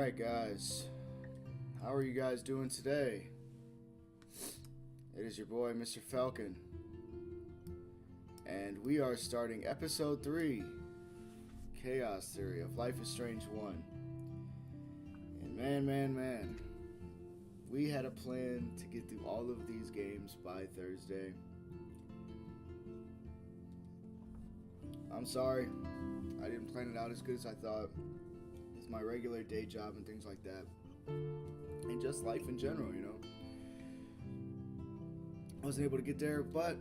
Alright guys, how are you guys doing today? It is your boy MiisterFalcon, and we are starting episode 3, Chaos Theory of Life is Strange 1. And man, we had a plan to get through all of these games by Thursday. I'm sorry, I didn't plan it out as good as I thought. It's my regular day job and things like that. And just life in general, you know. I wasn't able to get there, but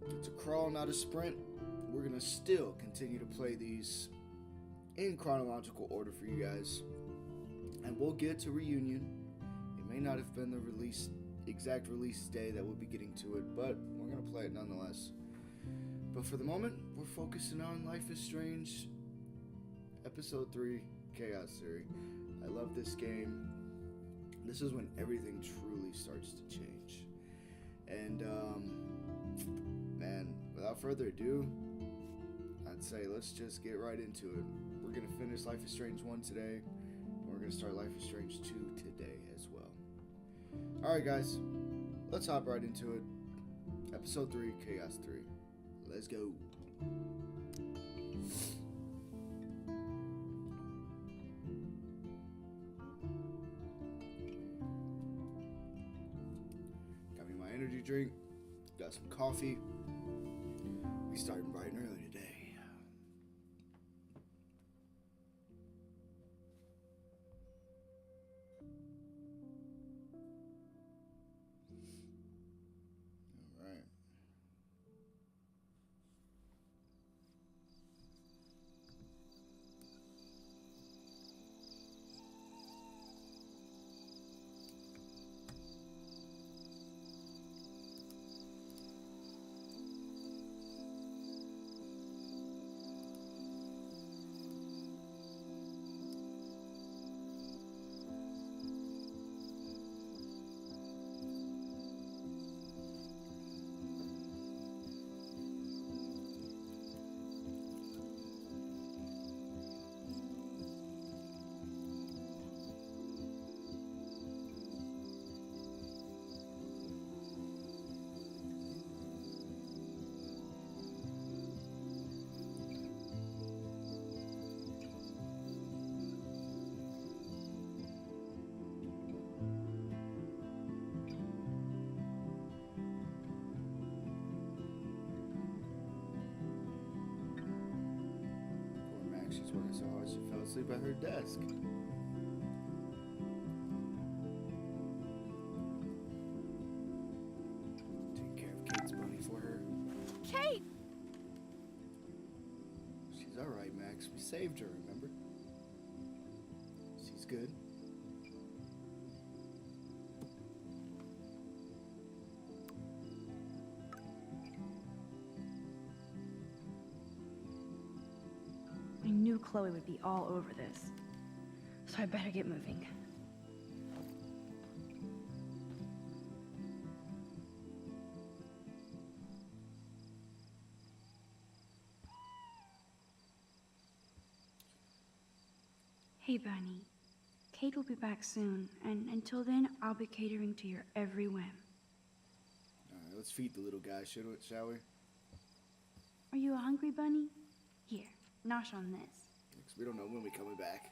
it's a crawl, not a sprint. We're going to still continue to play these in chronological order for you guys. And we'll get to Reunion. It may not have been the exact release day that we'll be getting to it, but we're going to play it nonetheless. But for the moment, we're focusing on Life is Strange, Episode 3, Chaos Theory. I love this game. This is when everything truly starts to change. And, man, without further ado, I'd say let's just get right into it. We're going to finish Life is Strange 1 today, and we're going to start Life is Strange 2 today as well. Alright guys, let's hop right into it. Episode 3, Chaos 3. Let's go. Got me my energy drink. Got some coffee. We started bright and early today. Alright. She's working so hard she fell asleep at her desk. Take care of Kate's bunny for her. Kate! She's alright, Max. We saved her, remember? She's good. I knew Chloe would be all over this, so I better get moving. Hey, Bunny. Kate will be back soon, and until then, I'll be catering to your every whim. Alright, let's feed the little guy, shall we? Are you hungry, Bunny? Here, nosh on this. Because we don't know when we're coming back.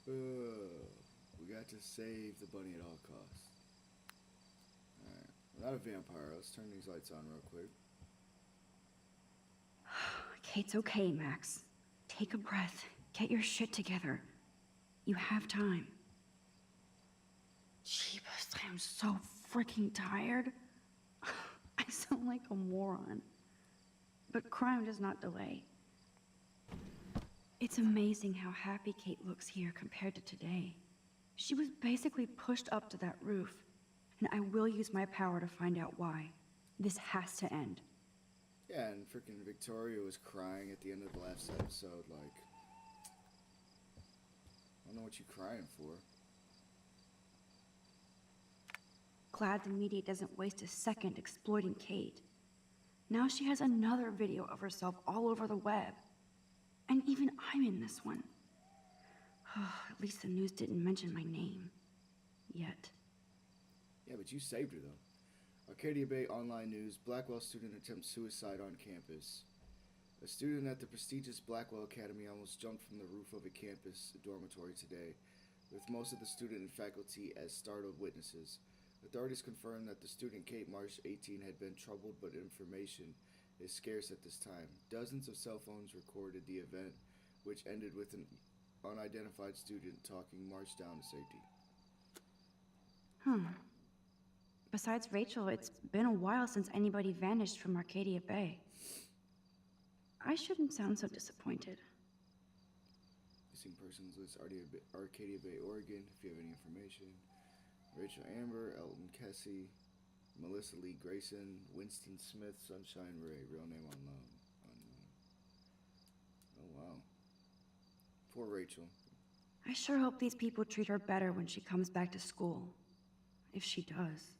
We got to save the bunny at all costs. Alright, we're not a vampire. Let's turn these lights on real quick. Kate's okay, Max. Take a breath. Get your shit together. You have time. Jeebus, I am so freaking tired. I sound like a moron. But crime does not delay. It's amazing how happy Kate looks here compared to today. She was basically pushed up to that roof, and I will use my power to find out why. This has to end. Yeah, and freaking Victoria was crying at the end of the last episode, like... I don't know what you're crying for. Glad the media doesn't waste a second exploiting Kate. Now she has another video of herself all over the web. And even I'm in this one. At least the news didn't mention my name. Yet. Yeah, but you saved her, though. Arcadia Bay Online News. Blackwell student attempts suicide on campus. A student at the prestigious Blackwell Academy almost jumped from the roof of a campus dormitory today, with most of the student and faculty as startled witnesses. Authorities confirmed that the student, Kate Marsh, 18, had been troubled, but information is scarce at this time. Dozens of cell phones recorded the event, which ended with an unidentified student talking Marsh down to safety. Besides Rachel, it's been a while since anybody vanished from Arcadia Bay. I shouldn't sound so disappointed. Missing persons list, Arcadia Bay, Oregon, if you have any information. Rachel Amber, Elton Kessie, Melissa Lee Grayson, Winston Smith, Sunshine Ray, real name unknown. Oh, wow. Poor Rachel. I sure hope these people treat her better when she comes back to school. If she does.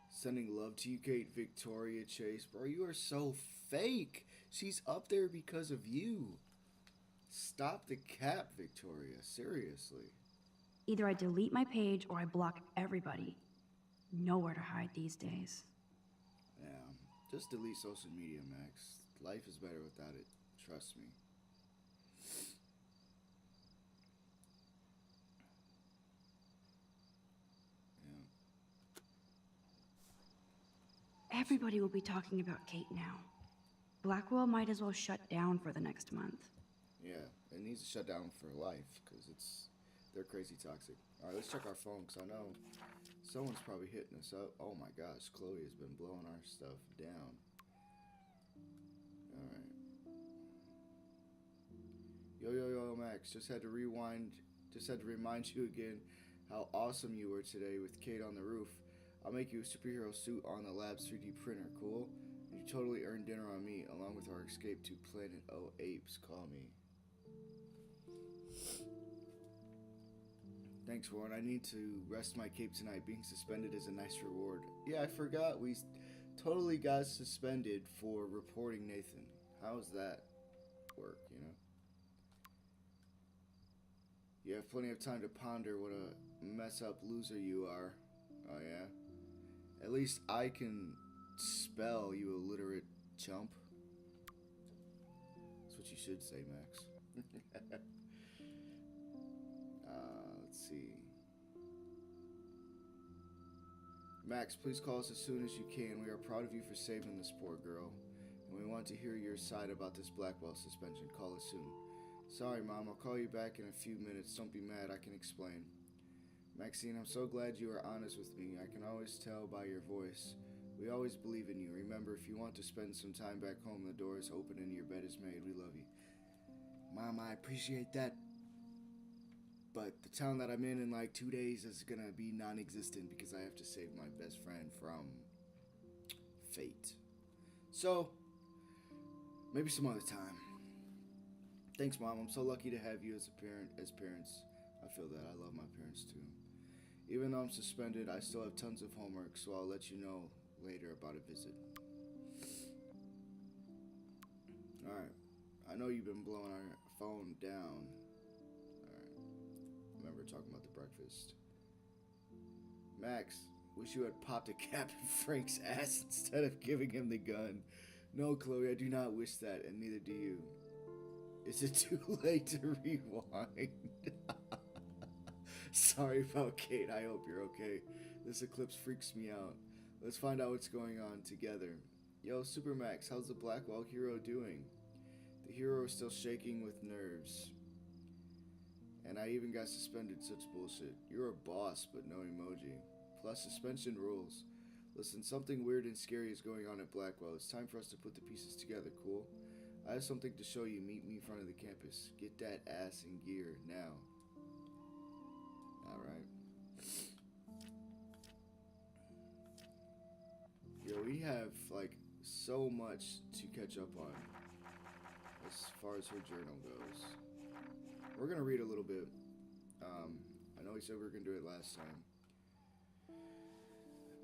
Sending love to you, Kate Victoria Chase. Bro, you are so fake. She's up there because of you. Stop the cap, Victoria. Seriously. Either I delete my page or I block everybody. Nowhere to hide these days. Yeah, just delete social media, Max. Life is better without it. Trust me. Everybody will be talking about Kate now. Blackwell might as well shut down for the next month. Yeah, it needs to shut down for life, because they're crazy toxic. Alright, let's check our phone, because I know someone's probably hitting us up. Oh my gosh, Chloe has been blowing our stuff down. Alright. Yo, Max, just had to remind you again how awesome you were today with Kate on the roof. I'll make you a superhero suit on the lab's 3D printer, cool? And you totally earned dinner on me, along with our escape to Planet O Apes. Call me. Thanks, Warren. I need to rest my cape tonight. Being suspended is a nice reward. Yeah, I forgot. We totally got suspended for reporting Nathan. How does that work, you know? You have plenty of time to ponder what a mess-up loser you are. Oh, yeah? At least I can spell, you illiterate chump. That's what you should say, Max. Let's see. Max, please call us as soon as you can. We are proud of you for saving this poor girl. And we want to hear your side about this Blackwell suspension. Call us soon. Sorry, Mom. I'll call you back in a few minutes. Don't be mad. I can explain. Maxine, I'm so glad you are honest with me. I can always tell by your voice. We always believe in you. Remember, if you want to spend some time back home, the door is open and your bed is made. We love you. Mom, I appreciate that. But the town that I'm in like 2 days is gonna be non-existent because I have to save my best friend from fate. So, maybe some other time. Thanks, Mom. I'm so lucky to have you as parents. I feel that. I love my parents too. Even though I'm suspended, I still have tons of homework, so I'll let you know later about a visit. Alright. I know you've been blowing our phone down. Alright. Remember talking about the breakfast. Max, wish you had popped a cap in Frank's ass instead of giving him the gun. No, Chloe, I do not wish that, and neither do you. Is it too late to rewind? Sorry about Kate, I hope you're okay. This eclipse freaks me out. Let's find out what's going on together. Yo, Supermax, how's the Blackwell hero doing? The hero is still shaking with nerves. And I even got suspended, such bullshit. You're a boss, but no emoji. Plus, suspension rules. Listen, something weird and scary is going on at Blackwell. It's time for us to put the pieces together, cool? I have something to show you. Meet me in front of the campus. Get that ass in gear, now. Alright. Yo, we have, like, so much to catch up on as far as her journal goes. We're gonna read a little bit. I know we said we were gonna do it last time.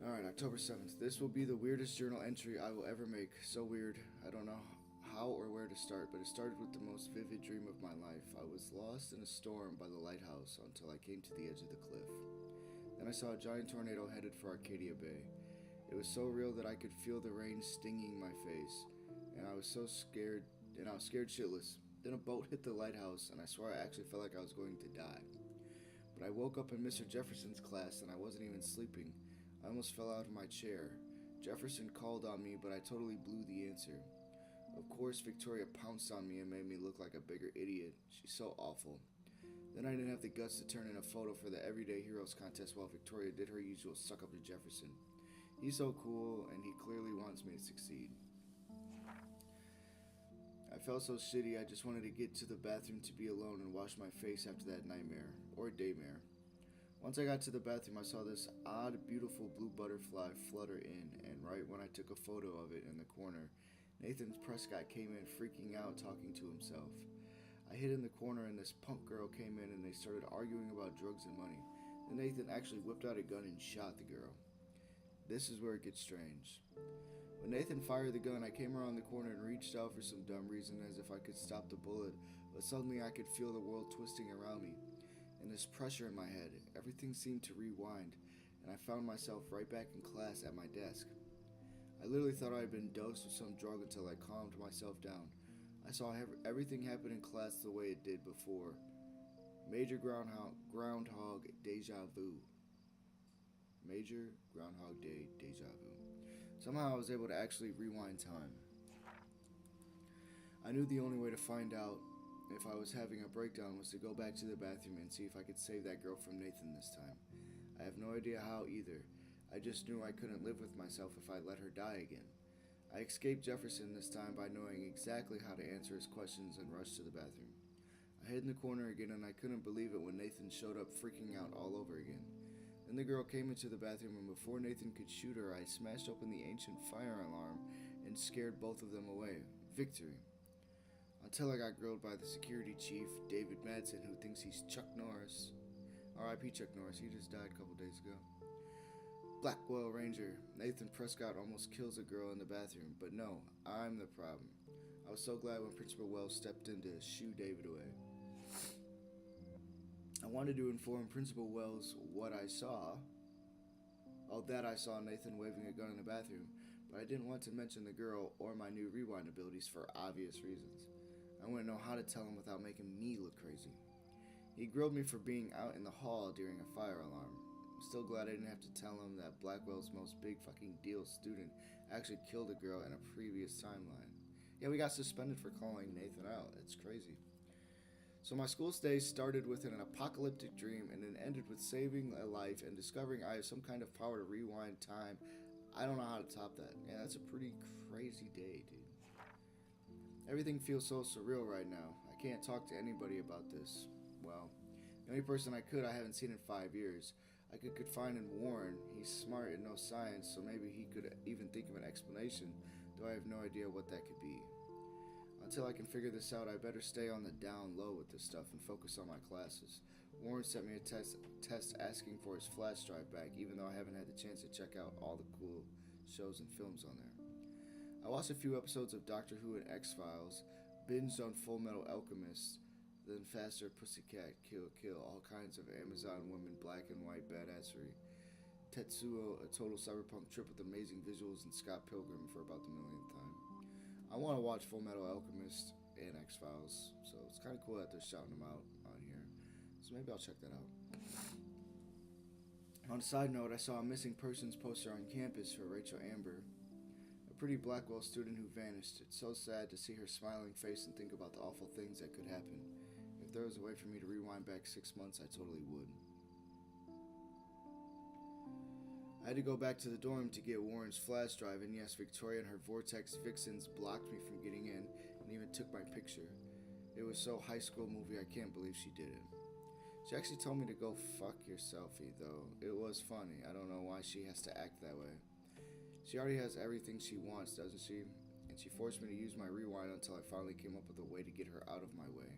Alright, October 7th. This will be the weirdest journal entry I will ever make. So weird. I don't know how or where to start, but it started with the most vivid dream of my life. I was lost in a storm by the lighthouse until I came to the edge of the cliff. Then I saw a giant tornado headed for Arcadia Bay. It was so real that I could feel the rain stinging my face, and I was scared shitless. Then a boat hit the lighthouse, and I swear I actually felt like I was going to die. But I woke up in Mr. Jefferson's class, and I wasn't even sleeping. I almost fell out of my chair. Jefferson called on me, but I totally blew the answer. Of course, Victoria pounced on me and made me look like a bigger idiot. She's so awful. Then I didn't have the guts to turn in a photo for the Everyday Heroes contest while Victoria did her usual suck up to Jefferson. He's so cool, and he clearly wants me to succeed. I felt so shitty, I just wanted to get to the bathroom to be alone and wash my face after that nightmare, or daymare. Once I got to the bathroom, I saw this odd, beautiful blue butterfly flutter in, and right when I took a photo of it in the corner, Nathan Prescott came in freaking out, talking to himself. I hid in the corner, and this punk girl came in, and they started arguing about drugs and money. Then Nathan actually whipped out a gun and shot the girl. This is where it gets strange. When Nathan fired the gun, I came around the corner and reached out for some dumb reason as if I could stop the bullet, but suddenly I could feel the world twisting around me, and this pressure in my head. Everything seemed to rewind, and I found myself right back in class at my desk. I literally thought I had been dosed with some drug until I calmed myself down. I saw everything happen in class the way it did before. Major Groundhog Deja Vu. Major Groundhog Day Deja Vu. Somehow I was able to actually rewind time. I knew the only way to find out if I was having a breakdown was to go back to the bathroom and see if I could save that girl from Nathan this time. I have no idea how either. I just knew I couldn't live with myself if I let her die again. I escaped Jefferson this time by knowing exactly how to answer his questions and rushed to the bathroom. I hid in the corner again, and I couldn't believe it when Nathan showed up freaking out all over again. Then the girl came into the bathroom, and before Nathan could shoot her, I smashed open the ancient fire alarm and scared both of them away. Victory. Until I got grilled by the security chief, David Madsen, who thinks he's Chuck Norris. R.I.P. Chuck Norris, he just died a couple days ago. Blackwell Ranger, Nathan Prescott almost kills a girl in the bathroom, but no, I'm the problem. I was so glad when Principal Wells stepped in to shoo David away. I wanted to inform Principal Wells what I saw. That I saw Nathan waving a gun in the bathroom, but I didn't want to mention the girl or my new rewind abilities for obvious reasons. I wouldn't know how to tell him without making me look crazy. He grilled me for being out in the hall during a fire alarm. I'm still glad I didn't have to tell him that Blackwell's most big fucking deal student actually killed a girl in a previous timeline. Yeah, we got suspended for calling Nathan out. It's crazy. So my school stay started with an apocalyptic dream and then ended with saving a life and discovering I have some kind of power to rewind time. I don't know how to top that. Yeah, that's a pretty crazy day, dude. Everything feels so surreal right now. I can't talk to anybody about this. Well, the only person I haven't seen in 5 years. I could confide in Warren. He's smart and knows science, so maybe he could even think of an explanation, though I have no idea what that could be. Until I can figure this out, I better stay on the down low with this stuff and focus on my classes. Warren sent me a test asking for his flash drive back, even though I haven't had the chance to check out all the cool shows and films on there. I watched a few episodes of Doctor Who and X-Files, binged on Full Metal Alchemist, then Faster Pussycat, Kill, all kinds of Amazon women, black and white badassery, Tetsuo, a total cyberpunk trip with amazing visuals, and Scott Pilgrim for about the millionth time. I want to watch Full Metal Alchemist and X-Files, so it's kind of cool that they're shouting them out on here. So maybe I'll check that out. On a side note, I saw a missing persons poster on campus for Rachel Amber, a pretty Blackwell student who vanished. It's so sad to see her smiling face and think about the awful things that could happen. If there was a way for me to rewind back 6 months, I totally would. I had to go back to the dorm to get Warren's flash drive, and yes, Victoria and her Vortex Vixens blocked me from getting in and even took my picture. It was so High School Movie, I can't believe she did it. She actually told me to go fuck yourselfie, though. It was funny. I don't know why she has to act that way. She already has everything she wants, doesn't she? And she forced me to use my rewind until I finally came up with a way to get her out of my way.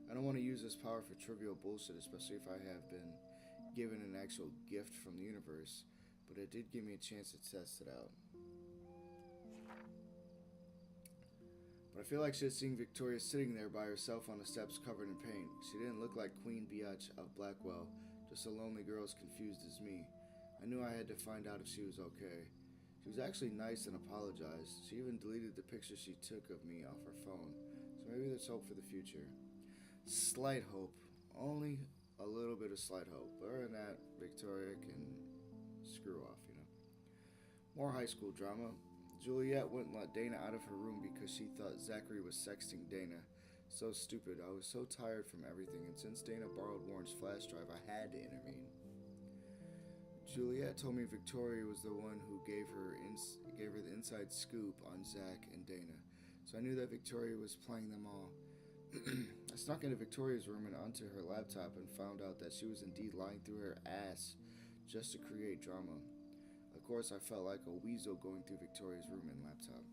I don't want to use this power for trivial bullshit, especially if I have been given an actual gift from the universe, but it did give me a chance to test it out. But I feel like she had seen Victoria sitting there by herself on the steps covered in paint. She didn't look like Queen Biatch of Blackwell, just a lonely girl as confused as me. I knew I had to find out if she was okay. She was actually nice and apologized. She even deleted the picture she took of me off her phone. So maybe there's hope for the future. Slight hope. Only a little bit of slight hope. But other than that, Victoria can screw off, you know. More high school drama. Juliet wouldn't let Dana out of her room because she thought Zachary was sexting Dana. So stupid. I was so tired from everything, and since Dana borrowed Warren's flash drive, I had to intervene. Juliet told me Victoria was the one who gave her the inside scoop on Zach and Dana, so I knew that Victoria was playing them all. I snuck into Victoria's room and onto her laptop and found out that she was indeed lying through her ass just to create drama. Of course, I felt like a weasel going through Victoria's room and laptop.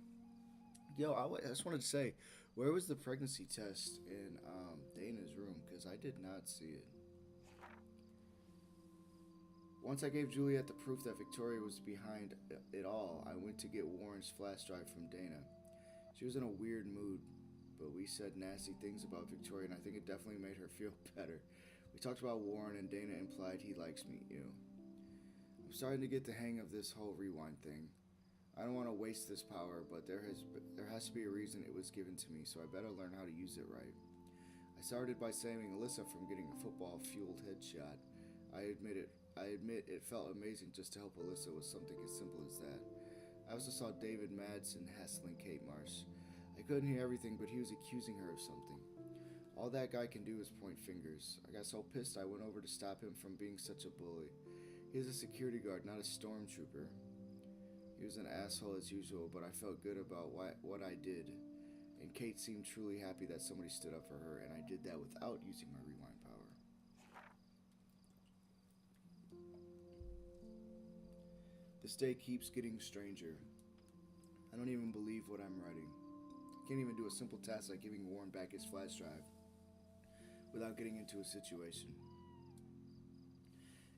Yo, I just wanted to say, where was the pregnancy test in Dana's room? Because I did not see it. Once I gave Juliet the proof that Victoria was behind it all, I went to get Warren's flash drive from Dana. She was in a weird mood, but we said nasty things about Victoria, and I think it definitely made her feel better. We talked about Warren, and Dana implied he likes me, I'm starting to get the hang of this whole rewind thing. I don't want to waste this power, but there has to be a reason it was given to me, so I better learn how to use it right. I started by saving Alyssa from getting a football-fueled headshot. I admit it felt amazing just to help Alyssa with something as simple as that. I also saw David Madsen hassling Kate Marsh. I couldn't hear everything, but he was accusing her of something. All that guy can do is point fingers. I got so pissed I went over to stop him from being such a bully. He was a security guard, not a stormtrooper. He was an asshole as usual, but I felt good about what I did. And Kate seemed truly happy that somebody stood up for her, and I did that without using my rewind power. This day keeps getting stranger. I don't even believe what I'm writing. I can't even do a simple task like giving Warren back his flash drive without getting into a situation.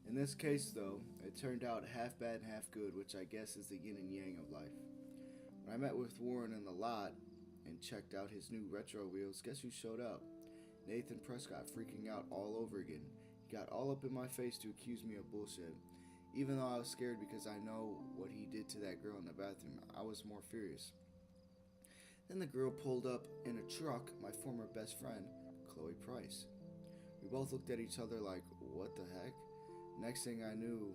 In this case, though, it turned out half bad and half good, which I guess is the yin and yang of life. When I met with Warren in the lot and checked out his new retro wheels, guess who showed up? Nathan Prescott, freaking out all over again. He got all up in my face to accuse me of bullshit. Even though I was scared because I know what he did to that girl in the bathroom, I was more furious. Then the girl pulled up in a truck, my former best friend, Chloe Price. We both looked at each other like, what the heck? Next thing I knew,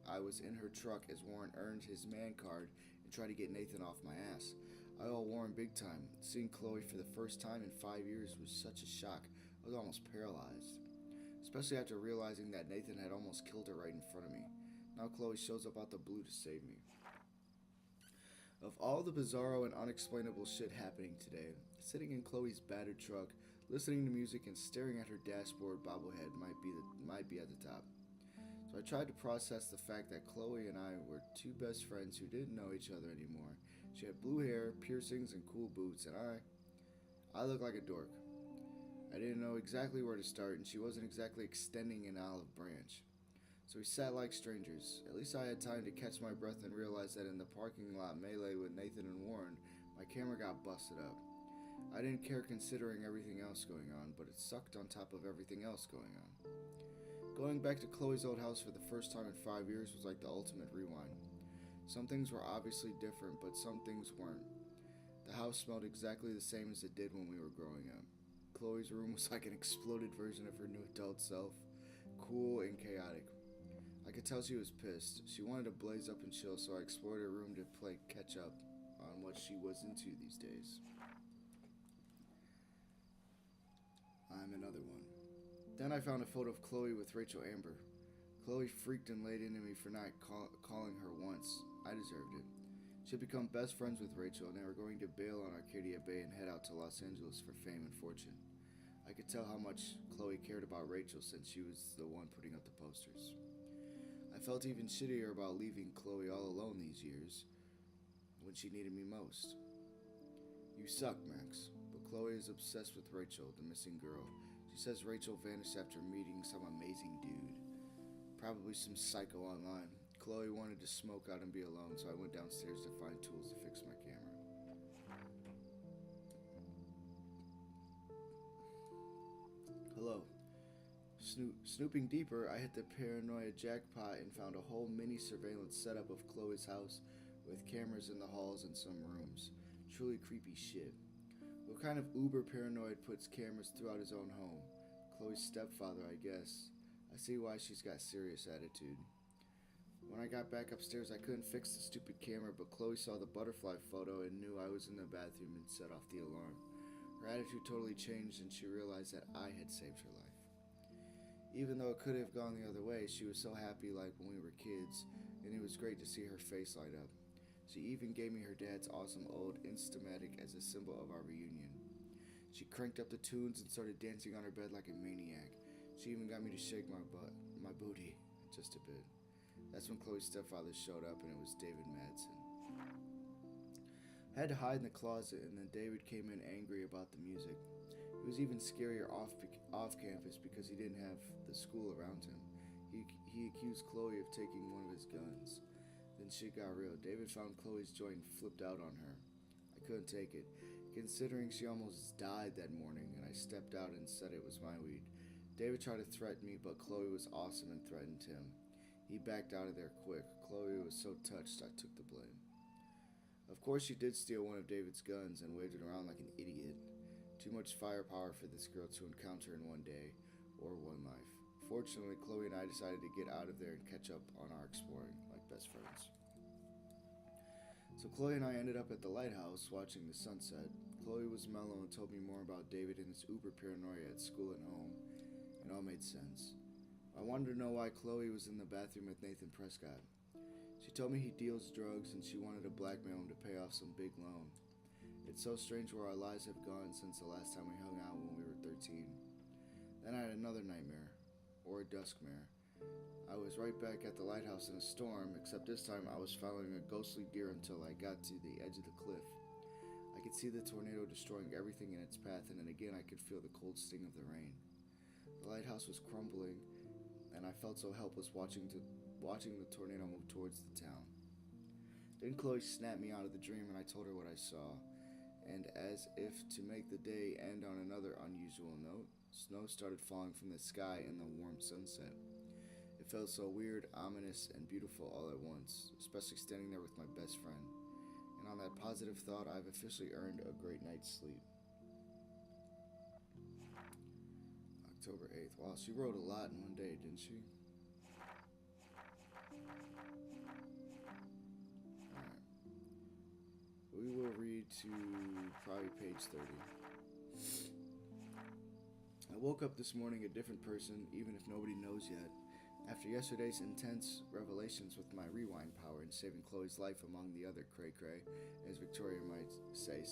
I was in her truck as Warren earned his man card and tried to get Nathan off my ass. I owe Warren big time. Seeing Chloe for the first time in 5 years was such a shock. I was almost paralyzed. Especially after realizing that Nathan had almost killed her right in front of me. Now Chloe shows up out the blue to save me. Of all the bizarro and unexplainable shit happening today, sitting in Chloe's battered truck, listening to music and staring at her dashboard bobblehead might be at the top. So I tried to process the fact that Chloe and I were two best friends who didn't know each other anymore. She had blue hair, piercings, and cool boots, and I looked like a dork. I didn't know exactly where to start, and she wasn't exactly extending an olive branch. So we sat like strangers. At least I had time to catch my breath and realize that in the parking lot melee with Nathan and Warren, my camera got busted up. I didn't care considering everything else going on, but it sucked on top of everything else going on. Going back to Chloe's old house for the first time in 5 years was like the ultimate rewind. Some things were obviously different, but some things weren't. The house smelled exactly the same as it did when we were growing up. Chloe's room was like an exploded version of her new adult self, cool and chaotic. I could tell she was pissed. She wanted to blaze up and chill, so I explored her room to play catch up on what she was into these days. I'm another one. Then I found a photo of Chloe with Rachel Amber. Chloe freaked and laid into me for not calling her once. I deserved it. She had become best friends with Rachel, and they were going to bail on Arcadia Bay and head out to Los Angeles for fame and fortune. I could tell how much Chloe cared about Rachel since she was the one putting up the posters. I felt even shittier about leaving Chloe all alone these years when she needed me most. You suck, Max, but Chloe is obsessed with Rachel, the missing girl. She says Rachel vanished after meeting some amazing dude. Probably some psycho online. Chloe wanted to smoke out and be alone, so I went downstairs to find tools to fix my camera. Snooping deeper, I hit the paranoia jackpot and found a whole mini surveillance setup of Chloe's house with cameras in the halls and some rooms. Truly creepy shit. What kind of uber paranoid puts cameras throughout his own home? Chloe's stepfather, I guess. I see why she's got serious attitude. When I got back upstairs, I couldn't fix the stupid camera, but Chloe saw the butterfly photo and knew I was in the bathroom and set off the alarm. Her attitude totally changed and she realized that I had saved her life. Even though it could have gone the other way, she was so happy like when we were kids, and it was great to see her face light up. She even gave me her dad's awesome old Instamatic as a symbol of our reunion. She cranked up the tunes and started dancing on her bed like a maniac. She even got me to shake my booty, just a bit. That's when Chloe's stepfather showed up, and it was David Madsen. I had to hide in the closet, and then David came in angry about the music. It was even scarier off campus because he didn't have the school around him. He accused Chloe of taking one of his guns. Then shit got real. David found Chloe's joint and flipped out on her. I couldn't take it, considering she almost died that morning, and I stepped out and said it was my weed. David tried to threaten me, but Chloe was awesome and threatened him. He backed out of there quick. Chloe was so touched, I took the blame. Of course, she did steal one of David's guns and waved it around like an idiot. Too much firepower for this girl to encounter in one day, or one life. Fortunately, Chloe and I decided to get out of there and catch up on our exploring, like best friends. So Chloe and I ended up at the lighthouse watching the sunset. Chloe was mellow and told me more about David and his uber paranoia at school and home. It all made sense. I wanted to know why Chloe was in the bathroom with Nathan Prescott. She told me he deals drugs and she wanted to blackmail him to pay off some big loan. It's so strange where our lives have gone since the last time we hung out when we were 13. Then I had another nightmare, or a duskmare. I was right back at the lighthouse in a storm, except this time I was following a ghostly deer until I got to the edge of the cliff. I could see the tornado destroying everything in its path, and then again I could feel the cold sting of the rain. The lighthouse was crumbling, and I felt so helpless watching the tornado move towards the town. Then Chloe snapped me out of the dream, and I told her what I saw. And as if to make the day end on another unusual note, snow started falling from the sky in the warm sunset. It felt so weird, ominous, and beautiful all at once, especially standing there with my best friend. And on that positive thought, I've officially earned a great night's sleep. October 8th. Wow, she wrote a lot in one day, didn't she? Alright. We will read to probably page 30. I woke up this morning a different person, even if nobody knows yet. After yesterday's intense revelations with my rewind power and saving Chloe's life among the other cray-cray, as Victoria might say.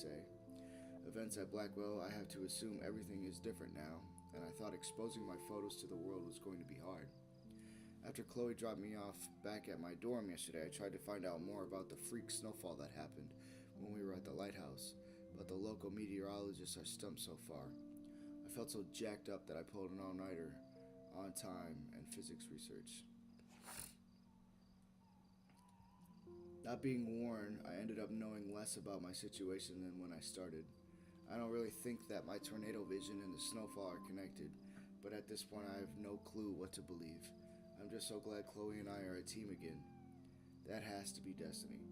Events at Blackwell, I have to assume everything is different now, and I thought exposing my photos to the world was going to be hard. After Chloe dropped me off back at my dorm yesterday, I tried to find out more about the freak snowfall that happened when we were at the lighthouse, but the local meteorologists are stumped so far. I felt so jacked up that I pulled an all-nighter on time and physics research. Not being warned, I ended up knowing less about my situation than when I started. I don't really think that my tornado vision and the snowfall are connected, but at this point I have no clue what to believe. I'm just so glad Chloe and I are a team again. That has to be destiny.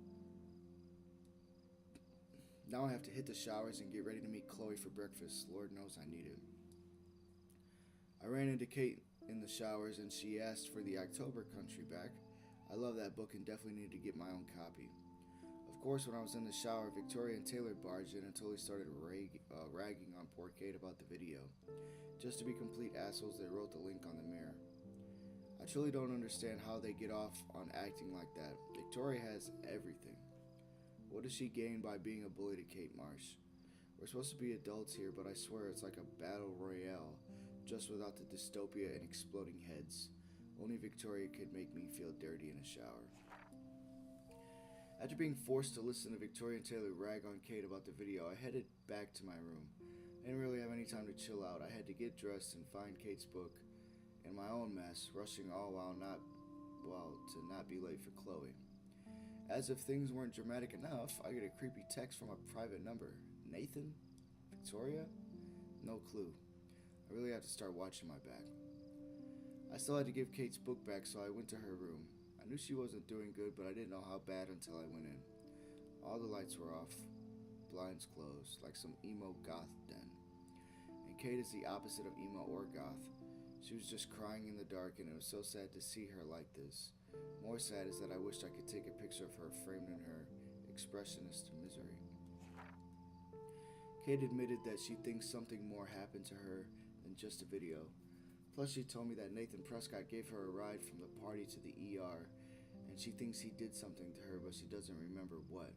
Now I have to hit the showers and get ready to meet Chloe for breakfast. Lord knows I need it. I ran into Kate in the showers and she asked for the October Country back. I love that book and definitely need to get my own copy. Of course, when I was in the shower, Victoria and Taylor barged in and totally started ragging on poor Kate about the video. Just to be complete assholes, they wrote the link on the mirror. I truly don't understand how they get off on acting like that. Victoria has everything. What does she gain by being a bully to Kate Marsh? We're supposed to be adults here, but I swear it's like a battle royale, just without the dystopia and exploding heads. Only Victoria could make me feel dirty in a shower. After being forced to listen to Victoria and Taylor rag on Kate about the video, I headed back to my room. I didn't really have any time to chill out. I had to get dressed and find Kate's book and my own mess, rushing all while to not be late for Chloe. As if things weren't dramatic enough, I get a creepy text from a private number. Nathan? Victoria? No clue. I really have to start watching my back. I still had to give Kate's book back, so I went to her room. I knew she wasn't doing good, but I didn't know how bad until I went in. All the lights were off, blinds closed, like some emo goth den. And Kate is the opposite of emo or goth. She was just crying in the dark, and it was so sad to see her like this. More sad is that I wished I could take a picture of her framed in her expressionist misery. Kate admitted that she thinks something more happened to her than just a video. Plus, she told me that Nathan Prescott gave her a ride from the party to the ER, and she thinks he did something to her, but she doesn't remember what.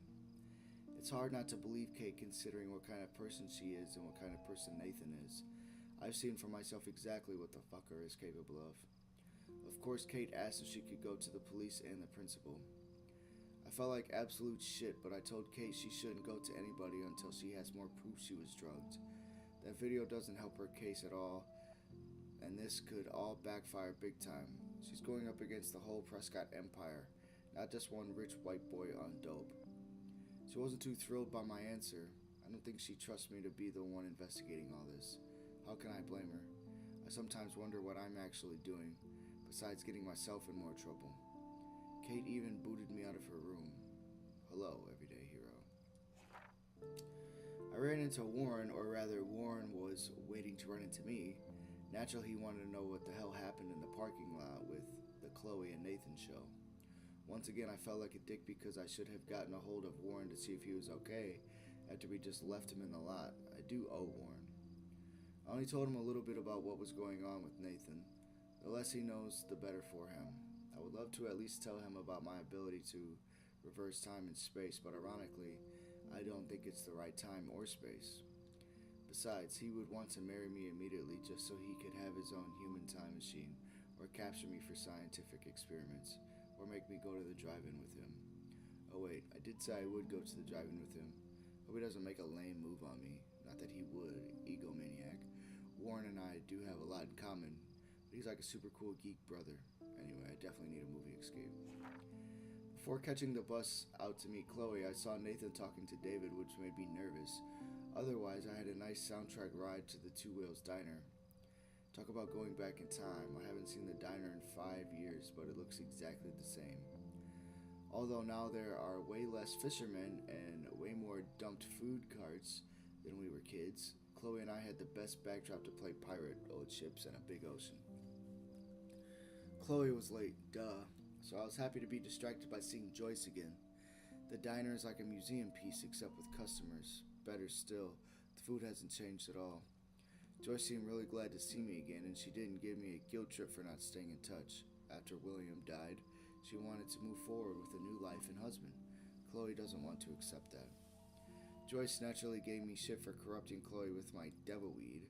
It's hard not to believe Kate considering what kind of person she is and what kind of person Nathan is. I've seen for myself exactly what the fucker is capable of. Of course, Kate asked if she could go to the police and the principal. I felt like absolute shit, but I told Kate she shouldn't go to anybody until she has more proof she was drugged. That video doesn't help her case at all, and this could all backfire big time. She's going up against the whole Prescott empire, not just one rich white boy on dope. She wasn't too thrilled by my answer. I don't think she trusts me to be the one investigating all this. How can I blame her? I sometimes wonder what I'm actually doing, besides getting myself in more trouble. Kate even booted me out of her room. Hello, everyday hero. I ran into Warren, or rather Warren was waiting to run into me. Naturally, he wanted to know what the hell happened in the parking lot with the Chloe and Nathan show. Once again, I felt like a dick because I should have gotten a hold of Warren to see if he was okay after we just left him in the lot. I do owe Warren. I only told him a little bit about what was going on with Nathan. The less he knows, the better for him. I would love to at least tell him about my ability to reverse time and space, but ironically, I don't think it's the right time or space. Besides, he would want to marry me immediately just so he could have his own human time machine, or capture me for scientific experiments, or make me go to the drive-in with him. Oh wait, I did say I would go to the drive-in with him. Hope he doesn't make a lame move on me. Not that he would, egomaniac. Warren and I do have a lot in common, but he's like a super cool geek brother. Anyway, I definitely need a movie escape. Before catching the bus out to meet Chloe, I saw Nathan talking to David, which made me nervous. Otherwise, I had a nice soundtrack ride to the Two Whales Diner. Talk about going back in time. I haven't seen the diner in 5 years, but it looks exactly the same. Although now there are way less fishermen and way more dumped food carts than we were kids, Chloe and I had the best backdrop to play pirate, old ships, and a big ocean. Chloe was late, duh, so I was happy to be distracted by seeing Joyce again. The diner is like a museum piece except with customers. Better still, the food hasn't changed at all. Joyce seemed really glad to see me again, and she didn't give me a guilt trip for not staying in touch. After William died, she wanted to move forward with a new life and husband. Chloe doesn't want to accept that. Joyce naturally gave me shit for corrupting Chloe with my devil weed,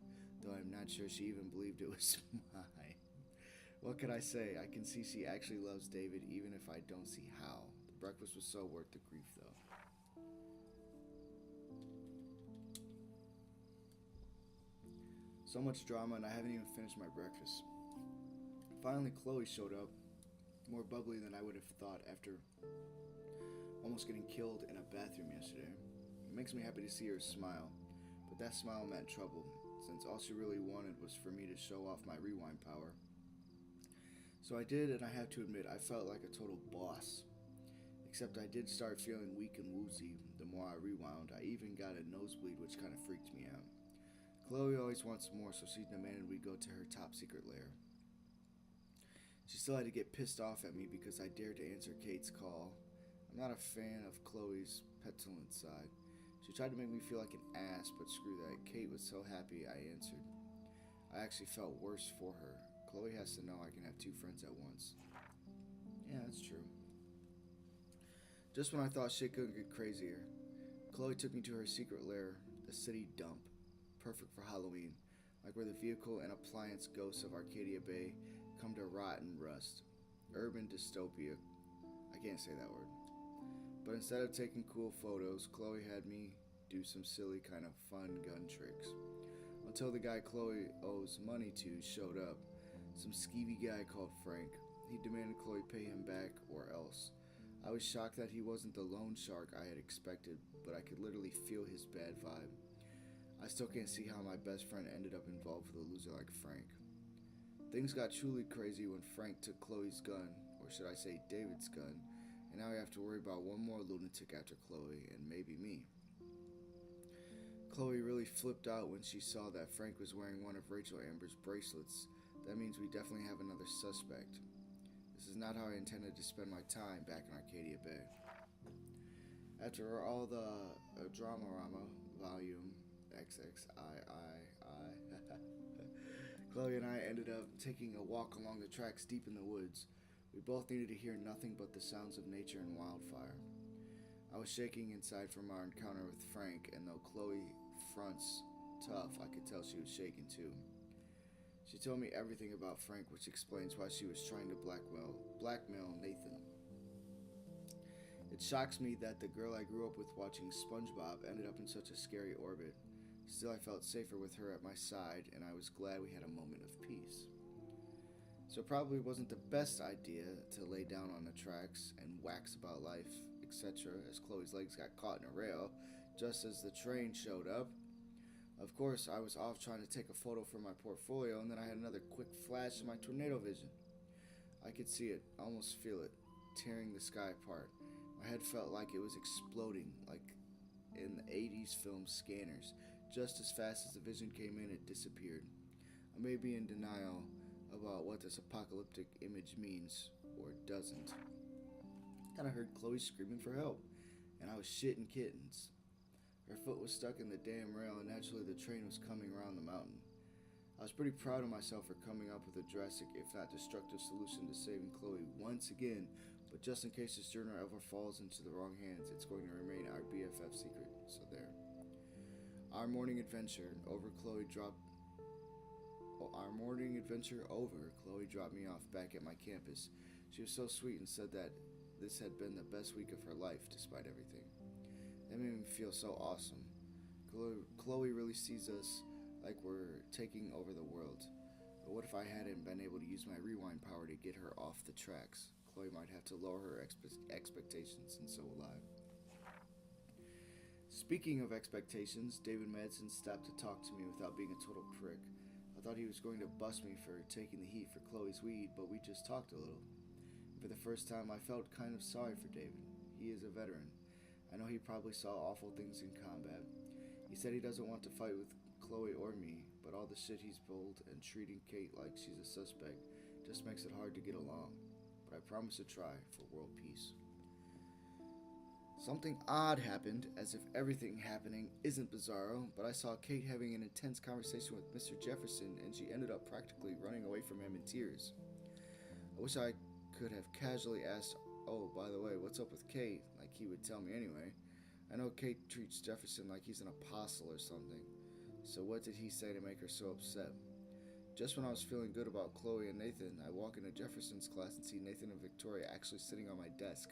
though I'm not sure she even believed it was mine. What could I say? I can see she actually loves David even if I don't see how. The breakfast was so worth the grief though. So much drama and I haven't even finished my breakfast. Finally, Chloe showed up, more bubbly than I would have thought after almost getting killed in a bathroom yesterday. It makes me happy to see her smile, but that smile meant trouble, since all she really wanted was for me to show off my rewind power. So I did, and I have to admit, I felt like a total boss. Except I did start feeling weak and woozy the more I rewound. I even got a nosebleed, which kind of freaked me out. Chloe always wants more, so she demanded we go to her top secret lair. She still had to get pissed off at me because I dared to answer Kate's call. I'm not a fan of Chloe's petulant side. She tried to make me feel like an ass, but screw that. Kate was so happy I answered. I actually felt worse for her. Chloe has to know I can have two friends at once. Yeah, that's true. Just when I thought shit couldn't get crazier, Chloe took me to her secret lair, the city dump. Perfect for Halloween, like where the vehicle and appliance ghosts of Arcadia Bay come to rot and rust. Urban dystopia. I can't say that word. But instead of taking cool photos, Chloe had me do some silly kind of fun gun tricks. Until the guy Chloe owes money to showed up. Some skeevy guy called Frank. He demanded Chloe pay him back or else. I was shocked that he wasn't the loan shark I had expected, but I could literally feel his bad vibe. I still can't see how my best friend ended up involved with a loser like Frank. Things got truly crazy when Frank took Chloe's gun, or should I say David's gun, and now we have to worry about one more lunatic after Chloe, and maybe me. Chloe really flipped out when she saw that Frank was wearing one of Rachel Amber's bracelets. That means we definitely have another suspect. This is not how I intended to spend my time back in Arcadia Bay. After all the Dramarama volume XXIII, Chloe and I ended up taking a walk along the tracks deep in the woods. We both needed to hear nothing but the sounds of nature and wildfire. I was shaking inside from our encounter with Frank, and though Chloe fronts tough, I could tell she was shaking too. She told me everything about Frank, which explains why she was trying to blackmail Nathan. It shocks me that the girl I grew up with watching SpongeBob ended up in such a scary orbit. Still, I felt safer with her at my side, and I was glad we had a moment of peace. So it probably wasn't the best idea to lay down on the tracks and wax about life, etc., as Chloe's legs got caught in a rail just as the train showed up. Of course, I was off trying to take a photo for my portfolio, and then I had another quick flash of my tornado vision. I could see it, almost feel it, tearing the sky apart. My head felt like it was exploding, like in the 80s film Scanners. Just as fast as the vision came in, it disappeared. I may be in denial about what this apocalyptic image means, or doesn't. Then I heard Chloe screaming for help, and I was shitting kittens. Her foot was stuck in the damn rail, and naturally the train was coming around the mountain. I was pretty proud of myself for coming up with a drastic, if not destructive, solution to saving Chloe once again, but just in case this journal ever falls into the wrong hands, it's going to remain our BFF secret, so there. Our morning adventure over, Chloe dropped me off back at my campus. She was so sweet and said that this had been the best week of her life, despite everything. That made me feel so awesome. Chloe really sees us like we're taking over the world. But what if I hadn't been able to use my rewind power to get her off the tracks? Chloe might have to lower her expectations, and so will I. Speaking of expectations, David Madsen stopped to talk to me without being a total prick. I thought he was going to bust me for taking the heat for Chloe's weed, but we just talked a little. For the first time, I felt kind of sorry for David. He is a veteran. I know he probably saw awful things in combat. He said he doesn't want to fight with Chloe or me, but all the shit he's pulled and treating Kate like she's a suspect just makes it hard to get along. But I promise to try for world peace. Something odd happened, as if everything happening isn't bizarro, but I saw Kate having an intense conversation with Mr. Jefferson, and she ended up practically running away from him in tears. I wish I could have casually asked, "Oh, by the way, what's up with Kate?" like he would tell me anyway. I know Kate treats Jefferson like he's an apostle or something, so what did he say to make her so upset? Just when I was feeling good about Chloe and Nathan, I walk into Jefferson's class and see Nathan and Victoria actually sitting on my desk.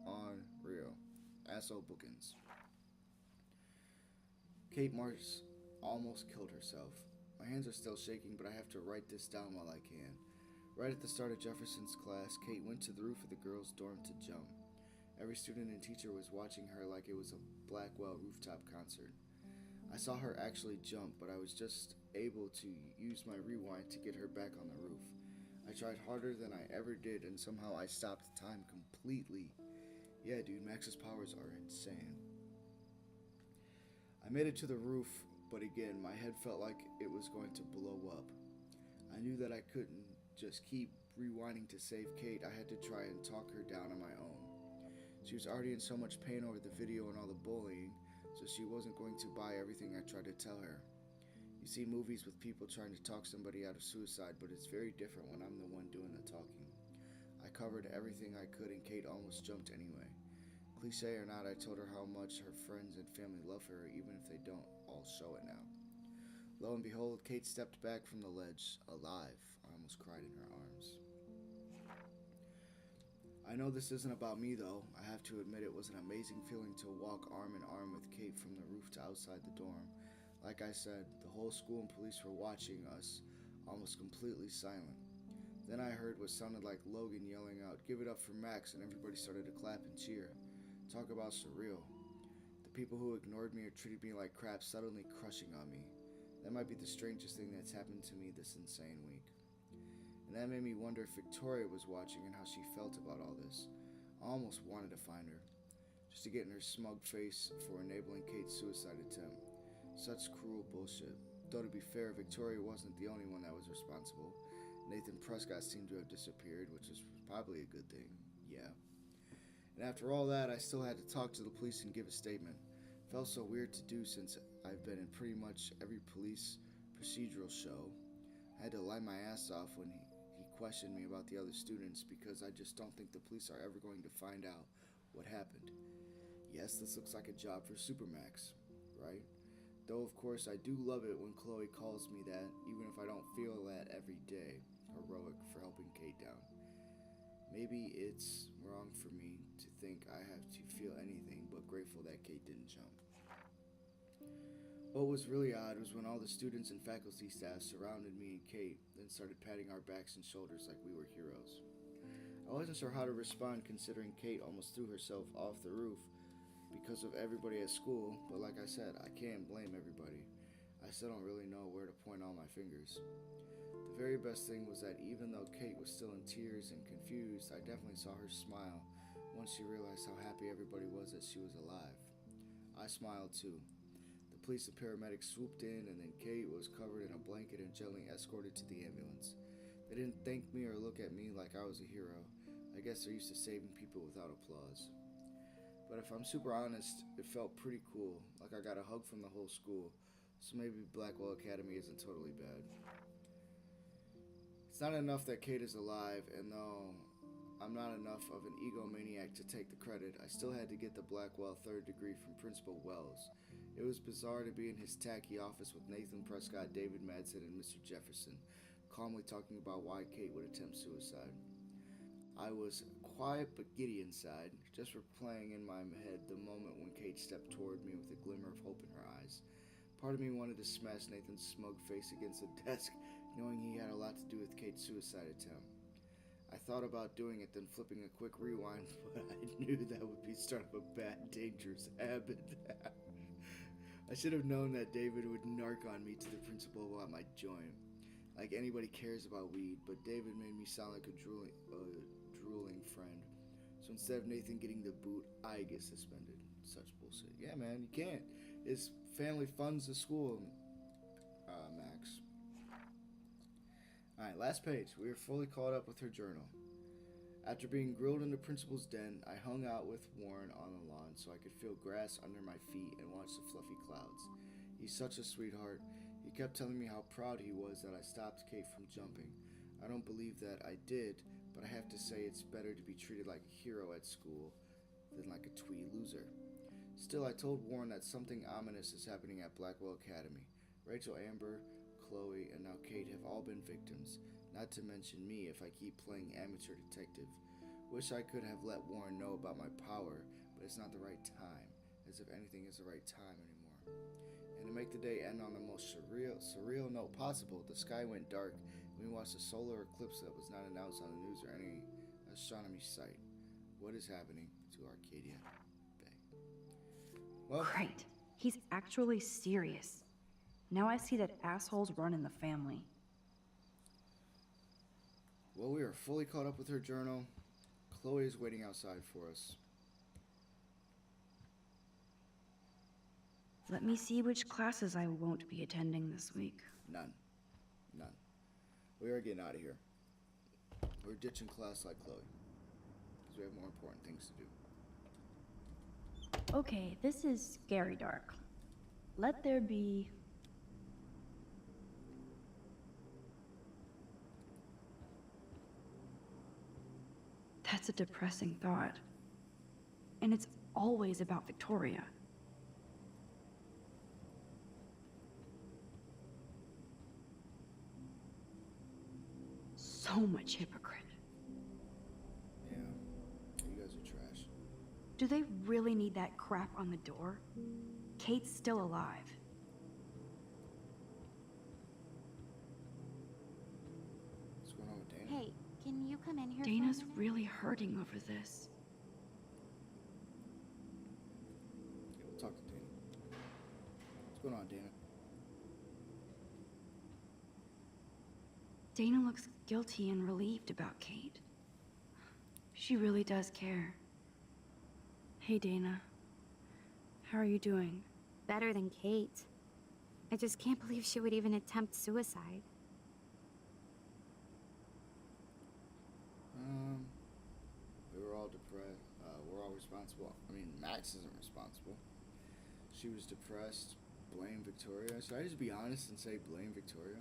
Unreal. Asshole bookings. Kate Mars almost killed herself. My hands are still shaking, but I have to write this down while I can. Right at the start of Jefferson's class, Kate went to the roof of the girls' dorm to jump. Every student and teacher was watching her like it was a Blackwell rooftop concert. I saw her actually jump, but I was just able to use my rewind to get her back on the roof. I tried harder than I ever did, and somehow I stopped time completely. Yeah, dude, Max's powers are insane. I made it to the roof, but again, my head felt like it was going to blow up. I knew that I couldn't just keep rewinding to save Kate. I had to try and talk her down on my own. She was already in so much pain over the video and all the bullying, so she wasn't going to buy everything I tried to tell her. You see movies with people trying to talk somebody out of suicide, but it's very different when I'm the one doing the talking. I covered everything I could, and Kate almost jumped anyway. Cliche or not, I told her how much her friends and family love her, even if they don't all show it now. Lo and behold, Kate stepped back from the ledge, alive. I almost cried in her arms. I know this isn't about me, though. I have to admit it was an amazing feeling to walk arm in arm with Kate from the roof to outside the dorm. Like I said, the whole school and police were watching us, almost completely silent. Then I heard what sounded like Logan yelling out, "Give it up for Max," and everybody started to clap and cheer. Talk about surreal. The people who ignored me or treated me like crap suddenly crushing on me. That might be the strangest thing that's happened to me this insane week. and that made me wonder if Victoria was watching and how she felt about all this. I almost wanted to find her, just to get in her smug face for enabling Kate's suicide attempt. Such cruel bullshit. Though to be fair, Victoria wasn't the only one that was responsible. Nathan Prescott seemed to have disappeared, which is probably a good thing. Yeah. And after all that, I still had to talk to the police and give a statement. Felt so weird to do since I've been in pretty much every police procedural show. I had to lie my ass off when he questioned me about the other students because I just don't think the police are ever going to find out what happened. Yes, this looks like a job for Supermax, right? Though, of course, I do love it when Chloe calls me that, even if I don't feel that every day. Heroic for helping Kate down. Maybe it's wrong for me to think I have to feel anything but grateful that Kate didn't jump. What was really odd was when all the students and faculty staff surrounded me and Kate, then started patting our backs and shoulders like we were heroes. I wasn't sure how to respond considering Kate almost threw herself off the roof because of everybody at school, but like I said, I can't blame everybody. I still don't really know where to point all my fingers. The very best thing was that even though Kate was still in tears and confused, I definitely saw her smile once she realized how happy everybody was that she was alive. I smiled too. The police and paramedics swooped in, and then Kate was covered in a blanket and gently escorted to the ambulance. They didn't thank me or look at me like I was a hero. I guess they're used to saving people without applause. But if I'm super honest, it felt pretty cool, like I got a hug from the whole school, so maybe Blackwell Academy isn't totally bad. It's not enough that Kate is alive, and though I'm not enough of an egomaniac to take the credit, I still had to get the Blackwell third degree from Principal Wells. It was bizarre to be in his tacky office with Nathan Prescott, David Madsen, and Mr. Jefferson, calmly talking about why Kate would attempt suicide. I was quiet but giddy inside, just replaying in my head the moment when Kate stepped toward me with a glimmer of hope in her eyes. Part of me wanted to smash Nathan's smug face against the desk, knowing he had a lot to do with Kate's suicide attempt. I thought about doing it, then flipping a quick rewind, but I knew that would be start of a bad, dangerous habit. I should have known that David would narc on me to the principal about my joint. Like anybody cares about weed, but David made me sound like a drooling friend. So instead of Nathan getting the boot, I get suspended. Such bullshit. Yeah, man, you can't. His family funds the school, Max. Alright, last page. We are fully caught up with her journal. After being grilled in the principal's den, I hung out with Warren on the lawn so I could feel grass under my feet and watch the fluffy clouds. He's such a sweetheart. He kept telling me how proud he was that I stopped Kate from jumping. I don't believe that I did, but I have to say it's better to be treated like a hero at school than like a twee loser. Still, I told Warren that something ominous is happening at Blackwell Academy. Rachel, Amber, Chloe, and now Kate have all been victims, not to mention me if I keep playing amateur detective. Wish I could have let Warren know about my power, but it's not the right time, as if anything is the right time anymore. And to make the day end on the most surreal note possible, the sky went dark, and we watched a solar eclipse that was not announced on the news or any astronomy site. What is happening to Arcadia Bay? Well, Great. He's actually serious. Now I see that assholes run in the family. Well, we are fully caught up with her journal. Chloe is waiting outside for us. Let me see which classes I won't be attending this week. None. We are getting out of here. We're ditching class like Chloe, because we have more important things to do. Okay, this is scary dark. Let there be... That's a depressing thought. And it's always about Victoria. So much hypocrite. Yeah, you guys are trash. Do they really need that crap on the door? Kate's still alive. What's going on with Dana? Hey, can you come in here Dana's for a minute? really hurting over this. Yeah, we'll talk to Dana. What's going on, Dana? Dana looks guilty and relieved about Kate. She really does care. Hey, Dana. How are you doing? Better than Kate. I just can't believe she would even attempt suicide. We were all depressed. We're all responsible. I mean, Max isn't responsible. She was depressed. Blame Victoria. Should I just be honest and say blame Victoria?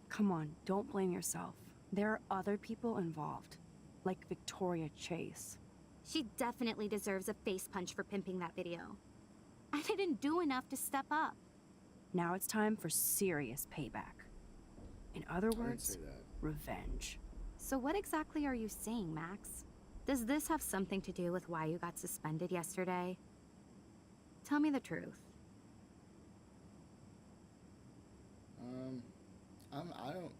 Come on, don't blame yourself. There are other people involved, like Victoria Chase. She definitely deserves a face punch for pimping that video. I didn't do enough to step up. Now it's time for serious payback. In other I didn't words, say that. revenge. So what exactly are you saying, Max? Does this have something to do with why you got suspended yesterday? Tell me the truth.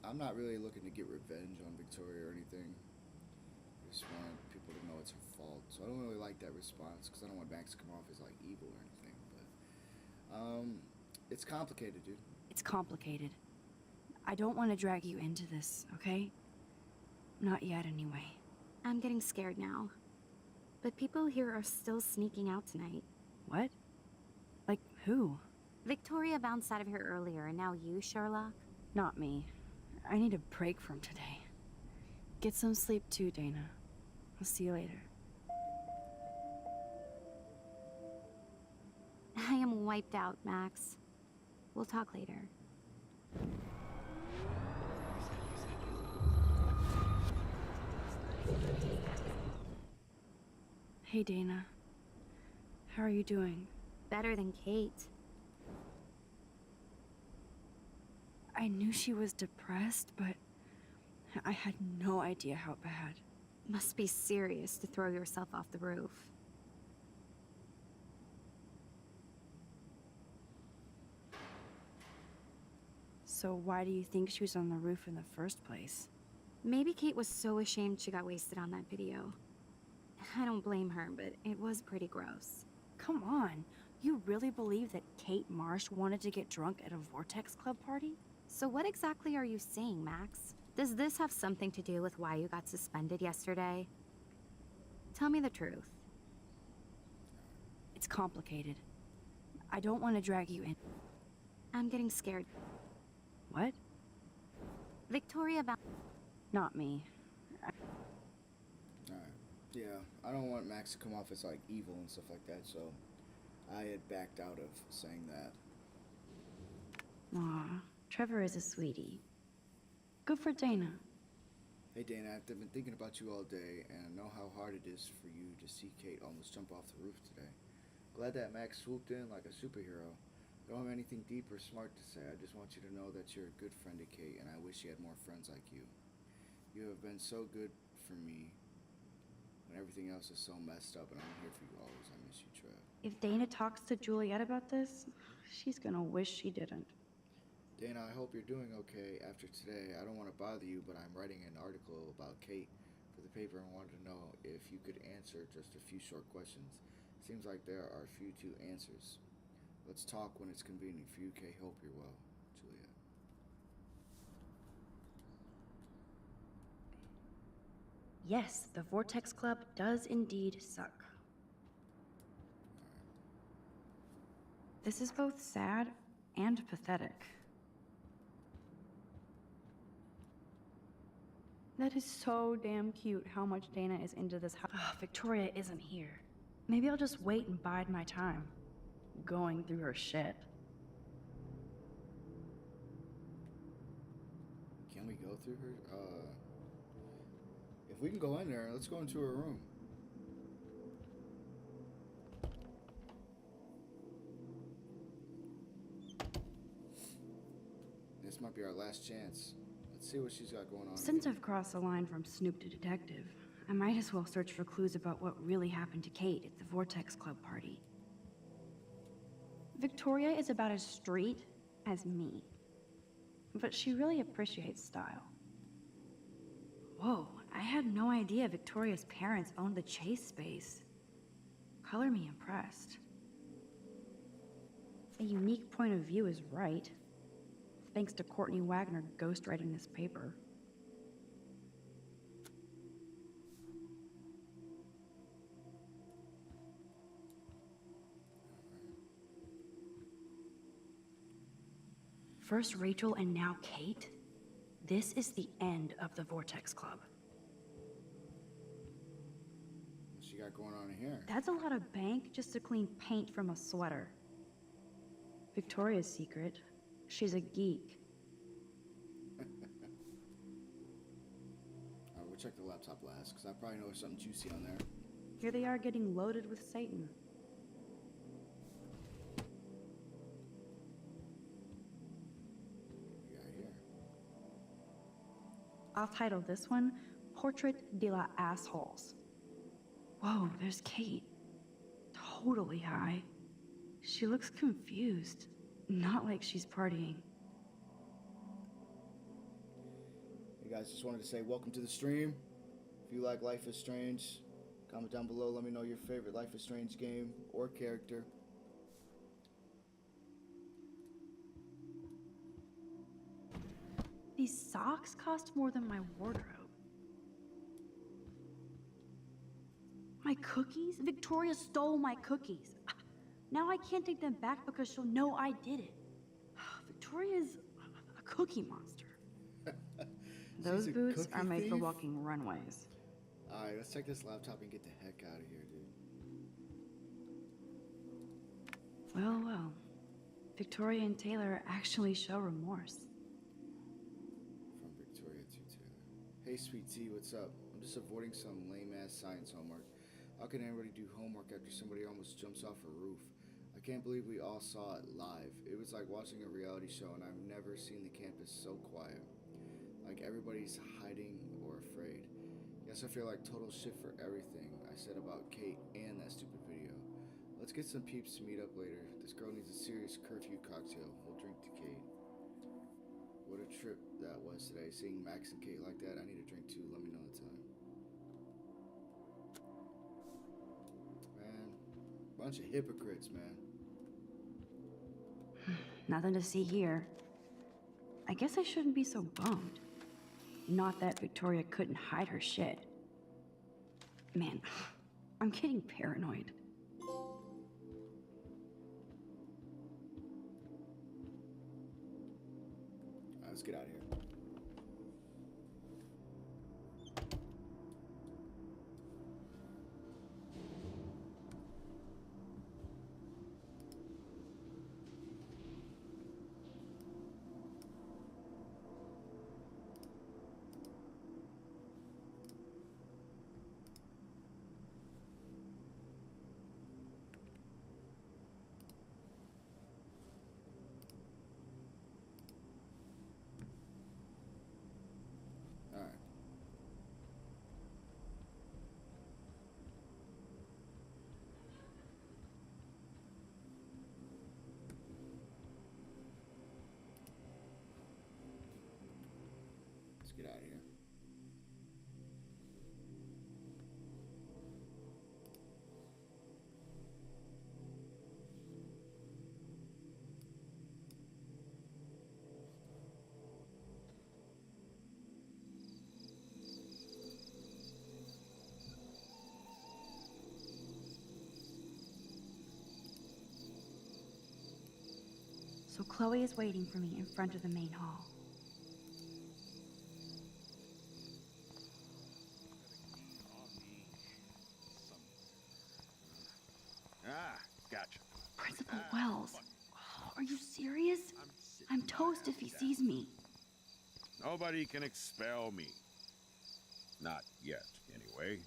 I'm not really looking to get revenge on Victoria or anything. I just want people to know it's her fault. So I don't really like that response because I don't want Max to come off as like evil or anything. But it's complicated, dude. It's complicated. I don't want to drag you into this, okay? Not yet, anyway. I'm getting scared now. But people here are still sneaking out tonight. What? Like, who? Victoria bounced out of here earlier, and now you, Sherlock? Not me. I need a break from today. Get some sleep too, Dana. I'll see you later. I am wiped out, Max. We'll talk later. Hey, Dana. How are you doing? Better than Kate. I knew she was depressed, but I had no idea how bad. Must be serious to throw yourself off the roof. So why do you think she was on the roof in the first place? Maybe Kate was so ashamed she got wasted on that video. I don't blame her, but it was pretty gross. Come on. You really believe that Kate Marsh wanted to get drunk at a Vortex Club party? So what exactly are you saying, Max? Does this have something to do with why you got suspended yesterday? Tell me the truth. It's complicated. I don't want to drag you in. I'm getting scared. What? Victoria Not me. Alright. Yeah, I don't want Max to come off as like evil and stuff like that, so I had backed out of saying that. Aw, Trevor is a sweetie. Good for Dana. Hey Dana, I've been thinking about you all day, and I know how hard it is for you to see Kate almost jump off the roof today. Glad that Max swooped in like a superhero. Don't have anything deep or smart to say. I just want you to know that you're a good friend to Kate, and I wish she had more friends like you. You have been so good for me when everything else is so messed up, and I'm here for you always. I miss you, Trev. If Dana talks to Juliet about this, she's gonna wish she didn't. Dana, I hope you're doing okay after today. I don't want to bother you, but I'm writing an article about Kate for the paper and wanted to know if you could answer just a few short questions. Seems like there are few to answers. Let's talk when it's convenient for you, Kay. Hope you're well, Juliet. Yes, the Vortex Club does indeed suck. This is both sad and pathetic. That is so damn cute how much Dana is into this house. Victoria isn't here. Maybe I'll just wait and bide my time. Going through her shit. Can we go through her? If we can go in there, let's go into her room. This might be our last chance. Let's see what she's got going on. Since I've crossed the line from Snoop to detective, I might as well search for clues about what really happened to Kate at the Vortex Club party. Victoria is about as street as me, but she really appreciates style. Whoa, I had no idea Victoria's parents owned the Chase space. Color me impressed. A unique point of view is right, thanks to Courtney Wagner ghostwriting this paper. First Rachel and now Kate? This is the end of the Vortex Club. What you got going on in here? That's a lot of bank just to clean paint from a sweater. Victoria's secret. She's a geek. Alright, we'll check the laptop last, because I probably know there's something juicy on there. Here they are getting loaded with Satan. What we got here? I'll title this one, Portrait de la Assholes. Whoa, there's Kate. Totally high. She looks confused. Not like she's partying. Hey guys, just wanted to say welcome to the stream. If you like Life is Strange, comment down below. Let me know your favorite Life is Strange game or character. These socks cost more than my wardrobe. My cookies? Victoria stole my cookies. Now I can't take them back because she'll know I did it. Victoria's a cookie monster. Those boots are made for walking runways. Alright, let's check this laptop and get the heck out of here, dude. Well, well. Victoria and Taylor actually show remorse. From Victoria to Taylor. Hey, sweet tea, what's up? I'm just avoiding some lame-ass science homework. How can anybody do homework after somebody almost jumps off a roof? I can't believe we all saw it live. It was like watching a reality show, and I've never seen the campus so quiet. Like everybody's hiding or afraid. Yes, I feel like total shit for everything I said about Kate and that stupid video. Let's get some peeps to meet up later. This girl needs a serious curfew cocktail. We'll drink to Kate. What a trip that was today. Seeing Max and Kate like that. I need a drink too. Let me know the time. Man, bunch of hypocrites, man. Nothing to see here. I guess I shouldn't be so bummed. Not that Victoria couldn't hide her shit. Man, I'm getting paranoid. Let's get out of here. Alright. Let's get out of here. So Chloe is waiting for me in front of the main hall. Ah, gotcha. Principal Wells, are you serious? I'm toast if he sees me. Nobody can expel me. Not yet, anyway.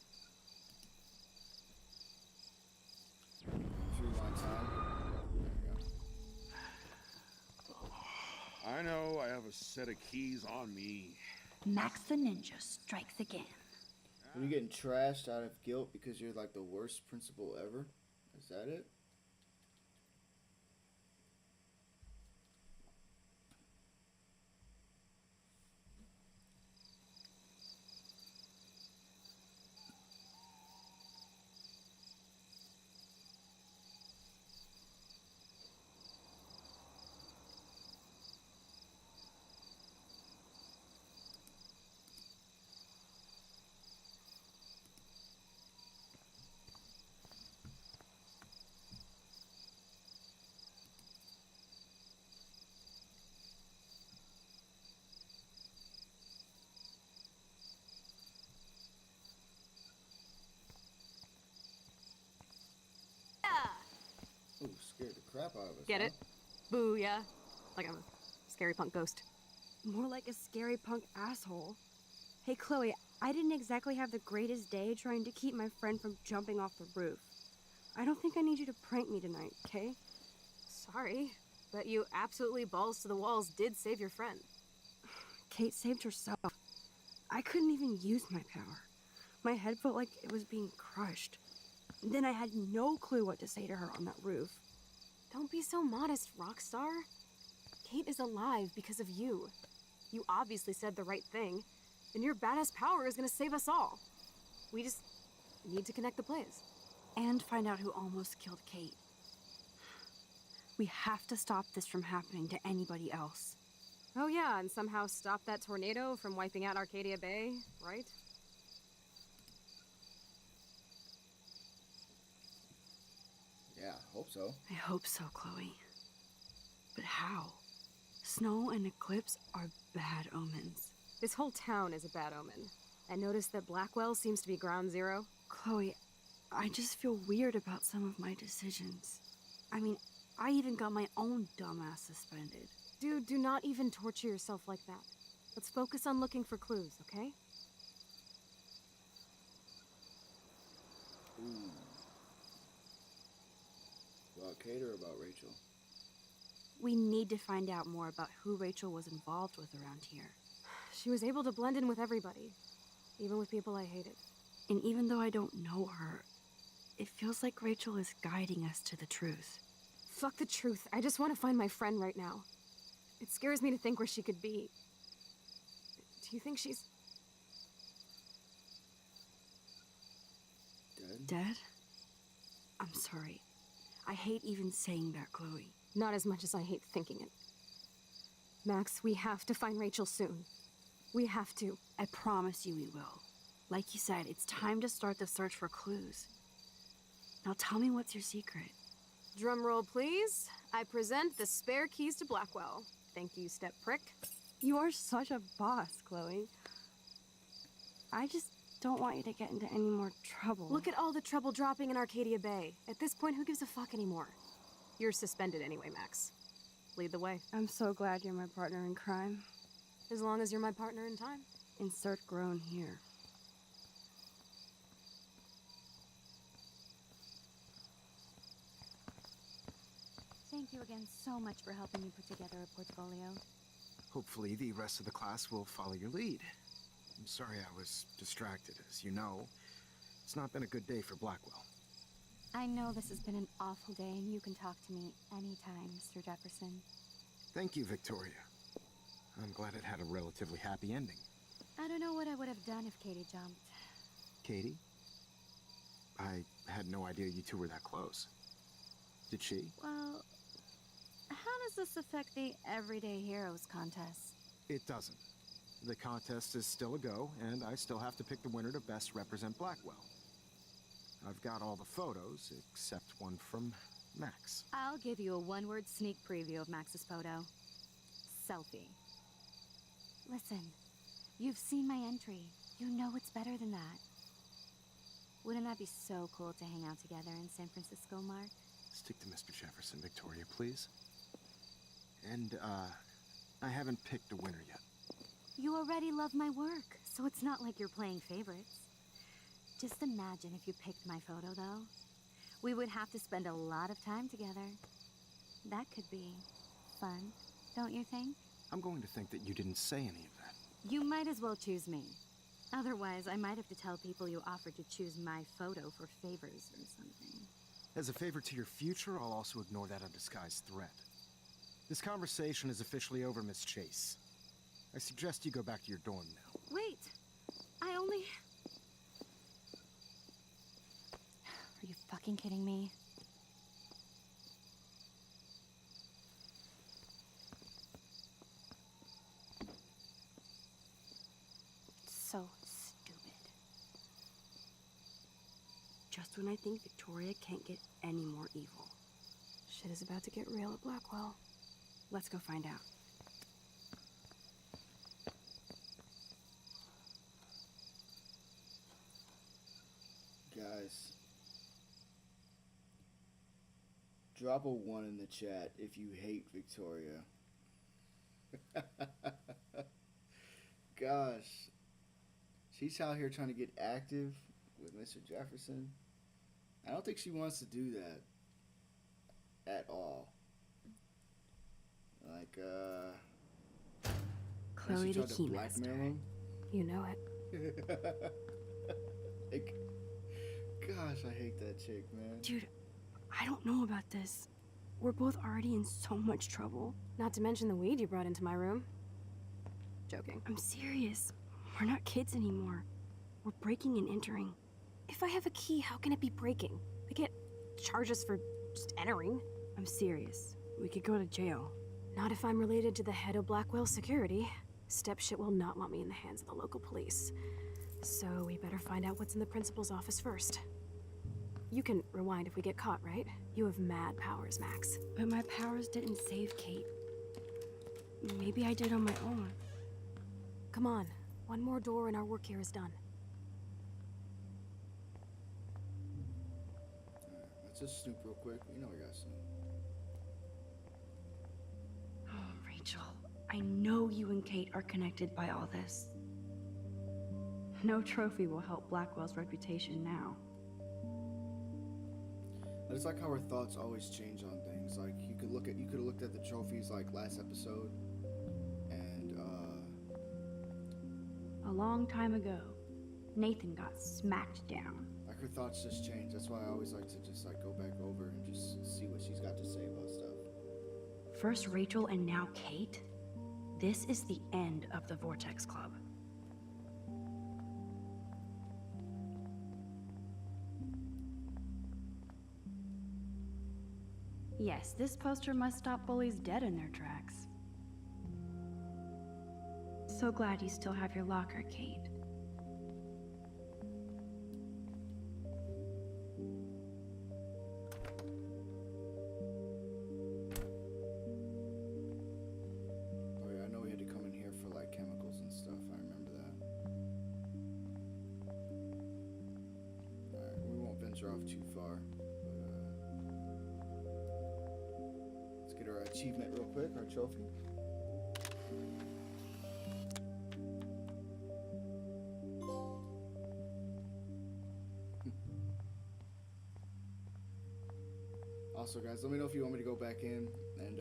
Rewind time. There we go. I know I have a set of keys on me. Max the Ninja strikes again. Are you getting trashed out of guilt because you're like the worst principal ever? Is that it? crap out of us. Get huh? it? Booyah. Like I'm a scary punk ghost. More like a scary punk asshole. Hey, Chloe, I didn't exactly have the greatest day trying to keep my friend from jumping off the roof. I don't think I need you to prank me tonight, okay? Sorry, but you absolutely balls to the walls did save your friend. Kate saved herself. I couldn't even use my power. My head felt like it was being crushed. Then I had no clue what to say to her on that roof. Don't be so modest, Rockstar. Kate is alive because of you. You obviously said the right thing, and your badass power is gonna save us all. We just need to connect the plays. And find out who almost killed Kate. We have to stop this from happening to anybody else. Oh yeah, and somehow stop that tornado from wiping out Arcadia Bay, right? Yeah, hope so. I hope so, Chloe. But how? Snow and eclipse are bad omens. This whole town is a bad omen. And notice that Blackwell seems to be ground zero. Chloe, I just feel weird about some of my decisions. I mean, I even got my own dumbass suspended. Dude, do not even torture yourself like that. Let's focus on looking for clues, okay? Ooh. About Kate or about Rachel? We need to find out more about who Rachel was involved with around here. She was able to blend in with everybody, even with people I hated. And even though I don't know her, it feels like Rachel is guiding us to the truth. Fuck the truth. I just want to find my friend right now. It scares me to think where she could be. Do you think she's... Dead? Dead? I'm sorry. I hate even saying that, Chloe. Not as much as I hate thinking it. Max, we have to find Rachel soon. We have to. I promise you we will. Like you said, it's time to start the search for clues. Now tell me, what's your secret? Drum roll, please. I present the spare keys to Blackwell. Thank you, step prick. You are such a boss, Chloe. I just don't want you to get into any more trouble. Look at all the trouble dropping in Arcadia Bay. At this point, who gives a fuck anymore? You're suspended anyway, Max. Lead the way. I'm so glad you're my partner in crime. As long as you're my partner in time. Insert groan here. Thank you again so much for helping me put together a portfolio. Hopefully the rest of the class will follow your lead. I'm sorry I was distracted. As you know, it's not been a good day for Blackwell. I know this has been an awful day, and you can talk to me anytime, Mr. Jefferson. Thank you, Victoria. I'm glad it had a relatively happy ending. I don't know what I would have done if Katie jumped. Katie? I had no idea you two were that close. Did she? Well, how does this affect the Everyday Heroes contest? It doesn't. The contest is still a go, and I still have to pick the winner to best represent Blackwell. I've got all the photos, except one from Max. I'll give you a one-word sneak preview of Max's photo. Selfie. Listen, you've seen my entry. You know it's better than that. Wouldn't that be so cool to hang out together in San Francisco, Mark? Stick to Mr. Jefferson, Victoria, please. And, I haven't picked a winner yet. You already love my work, so it's not like you're playing favorites. Just imagine if you picked my photo, though. We would have to spend a lot of time together. That could be fun, don't you think? I'm going to think that you didn't say any of that. You might as well choose me. Otherwise, I might have to tell people you offered to choose my photo for favors or something. As a favor to your future, I'll also ignore that undisguised threat. This conversation is officially over, Miss Chase. I suggest you go back to your dorm now. Wait! I only... Are you fucking kidding me? So stupid. Just when I think Victoria can't get any more evil. Shit is about to get real at Blackwell. Let's go find out. Guys. drop a 1 in the chat if you hate Victoria. Gosh. She's out here trying to get active with Mr. Jefferson. I don't think she wants to do that at all. Like, Chloe she the tried to blackmail Keymaster. him. You know it. Like, gosh, I hate that chick, man. Dude, I don't know about this. We're both already in so much trouble. Not to mention the weed you brought into my room. Joking. I'm serious. We're not kids anymore. We're breaking and entering. If I have a key, how can it be breaking? They can't charge us for just entering. I'm serious. We could go to jail. Not if I'm related to the head of Blackwell Security. Stepshit will not want me in the hands of the local police. So we better find out what's in the principal's office first. You can rewind if we get caught, right? You have mad powers, Max. But my powers didn't save Kate. Maybe I did on my own. Come on. One more door and our work here is done. Alright, let's just snoop real quick. You know we got snoop. Oh, Rachel, I know you and Kate are connected by all this. No trophy will help Blackwell's reputation now. But it's like how our thoughts always change on things. Like you could have looked at the trophies like last episode, and A long time ago, Nathan got smacked down. like her thoughts just change. That's why I always like to just like go back over and just see what she's got to say about stuff. First Rachel and now Kate. This is the end of the Vortex Club. Yes, this poster must stop bullies dead in their tracks. So glad you still have your locker, Kate. Oh yeah, I know we had to come in here for like chemicals and stuff. I remember that. Alright, we won't venture off too far. Let's get our achievement real quick, our trophy. Also, guys, let me know if you want me to go back in and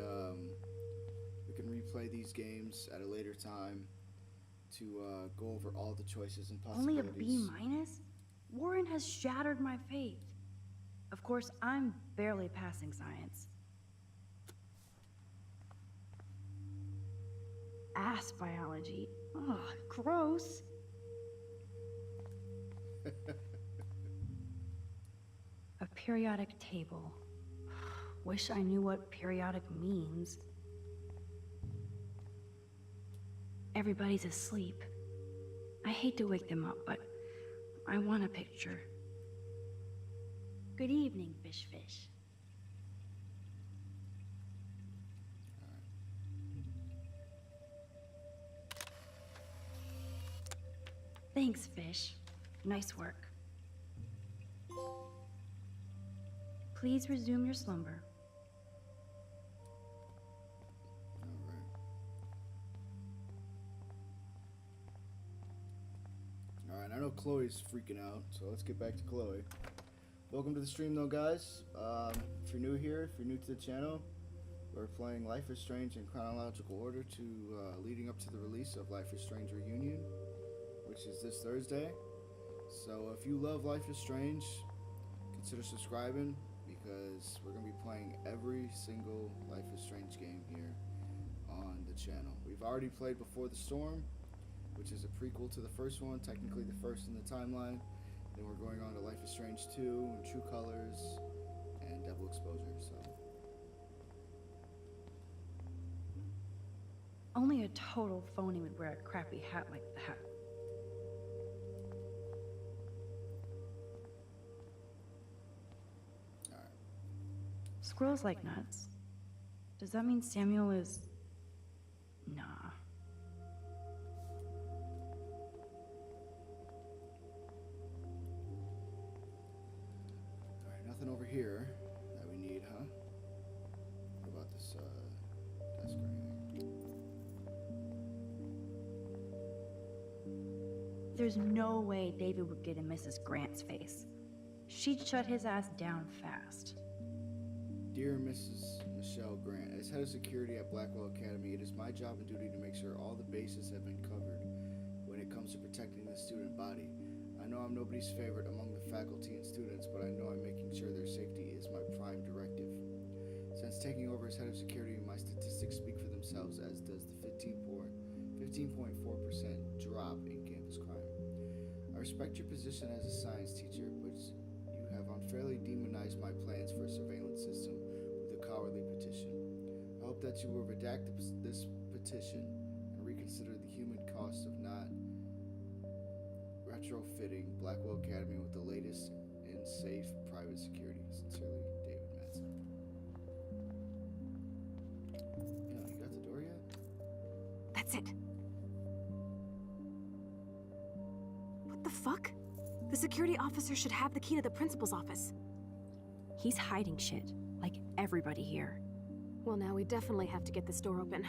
we can replay these games at a later time to go over all the choices and Only possibilities. a B-? Warren has shattered my faith. Of course, I'm barely passing science. Ass biology. Ugh, gross. A periodic table. Wish I knew what periodic means. Everybody's asleep. I hate to wake them up, but I want a picture. Good evening, Fish. Thanks, Fish. Nice work. Please resume your slumber. Alright, I know Chloe's freaking out, so let's get back to Chloe. Welcome to the stream though, guys. If you're new here, if you're new to the channel, we're playing Life is Strange in chronological order to leading up to the release of Life is Strange Reunion, which is this Thursday. So if you love Life is Strange, consider subscribing, because we're going to be playing every single Life is Strange game here on the channel. We've already played Before the Storm, which is a prequel to the first one, technically the first in the timeline. Then we're going on to Life is Strange 2, and True Colors, and Double Exposure, so. Only a total phony would wear a crappy hat like that. Alright. Squirrels like nuts. Does that mean Samuel is... Nah. Alright, nothing over here that we need, huh? There's no way David would get in Mrs. Grant's face. She'd shut his ass down fast. Dear Mrs. Michelle Grant, as head of security at Blackwell Academy, it is my job and duty to make sure all the bases have been covered when it comes to protecting the student body. I know I'm nobody's favorite among the faculty and students, but I know I'm making sure their safety is my prime directive. Since taking over as head of security, my statistics speak for themselves, as does the 15.4% drop in campus crime. I respect your position as a science teacher, but you have unfairly demonized my plans for a surveillance system with a cowardly petition. I hope that you will redact this petition and reconsider the human cost of not retrofitting Blackwell Academy with the latest and safe private security. Sincerely, David Madsen. Yeah, you got the door yet? That's it. What the fuck? The security officer should have the key to the principal's office. He's hiding shit, like everybody here. Well, now we definitely have to get this door open.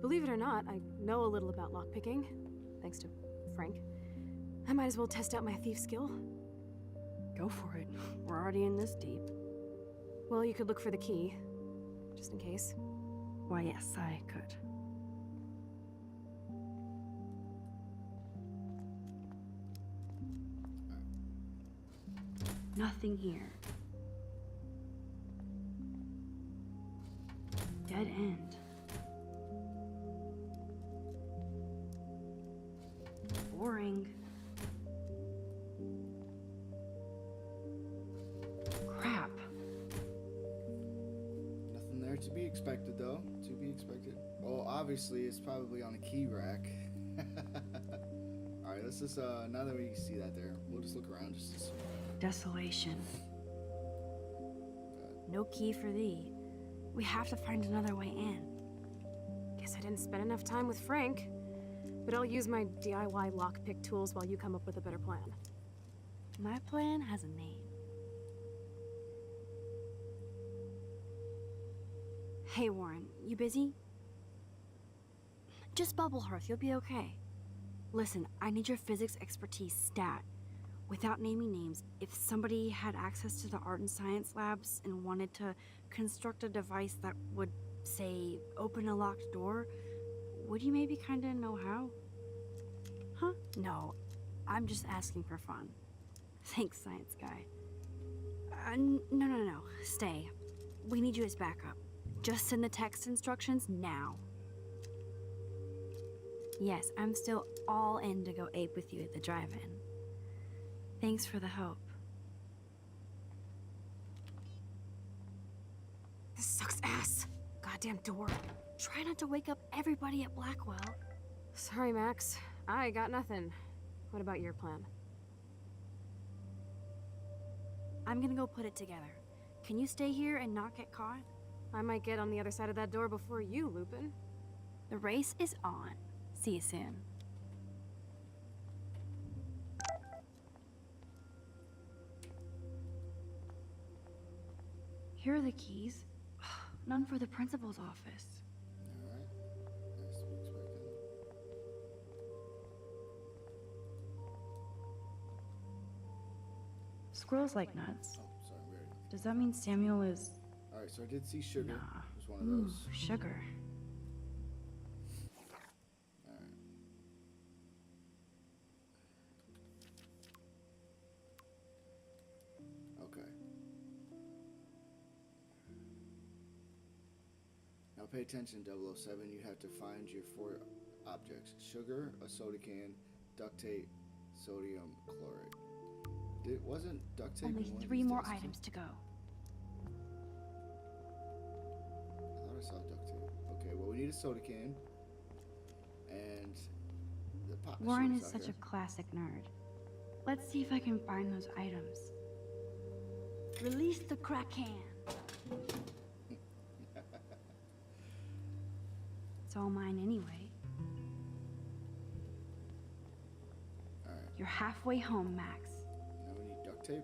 Believe it or not, I know a little about lockpicking, thanks to Frank. I might as well test out my thief skill. Go for it. We're already in this deep. Well, you could look for the key, just in case. Why, yes, I could. Nothing here. Dead end. Boring. Crap. Nothing there to be expected, though. To be expected. Well, obviously, it's probably on a key rack. Alright, let's just, now that we see that there, we'll just look around just to see. Desolation. No key for thee. We have to find another way in. Guess I didn't spend enough time with Frank. But I'll use my DIY lockpick tools while you come up with a better plan. My plan has a name. Hey, Warren, you busy? Just bubble hearth, you'll be okay. Listen, I need your physics expertise stat. Without naming names, if somebody had access to the art and science labs and wanted to construct a device that would, say, open a locked door, would you maybe kinda know how? Huh? No, I'm just asking for fun. Thanks, science guy. No. Stay. We need you as backup. Just send the text instructions now. Yes, I'm still all in to go ape with you at the drive-in. Thanks for the help. This sucks ass. Goddamn door. Try not to wake up everybody at Blackwell. Sorry, Max. I got nothing. What about your plan? I'm gonna go put it together. Can you stay here and not get caught? I might get on the other side of that door before you, Lupin. The race is on. See you soon. Here are the keys. None for the principal's office. Alright. As to be expected. Squirrels like nuts. Oh, sorry, we already. Does that mean Samuel is... Alright, so I did see sugar. Nah. It was one of Ooh, those. sugar. Alright. Okay. Now pay attention, 007. You have to find your 4 objects. Sugar, a soda can, duct tape, sodium chloride. Wasn't duct tape Only in one of 3 these more discs? items to go. I thought I saw duct tape. Okay, well we need a soda can. And the pop Warren machine is out such here. a classic nerd. Let's see if I can find those items. Release the crack can. It's all mine anyway. Alright, You're halfway home, Max. now we need duct tape.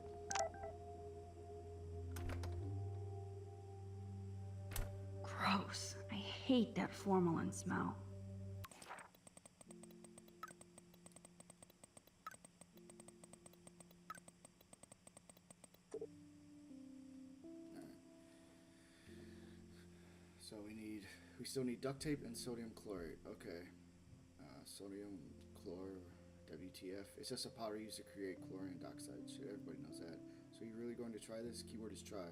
Gross. I hate that formalin smell. still need duct tape and sodium chlorate. Okay. Sodium chlor, WTF. It's just a powder used to create chlorine dioxide. Shit, everybody knows that. So you're really going to try this? Keyword is try.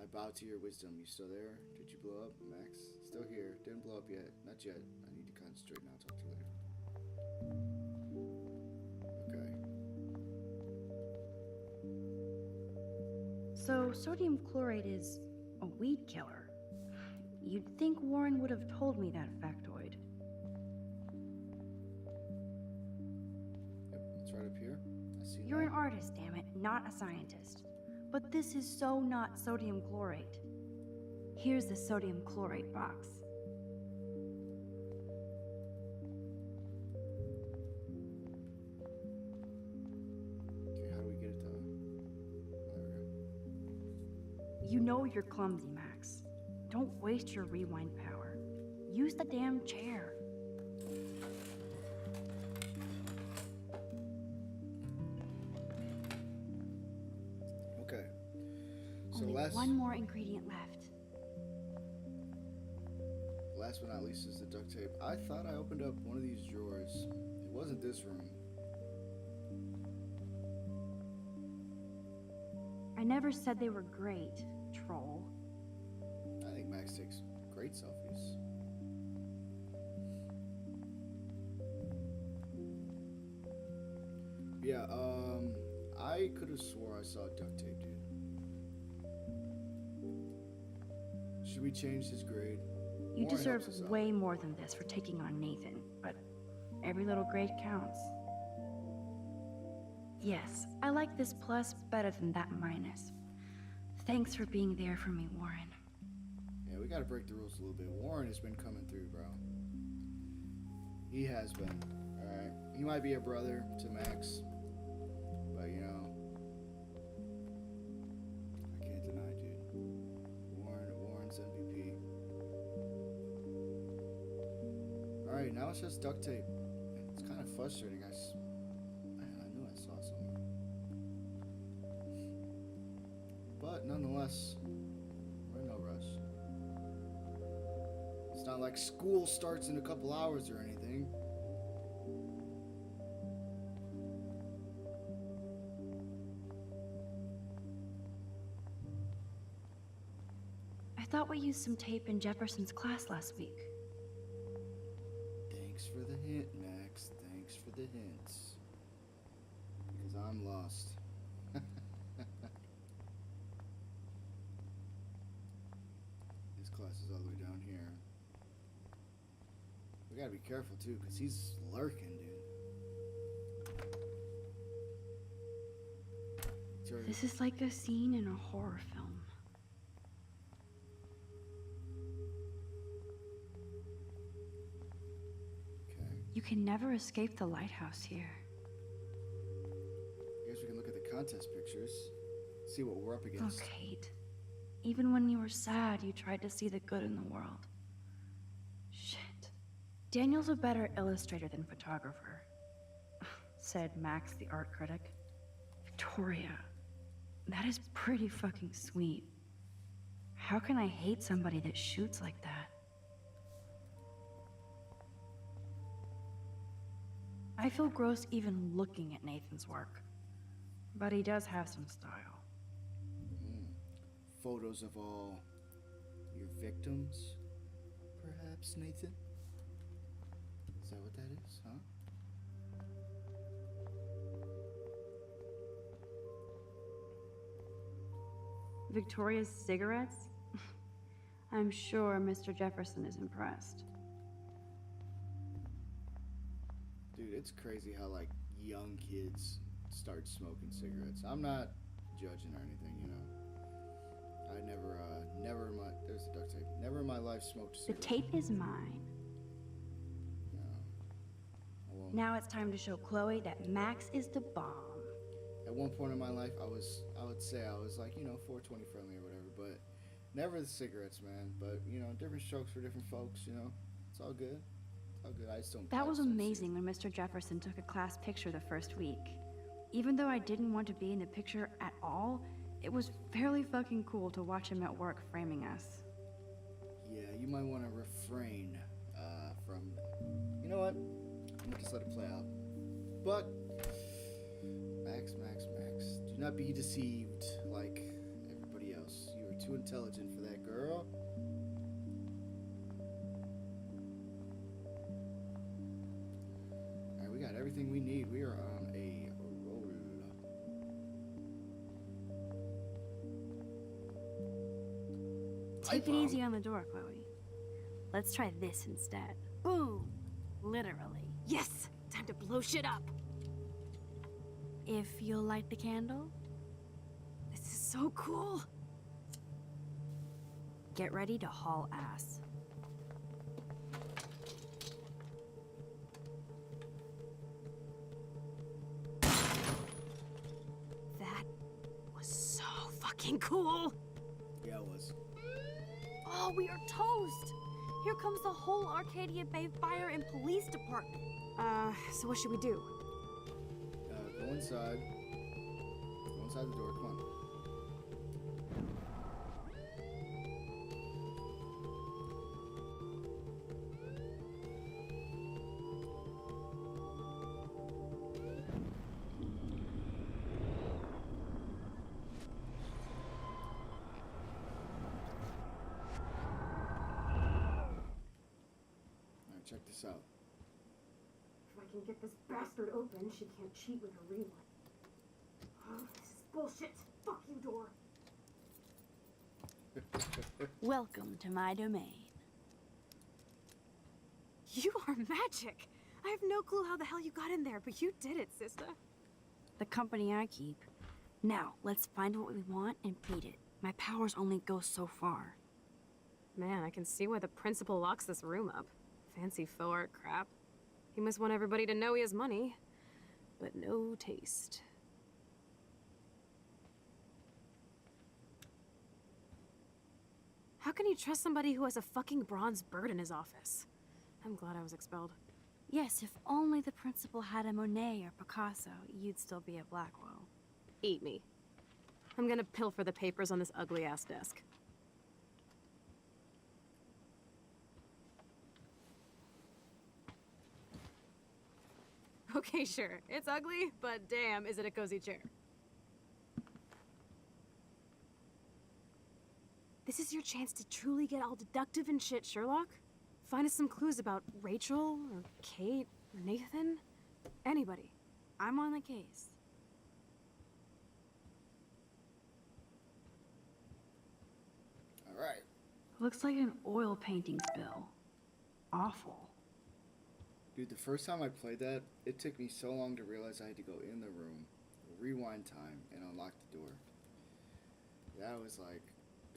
I bow to your wisdom. You still there? Did you blow up? Max? Still here. Didn't blow up yet. Not yet. I need to concentrate now. Talk to you later. Okay. So, sodium chlorate is a weed killer. You'd think Warren would have told me that factoid. Yep, it's right up here. I see You're that. an artist, damn it, not a scientist. But this is so not sodium chlorate. Here's the sodium chlorate box. Okay, how do we get it to... Oh, there we go. You know you're clumsy, Max. Don't waste your rewind power. Use the damn chair. Okay. So Only one more ingredient left. last but not least is the duct tape. I thought I opened up one of these drawers. It wasn't this room. I never said they were great, troll. I think Max takes great selfies. Yeah, I could have swore I saw duct tape, dude. Should we change his grade? You Warren deserve helps us out. way more than this for taking on Nathan, but every little grade counts. Yes, I like this plus better than that minus. Thanks for being there for me, Warren. Yeah, we gotta break the rules a little bit. Warren has been coming through, bro. He has been. Alright. He might be a brother to Max. But, you know. I can't deny, dude. Warren's MVP. Alright, now it's just duct tape. It's kind of frustrating. I knew I saw something. But, nonetheless, we're in no rush. It's not like school starts in a couple hours or anything. I thought we used some tape in Jefferson's class last week. Thanks for the hint, Max. Thanks for the hints. Because I'm lost. His class is all the way down here. We gotta be careful too, because he's lurking, dude. Sorry. This is like a scene in a horror film. Okay. You can never escape the lighthouse here. I guess we can look at the contest pictures. See what we're up Look, against. Kate. Even when you were sad, you tried to see the good in the world. Shit. Daniel's a better illustrator than photographer, said Max, the art critic. Victoria, that is pretty fucking sweet. How can I hate somebody that shoots like that? I feel gross even looking at Nathan's work, but he does have some style. Photos of all your victims, perhaps, Nathan? Is that what that is, huh? Victoria's cigarettes? I'm sure Mr. Jefferson is impressed. Dude, it's crazy how, like, young kids start smoking cigarettes. I'm not judging or anything, you know. I never in my, there's the duct tape. Never in my life smoked a The cigarette. tape is mine. No. I won't. Now it's time to show Chloe that Max is the bomb. At one point in my life, I would say I was like, you know, 420 friendly or whatever, but never the cigarettes, man. But, you know, different strokes for different folks, you know. It's all good. It's all good. I just don't. That I was just don't see it. amazing when Mr. Jefferson took a class picture the first week. Even though I didn't want to be in the picture at all, it was fairly fucking cool to watch him at work framing us. Yeah, you might want to refrain from. You know what? I'm gonna just let it play out. But Max, do not be deceived like everybody else. You are too intelligent for that, girl. All right, we got everything we need. We are on a roll. Take it easy on the door, Chloe. Let's try this instead. Boom! Literally. Yes! Time to blow shit up! If you'll light the candle, This is so cool! get ready to haul ass. That was so fucking cool! Yeah, it was. Oh, we are toast! Here comes the whole Arcadia Bay Fire and Police Department. So what should we do? Go inside. Go inside the door. Come on. Alright, check this out. If I can get this bastard open, she can't cheat with her rewind. Oh, this is bullshit! Fuck you, door! Welcome to my domain. You are magic! I have no clue how the hell you got in there, but you did it, sister. The company I keep. Now, let's find what we want and beat it. My powers only go so far. Man, I can see why the principal locks this room up. Fancy faux art crap. He must want everybody to know he has money, but no taste. How can you trust somebody who has a fucking bronze bird in his office? I'm glad I was expelled. Yes, if only the principal had a Monet or Picasso, you'd still be at Blackwell. Eat me. I'm gonna pilfer the papers on this ugly-ass desk. Okay, sure. It's ugly, but damn, is it a cozy chair. This is your chance to truly get all deductive and shit, Sherlock. Find us some clues about Rachel, or Kate, or Nathan. Anybody. I'm on the case. Alright. Looks like an oil painting spill. Awful. Dude, the first time I played that, it took me so long to realize I had to go in the room, rewind time, and unlock the door. That was like,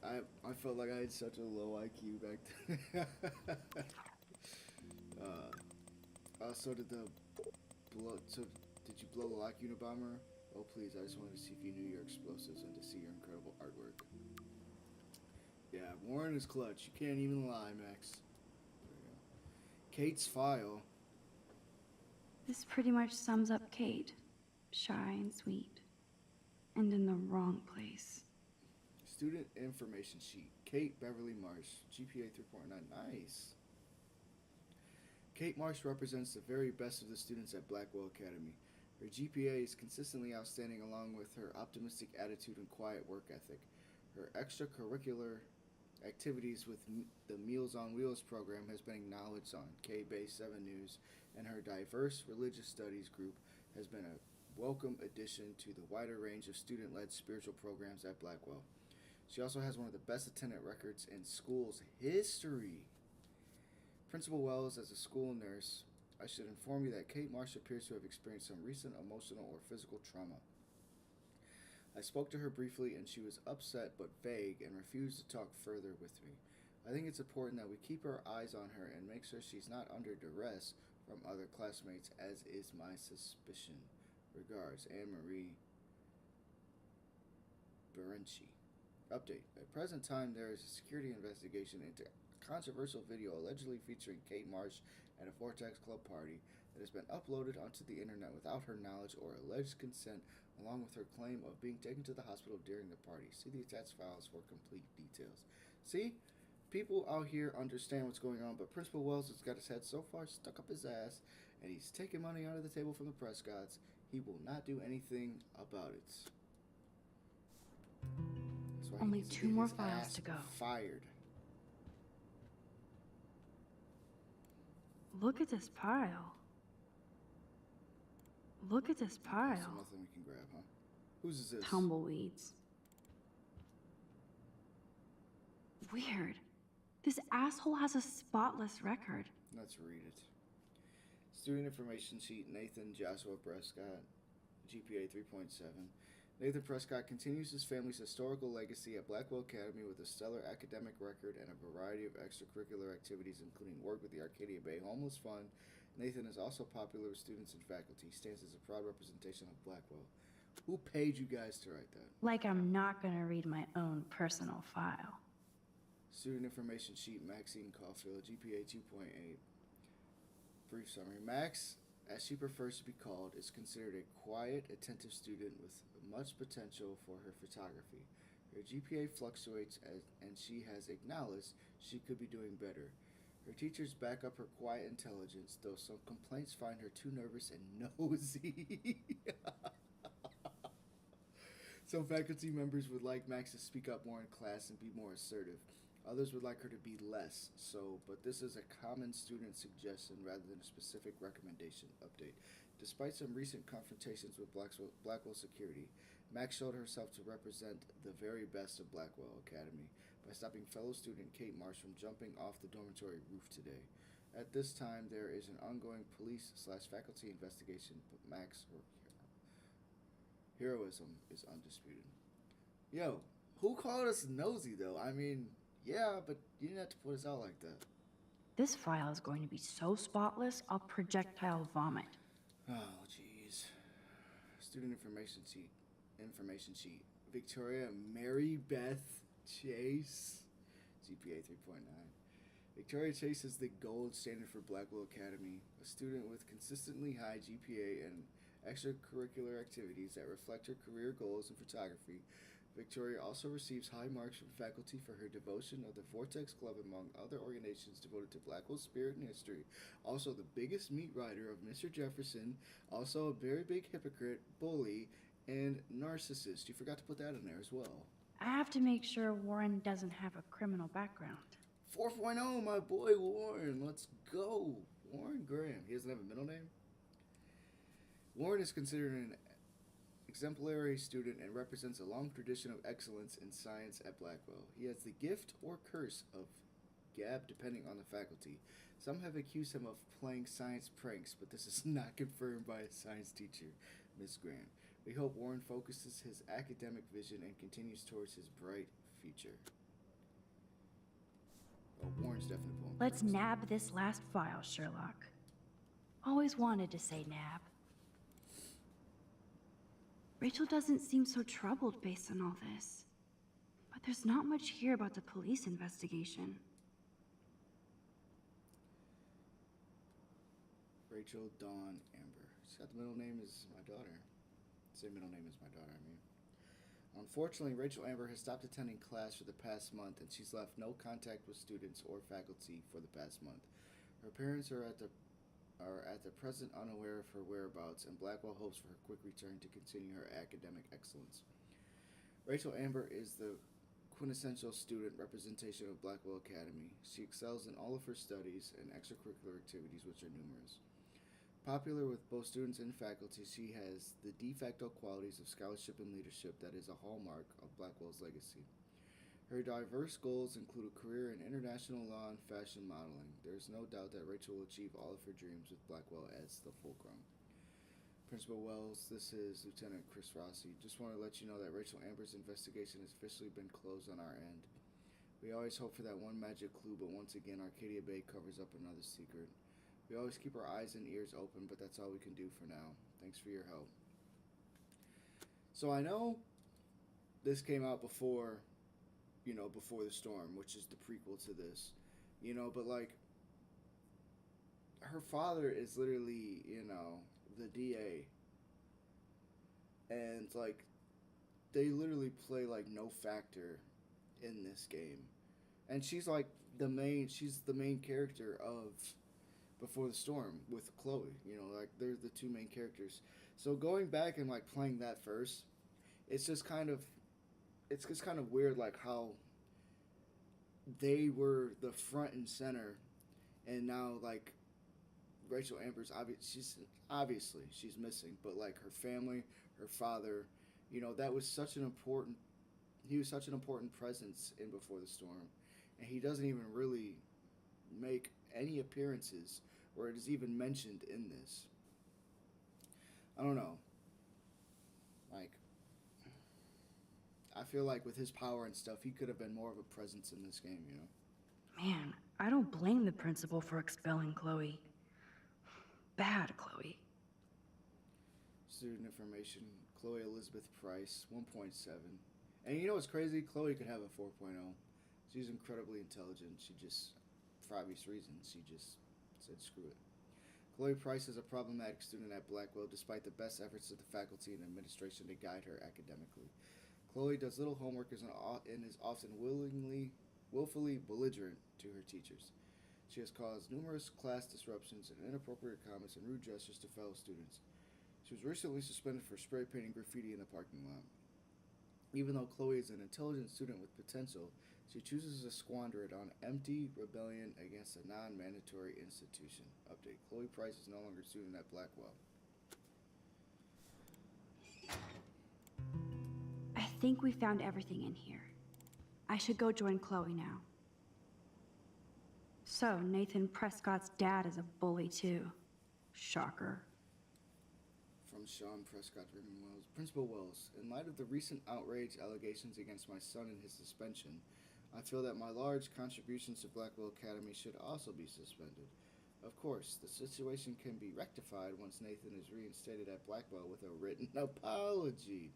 I felt like I had such a low IQ back then. So did you blow the lock Unabomber? Oh please, I just wanted to see if you knew your explosives and to see your incredible artwork. Yeah, Warren is clutch. You can't even lie, Max. There we go. Kate's file. This pretty much sums up Kate. Shy and sweet. And in the wrong place. Student information sheet. Kate Beverly Marsh. GPA 3.9. Nice. Kate Marsh represents the very best of the students at Blackwell Academy. Her GPA is consistently outstanding along with her optimistic attitude and quiet work ethic. Her extracurricular activities with the Meals on Wheels program has been acknowledged on K-Bay 7 News, and her diverse religious studies group has been a welcome addition to the wider range of student-led spiritual programs at Blackwell. She also has one of the best attendant records in school's history. Principal Wells, as a school nurse, I should inform you that Kate Marsh appears to have experienced some recent emotional or physical trauma. I spoke to her briefly and she was upset but vague and refused to talk further with me. I think it's important that we keep our eyes on her and make sure she's not under duress from other classmates, as is my suspicion. Regards, Anne-Marie Berenci. Update. At present time, there is a security investigation into a controversial video allegedly featuring Kate Marsh at a Vortex Club party that has been uploaded onto the internet without her knowledge or alleged consent, along with her claim of being taken to the hospital during the party. See the attached files for complete details. See? people out here understand what's going on, but Principal Wells has got his head so far stuck up his ass, and he's taking money out of the table from the Prescotts. He will not do anything about it. That's why he Only needs to 2 get more his files ass to go. Fired. Look at this pile. Look at this So pile. nothing we can grab, huh? Whose is this? Tumbleweeds. Weird. This asshole has a spotless record. Let's read it. Student information sheet, Nathan Joshua Prescott, GPA 3.7. Nathan Prescott continues his family's historical legacy at Blackwell Academy with a stellar academic record and a variety of extracurricular activities, including work with the Arcadia Bay Homeless Fund. Nathan is also popular with students and faculty. He stands as a proud representation of Blackwell. Who paid you guys to write that? Like I'm not gonna read my own personal file. Student information sheet, Maxine Caulfield, GPA 2.8. Brief summary. Max, as she prefers to be called, is considered a quiet, attentive student with much potential for her photography. Her GPA fluctuates, and she has acknowledged she could be doing better. Her teachers back up her quiet intelligence, though some complaints find her too nervous and nosy. Some faculty members would like Max to speak up more in class and be more assertive. Others would like her to be less so, but this is a common student suggestion rather than a specific recommendation update. Despite some recent confrontations with Blackwell security, Max showed herself to represent the very best of Blackwell Academy by stopping fellow student Kate Marsh from jumping off the dormitory roof today. At this time, there is an ongoing police/faculty investigation, but Max's heroism is undisputed. Yo, who called us nosy though? I mean, yeah, but you didn't have to put us out like that. This file is going to be so spotless, I'll projectile vomit. Oh, jeez. Student information sheet. Victoria Mary Beth Chase, GPA 3.9. Victoria Chase is the gold standard for Blackwell Academy, a student with consistently high GPA and extracurricular activities that reflect her career goals in photography. Victoria also receives high marks from faculty for her devotion of the Vortex Club, among other organizations devoted to Blackwell's spirit and history. Also the biggest meat rider of Mr. Jefferson, also a very big hypocrite, bully, and narcissist. You forgot to put that in there as well. I have to make sure Warren doesn't have a criminal background. 4.0, my boy Warren. Let's go. Warren Graham. He doesn't have a middle name? Warren is considered an exemplary student and represents a long tradition of excellence in science at Blackwell. He has the gift or curse of gab, depending on the faculty. Some have accused him of playing science pranks, but this is not confirmed by a science teacher, Miss Graham. We hope Warren focuses his academic vision and continues towards his bright future. Oh, Warren's definitely pulling Let's pranks. nab this last file, Sherlock. Always wanted to say nab. Rachel doesn't seem so troubled based on all this. But there's not much here about the police investigation. Rachel Dawn Amber. She's got the middle name as my daughter. Same middle name as my daughter, I mean. Unfortunately, Rachel Amber has stopped attending class for the past month, and she's left no contact with students or faculty for the past month. Her parents are at the present unaware of her whereabouts, and Blackwell hopes for her quick return to continue her academic excellence. Rachel Amber is the quintessential student representation of Blackwell Academy. She excels in all of her studies and extracurricular activities, which are numerous. Popular with both students and faculty, she has the de facto qualities of scholarship and leadership that is a hallmark of Blackwell's legacy. Her diverse goals include a career in international law and fashion modeling. There is no doubt that Rachel will achieve all of her dreams with Blackwell as the fulcrum. Principal Wells, this is Lieutenant Chris Rossi. Just want to let you know that Rachel Amber's investigation has officially been closed on our end. We always hope for that one magic clue, but once again, Arcadia Bay covers up another secret. We always keep our eyes and ears open, but that's all we can do for now. Thanks for your help. So I know this came out before the storm, which is the prequel to this, but like, her father is literally, the DA, and like, they literally play like no factor in this game, and she's like she's the main character of Before the Storm with Chloe. You know, like they're the two main characters. So going back and like playing that first, it's just kind of it's just kind of weird like how they were the front and center, and now like Rachel Amber's obviously she's missing, but like her family, her father, you know, that was such an important he was such an important presence in Before the Storm, and he doesn't even really make any appearances or it is even mentioned in this. I don't know. Like, I feel like with his power and stuff, he could have been more of a presence in this game, you know? Man, I don't blame the principal for expelling Chloe. Bad Chloe. Student information, Chloe Elizabeth Price, 1.7. And you know what's crazy? Chloe could have a 4.0. She's incredibly intelligent. She just, for obvious reasons, she just said screw it. Chloe Price is a problematic student at Blackwell despite the best efforts of the faculty and administration to guide her academically. Chloe does little homework and is often willfully belligerent to her teachers. She has caused numerous class disruptions and inappropriate comments and rude gestures to fellow students. She was recently suspended for spray painting graffiti in the parking lot. Even though Chloe is an intelligent student with potential, she chooses to squander it on empty rebellion against a non-mandatory institution. Update. Chloe Price is no longer a student at Blackwell. I think we found everything in here. I should go join Chloe now. So, Nathan Prescott's dad is a bully too. Shocker. From Sean Prescott to Raymond Wells. Principal Wells, in light of the recent outrage allegations against my son and his suspension, I feel that my large contributions to Blackwell Academy should also be suspended. Of course, the situation can be rectified once Nathan is reinstated at Blackwell with a written apology.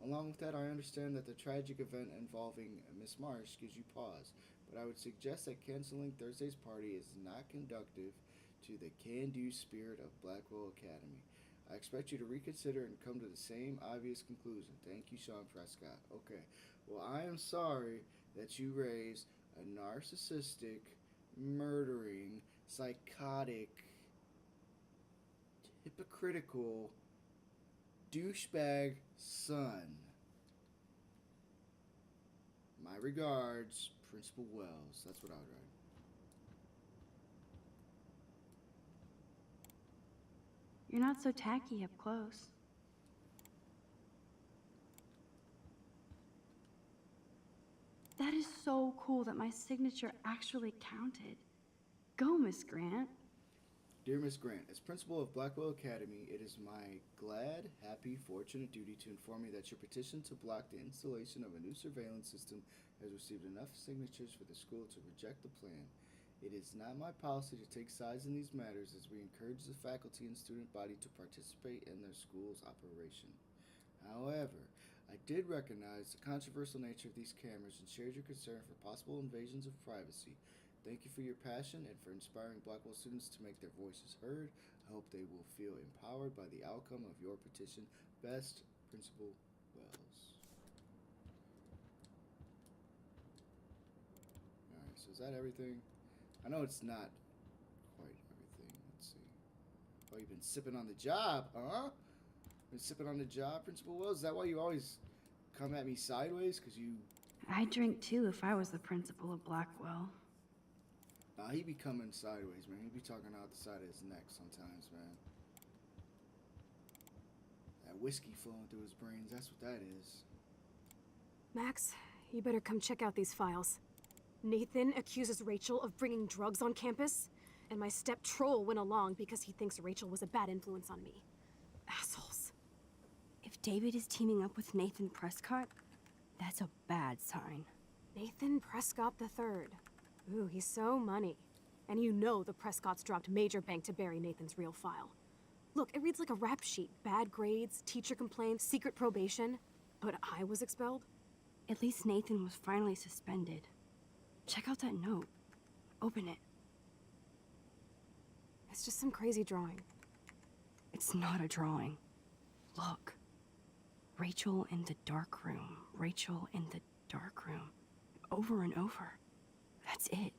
Along with that, I understand that the tragic event involving Miss Marsh gives you pause, but I would suggest that canceling Thursday's party is not conducive to the can-do spirit of Blackwell Academy. I expect you to reconsider and come to the same obvious conclusion. Thank you, Sean Prescott. Okay, well, I am sorry that you raised a narcissistic, murdering, psychotic, hypocritical, douchebag son. My regards, Principal Wells. That's what I would write. You're not so tacky up close. That is so cool that my signature actually counted. Go, Miss Grant. Dear Miss Grant, as principal of Blackwell Academy, it is my glad, happy, fortunate duty to inform you that your petition to block the installation of a new surveillance system has received enough signatures for the school to reject the plan. It is not my policy to take sides in these matters as we encourage the faculty and student body to participate in their school's operation. However, I did recognize the controversial nature of these cameras and shared your concern for possible invasions of privacy. Thank you for your passion and for inspiring Blackwell students to make their voices heard. I hope they will feel empowered by the outcome of your petition. Best, Principal Wells. Alright, so is that everything? I know it's not quite everything. Let's see. Oh, you've been sipping on the job, huh? Been sipping on the job, Principal Wells? Is that why you always come at me sideways? Because you... I'd drink too if I was the principal of Blackwell. Nah, he be coming sideways, man. He be talking out the side of his neck sometimes, man. That whiskey flowing through his brains, that's what that is. Max, you better come check out these files. Nathan accuses Rachel of bringing drugs on campus, and my step-troll went along because he thinks Rachel was a bad influence on me. Assholes. If David is teaming up with Nathan Prescott, that's a bad sign. Nathan Prescott III. Ooh, he's so money. And you know the Prescotts dropped major bank to bury Nathan's real file. Look, it reads like a rap sheet. Bad grades, teacher complaints, secret probation. But I was expelled? At least Nathan was finally suspended. Check out that note. Open it. It's just some crazy drawing. It's not a drawing. Look. Rachel in the dark room. Rachel in the dark room. Over and over. That's it.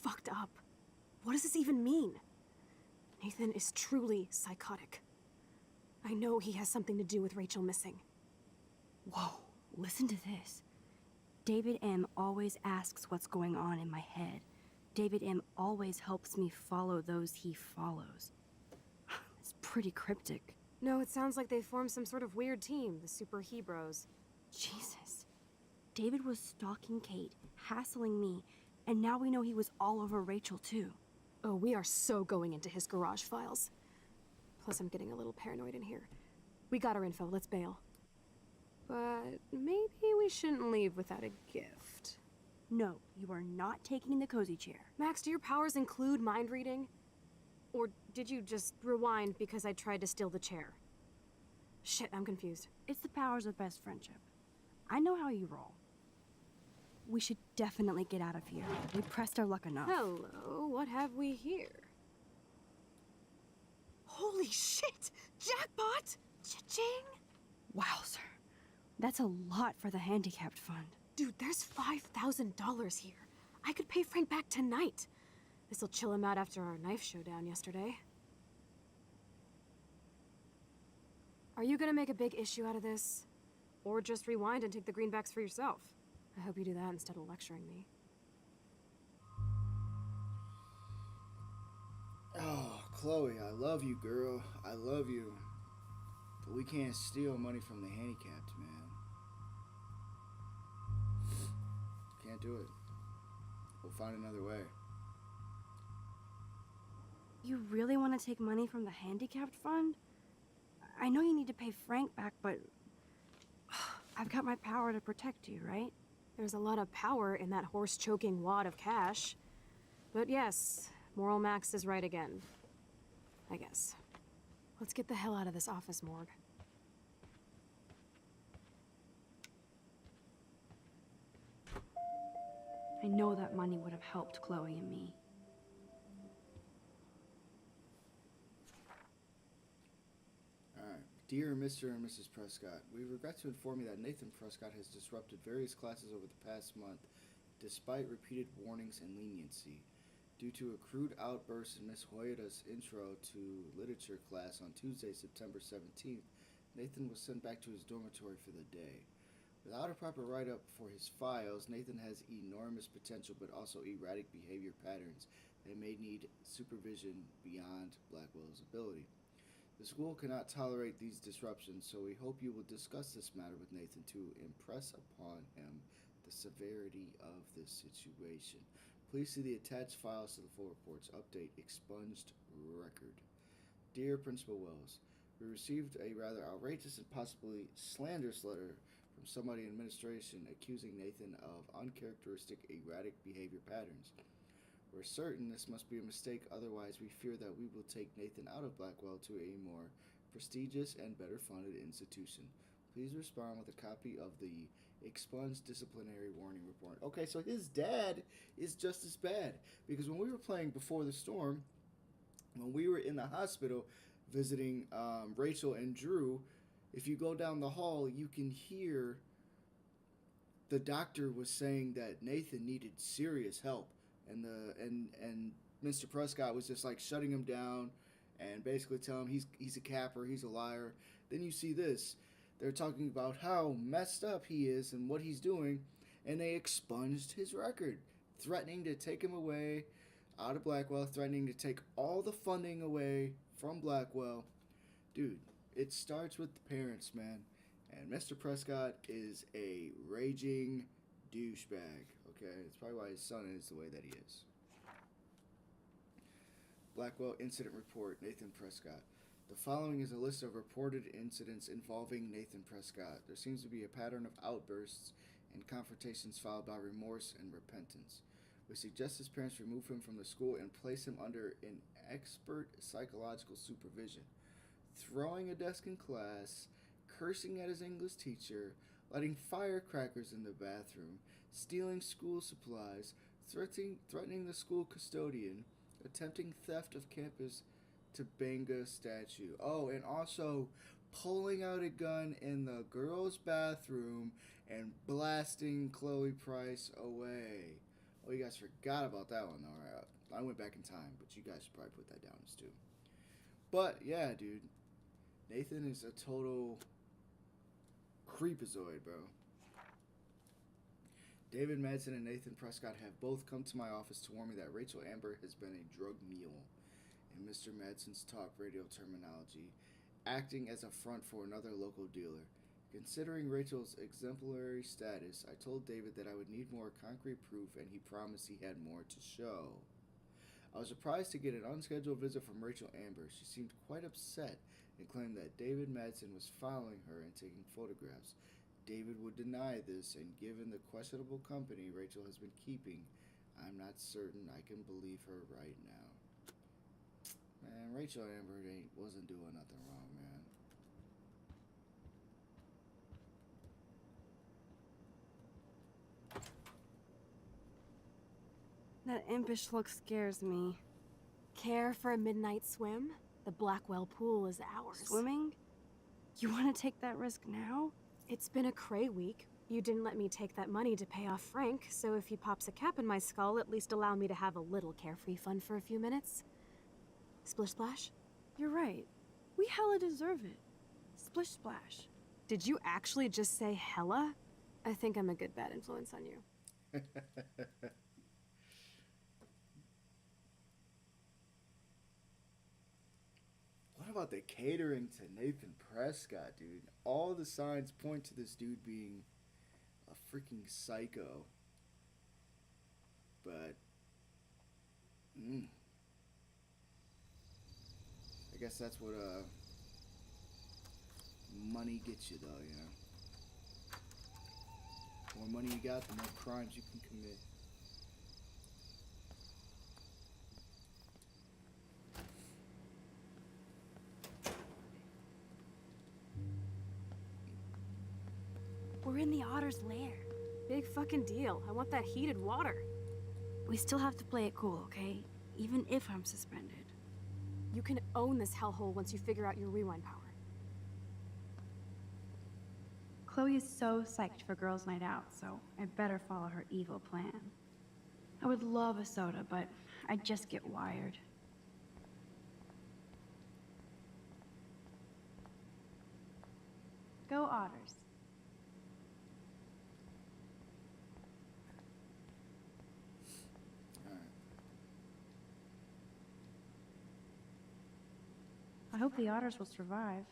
fucked up. What does this even mean? Nathan is truly psychotic. I know he has something to do with Rachel missing. Whoa, listen to this. David M. always asks what's going on in my head. David M. always helps me follow those he follows. It's pretty cryptic. No, it sounds like they formed some sort of weird team, the Super Hebros. Jesus. David was stalking Kate, hassling me, and now we know he was all over Rachel too. Oh, we are so going into his garage files. Plus, I'm getting a little paranoid in here. We got our info, let's bail. But maybe we shouldn't leave without a gift. No, you are not taking the cozy chair. Max, do your powers include mind reading? Or did you just rewind because I tried to steal the chair? Shit, I'm confused. It's the powers of best friendship. I know how you roll. We should definitely get out of here. We pressed our luck enough. Hello, what have we here? Holy shit! Jackpot! Cha-ching! Wow, sir. That's a lot for the handicapped fund. Dude, there's $5,000 here. I could pay Frank back tonight. This'll chill him out after our knife showdown yesterday. Are you gonna make a big issue out of this? Or just rewind and take the greenbacks for yourself? I hope you do that instead of lecturing me. Oh, Chloe, I love you, girl. I love you. But we can't steal money from the handicapped, man. Can't do it. We'll find another way. You really want to take money from the handicapped fund? I know you need to pay Frank back, but I've got my power to protect you, right? There's a lot of power in that horse-choking wad of cash. But yes, Moral Max is right again. I guess. Let's get the hell out of this office morgue. I know that money would have helped Chloe and me. Alright. Dear Mr. and Mrs. Prescott, we regret to inform you that Nathan Prescott has disrupted various classes over the past month, despite repeated warnings and leniency. Due to a crude outburst in Miss Hoyada's intro to literature class on Tuesday, September 17th, Nathan was sent back to his dormitory for the day. Without a proper write-up for his files, Nathan has enormous potential but also erratic behavior patterns that may need supervision beyond Blackwell's ability. The school cannot tolerate these disruptions, so we hope you will discuss this matter with Nathan to impress upon him the severity of this situation. Please see the attached files to the full reports. Update, expunged record. Dear Principal Wells, we received a rather outrageous and possibly slanderous letter from somebody in administration accusing Nathan of uncharacteristic erratic behavior patterns. We're certain this must be a mistake, otherwise we fear that we will take Nathan out of Blackwell to a more prestigious and better funded institution. Please respond with a copy of the expunged disciplinary warning report. Okay, so his dad is just as bad, because when we were playing Before the Storm, when we were in the hospital visiting Rachel and Drew, if you go down the hall, you can hear the doctor was saying that Nathan needed serious help, and Mr. Prescott was just like shutting him down and basically telling him he's a capper, he's a liar. Then you see this. They're talking about how messed up he is and what he's doing, and they expunged his record, threatening to take him away out of Blackwell, threatening to take all the funding away from Blackwell. Dude, it starts with the parents, man. And Mr. Prescott is a raging douchebag, okay? It's probably why his son is the way that he is. Blackwell Incident Report, Nathan Prescott. The following is a list of reported incidents involving Nathan Prescott. There seems to be a pattern of outbursts and confrontations followed by remorse and repentance. We suggest his parents remove him from the school and place him under an expert psychological supervision. Throwing a desk in class, cursing at his English teacher, lighting firecrackers in the bathroom, stealing school supplies, threatening the school custodian, attempting theft of campus Tabanga statue. Oh, and also pulling out a gun in the girls' bathroom and blasting Chloe Price away. Oh, you guys forgot about that one. All right, I went back in time, but you guys should probably put that down as too. But yeah, dude, Nathan is a total creepazoid, bro. David Madsen and Nathan Prescott have both come to my office to warn me that Rachel Amber has been a drug mule, in Mr. Madsen's talk radio terminology, acting as a front for another local dealer. Considering Rachel's exemplary status, I told David that I would need more concrete proof, and he promised he had more to show. I was surprised to get an unscheduled visit from Rachel Amber. She seemed quite upset and claimed that David Madsen was following her and taking photographs. David would deny this, and given the questionable company Rachel has been keeping, I'm not certain I can believe her right now. Man, Rachel Amber wasn't doing nothing wrong, man. That impish look scares me. Care for a midnight swim? The Blackwell pool is ours. Swimming? You want to take that risk now? It's been a cray week. You didn't let me take that money to pay off Frank, so if he pops a cap in my skull, at least allow me to have a little carefree fun for a few minutes. Splish splash? You're right. We hella deserve it. Splish splash. Did you actually just say hella? I think I'm a good bad influence on you. What about the catering to Nathan Prescott, dude? All the signs point to this dude being a freaking psycho. But, I guess that's what money gets you, though, you know? The more money you got, the more crimes you can commit. We're in the otter's lair. Big fucking deal. I want that heated water. We still have to play it cool, okay? Even if I'm suspended. You can own this hellhole once you figure out your rewind power. Chloe is so psyched for girls' night out, so I better follow her evil plan. I would love a soda, but I'd just get wired. Go Otters. I hope the Otters will survive.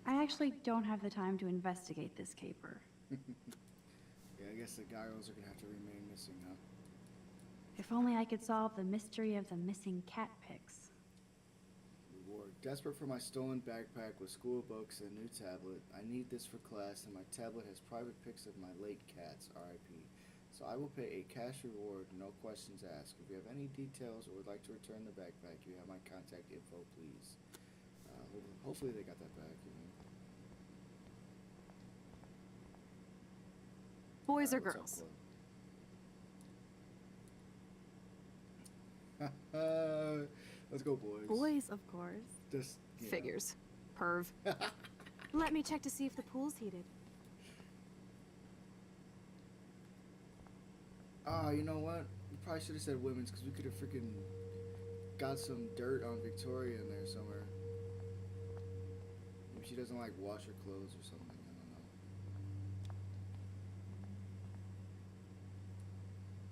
I actually don't have the time to investigate this caper. Yeah, I guess the gyros are gonna have to remain missing, huh? If only I could solve the mystery of the missing cat pics. Reward. Desperate for my stolen backpack with school books and a new tablet. I need this for class, and my tablet has private pics of my late cats, RIP. So I will pay a cash reward, no questions asked. If you have any details or would like to return the backpack, you have my contact info, please. Hopefully they got that back, you know. Boys or What's up, girls? Chloe? Let's go, boys. Boys, of course. Just, you know. Figures. Perv. Let me check to see if the pool's heated. You know what? We probably should have said women's, because we could have freaking got some dirt on Victoria in there somewhere. Maybe she doesn't like wash her clothes or something. I don't know.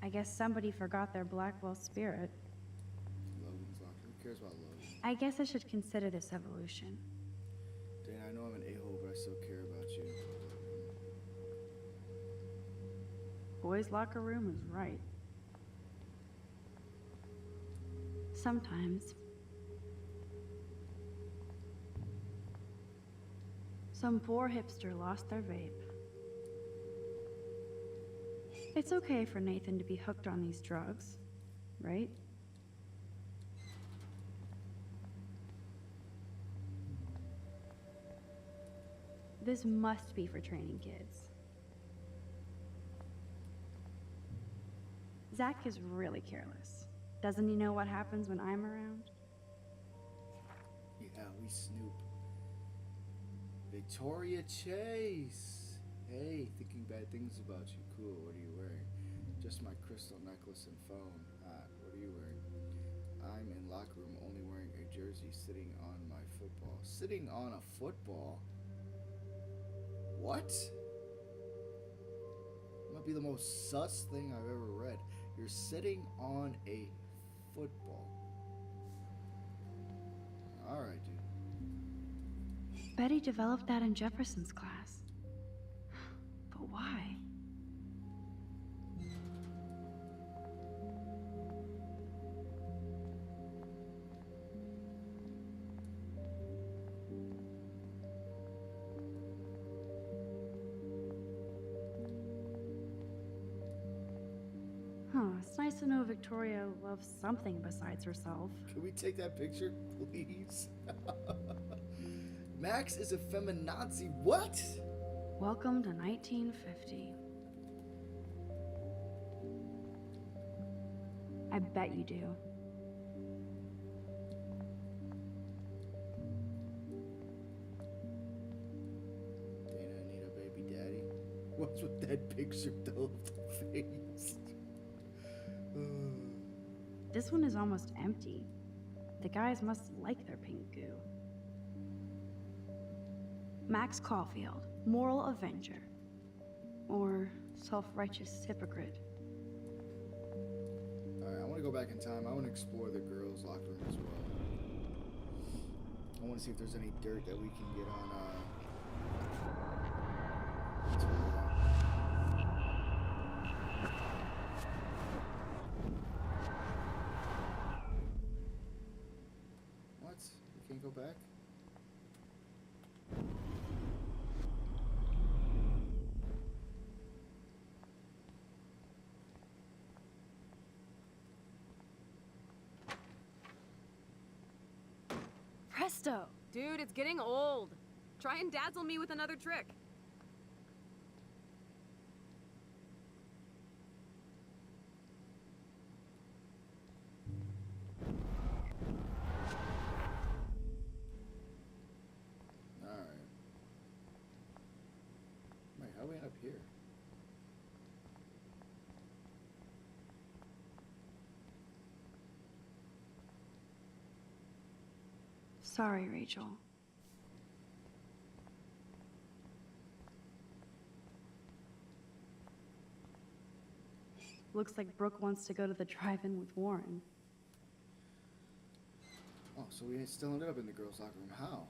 I guess somebody forgot their Blackwell spirit. Logan's locked. Who cares about Logan? I guess I should consider this evolution. Dana, I know I'm an a-hole, but I still care about you. Boys' locker room is right. Sometimes. Some poor hipster lost their vape. It's okay for Nathan to be hooked on these drugs, right? This must be for training kids. Zach is really careless. Doesn't he know what happens when I'm around? Yeah, we snoop. Victoria Chase. Hey, thinking bad things about you. Cool. What are you wearing? Just my crystal necklace and phone. What are you wearing? I'm in locker room only wearing a jersey sitting on my football. Sitting on a football? What? Might be the most sus thing I've ever read. You're sitting on a football. Alright, dude. Betty developed that in Jefferson's class. But why? It's nice to know Victoria loves something besides herself. Can we take that picture, please? Max is a feminazi. What? Welcome to 1950. I bet you do. Dana need a baby daddy. What's with that picture though of the face? This one is almost empty. The guys must like their pink goo. Max Caulfield, moral avenger. Or self-righteous hypocrite. Alright, I want to go back in time. I want to explore the girls' locker room as well. I want to see if there's any dirt that we can get on, What? We can't go back? Presto! Dude, it's getting old. Try and dazzle me with another trick. Alright. Wait, how do we end up here? Sorry, Rachel. Looks like Brooke wants to go to the drive-in with Warren. Oh, so we still ended up in the girls' locker room. How?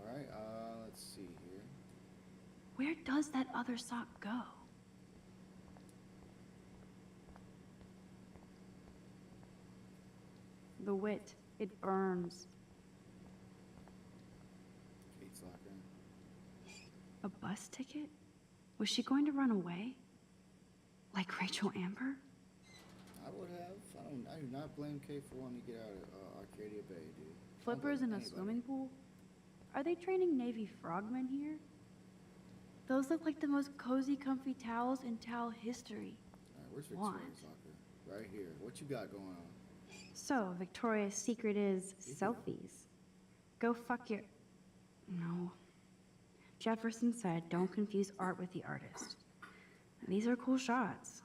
Alright, let's see here. Where does that other sock go? The wit, it burns. Kate's locker. A bus ticket? Was she going to run away? Like Rachel Amber? I would have. I do not blame Kate for wanting to get out of Arcadia Bay, dude. Flippers in a swimming pool? Are they training Navy frogmen here? Those look like the most cozy, comfy towels in towel history. Alright, where's Victoria's locker? Right here. What you got going on? So, Victoria's secret is selfies. Go fuck your... No. Jefferson said, don't confuse art with the artist. These are cool shots.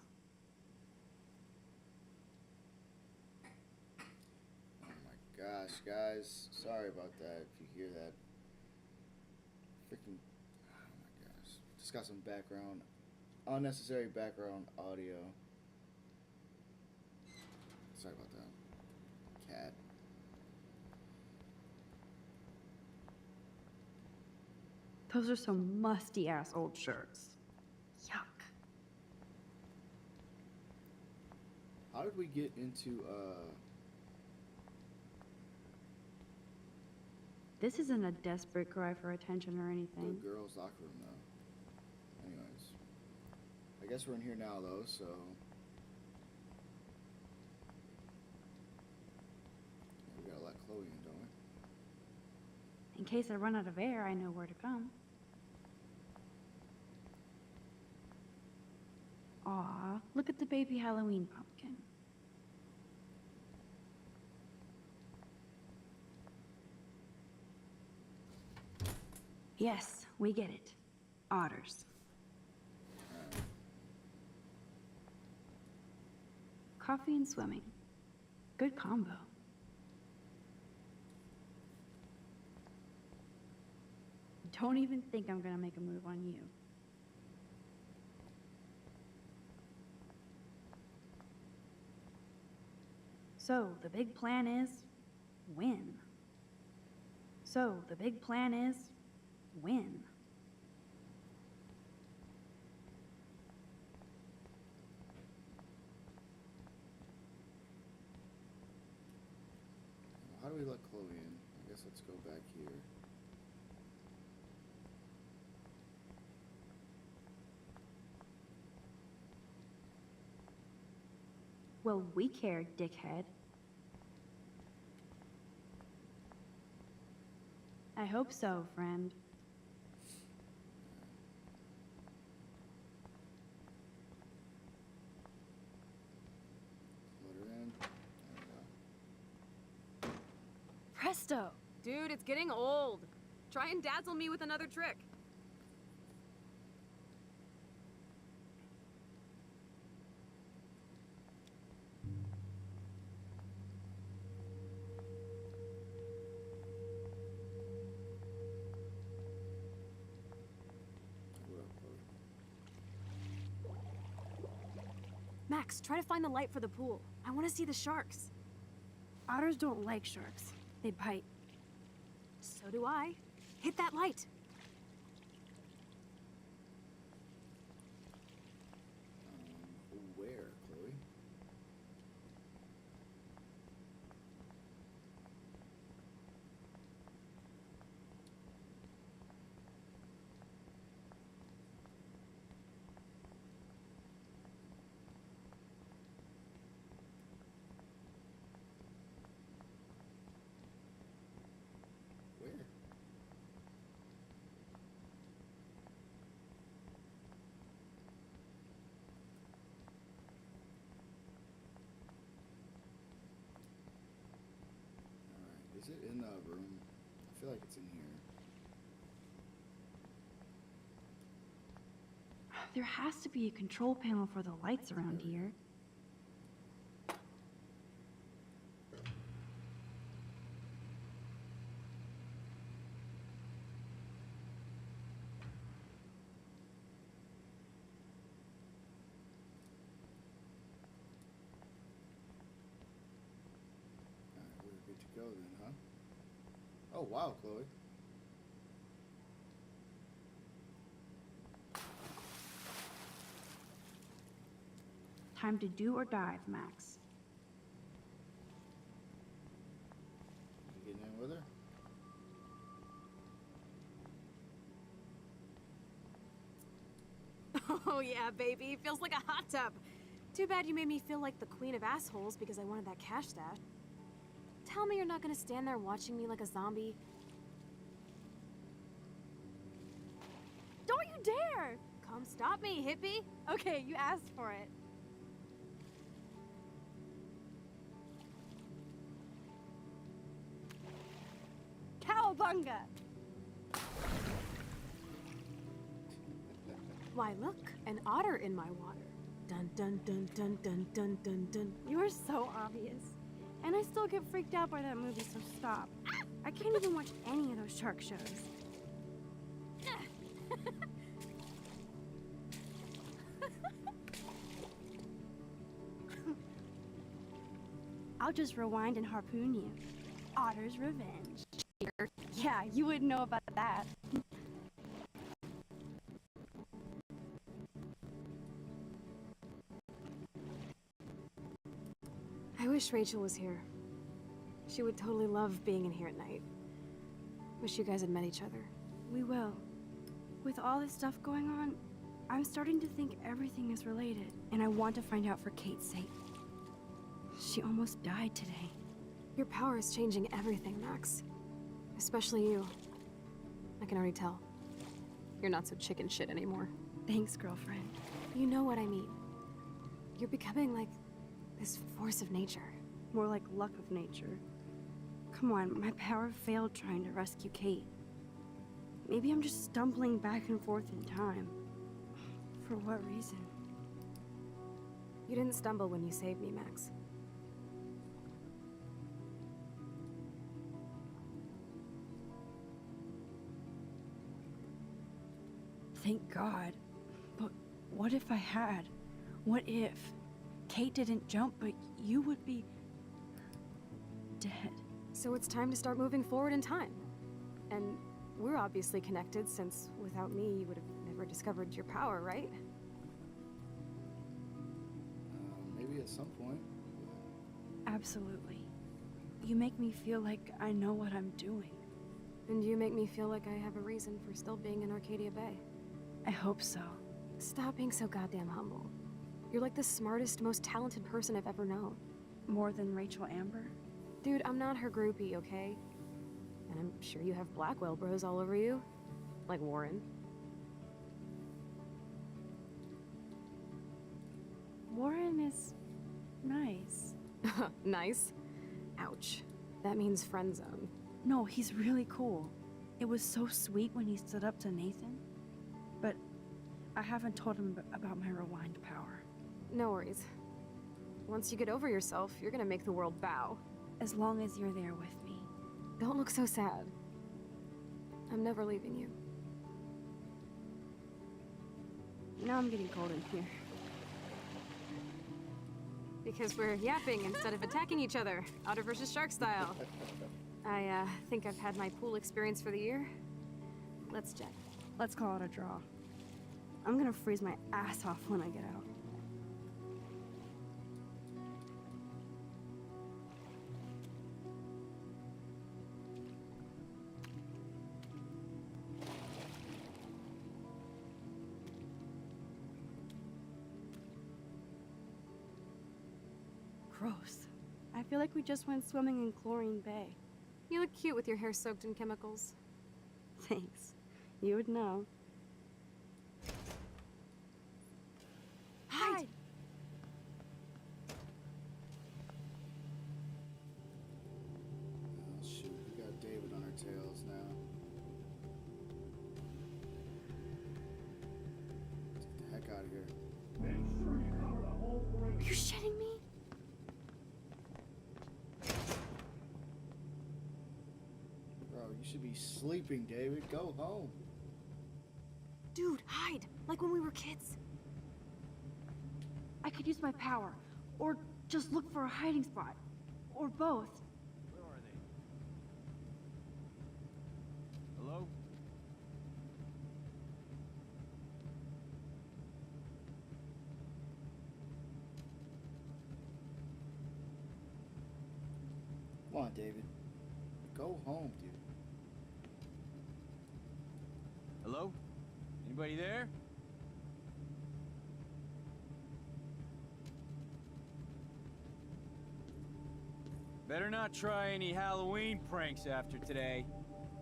Oh my gosh, guys. Sorry about that if you hear that. Freaking... Oh my gosh. Just got some background... Unnecessary background audio. Sorry about that. Cat. Those are some musty-ass old shirts. Yuck. How did we get into, This isn't a desperate cry for attention or the anything. girls' locker room, though? Anyways. I guess we're in here now, though, so... We gotta let Chloe in, don't we? In case I run out of air, I know where to come. Aw, look at the baby Halloween pumpkin. Yes, We get it. Otters. Coffee and swimming. Good combo. Don't even think I'm gonna make a move on you. So, the big plan is win. So, the big plan is win. How do we let Chloe in? I guess let's go back here. Well, we care, dickhead. I hope so, friend. Let her in. There we go. Presto! Dude, it's getting old. Try and dazzle me with another trick. What up, Chloe? Max, try to find the light for the pool. I want to see the sharks. Otters don't like sharks. They bite. So do I. Hit that light. Where, Chloe? Where? Alright, is it in the room? I feel like it's in here. There has to be a control panel for the lights around here. Alright, we're good to go then, huh? Oh, wow, Chloe. Time to do or dive, Max. You getting in with her? Oh yeah, baby. Feels like a hot tub. Too bad you made me feel like the queen of assholes because I wanted that cash stash. Tell me you're not gonna stand there watching me like a zombie. Don't you dare! Come stop me, hippie. Okay, you asked for it. Cowabunga! Why, look, an otter in my water. Dun dun dun dun dun dun dun dun. You are so obvious. And I still get freaked out by that movie, so stop. I can't even watch any of those shark shows. I'll just rewind and harpoon you. Otter's revenge. Yeah, you wouldn't know about that. I wish Rachel was here. She would totally love being in here at night. Wish you guys had met each other. We will. With all this stuff going on, I'm starting to think everything is related, and I want to find out for Kate's sake. She almost died today. Your power is changing everything, Max. Especially you. I can already tell. You're not so chicken shit anymore. Thanks, girlfriend. You know what I mean. You're becoming like this force of nature. More like luck of nature. Come on, my power failed trying to rescue Kate. Maybe I'm just stumbling back and forth in time. For what reason? You didn't stumble when you saved me, Max. Thank God. But what if I had? What if Kate didn't jump, but you would be dead? So it's time to start moving forward in time. And we're obviously connected, since without me, you would have never discovered your power, right? Maybe at some point. Absolutely. You make me feel like I know what I'm doing. And you make me feel like I have a reason for still being in Arcadia Bay. I hope so. Stop being so goddamn humble. You're like the smartest, most talented person I've ever known. More than Rachel Amber? Dude, I'm not her groupie, okay? And I'm sure you have Blackwell bros all over you. Like Warren. Warren is nice. Nice? Ouch. That means friend zone. No, he's really cool. It was so sweet when he stood up to Nathan. But I haven't told him about my rewind power. No worries. Once you get over yourself, you're gonna make the world bow. As long as you're there with me. Don't look so sad. I'm never leaving you. Now I'm getting cold in here. Because we're yapping instead of attacking each other, Otter versus Shark style. I think I've had my pool experience for the year. Let's jet. Let's call it a draw. I'm gonna freeze my ass off when I get out. Gross. I feel like we just went swimming in Chlorine Bay. You look cute with your hair soaked in chemicals. Thanks. You would know. Hide! Oh, shoot, we got David on our tails now. Let's get the heck out of here. Are you shitting me? Bro, you should be sleeping, David. Go home. Dude, hide! Like when we were kids. I could use my power, or just look for a hiding spot, or both. Where are they? Hello? Come on, David. Go home, dude. Hello? Anybody there? Better not try any Halloween pranks after today.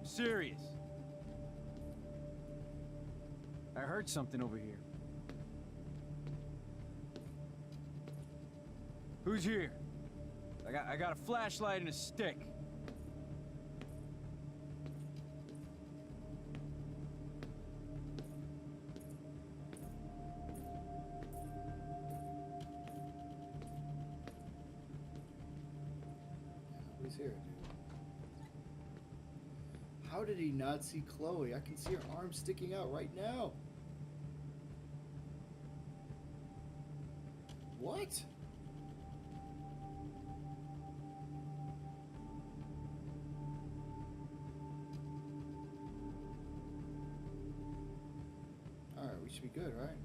I'm serious. I heard something over here. Who's here? I got a flashlight and a stick. Nobody's here, dude. How did he not see Chloe? I can see her arm sticking out right now. What? Alright, we should be good, right?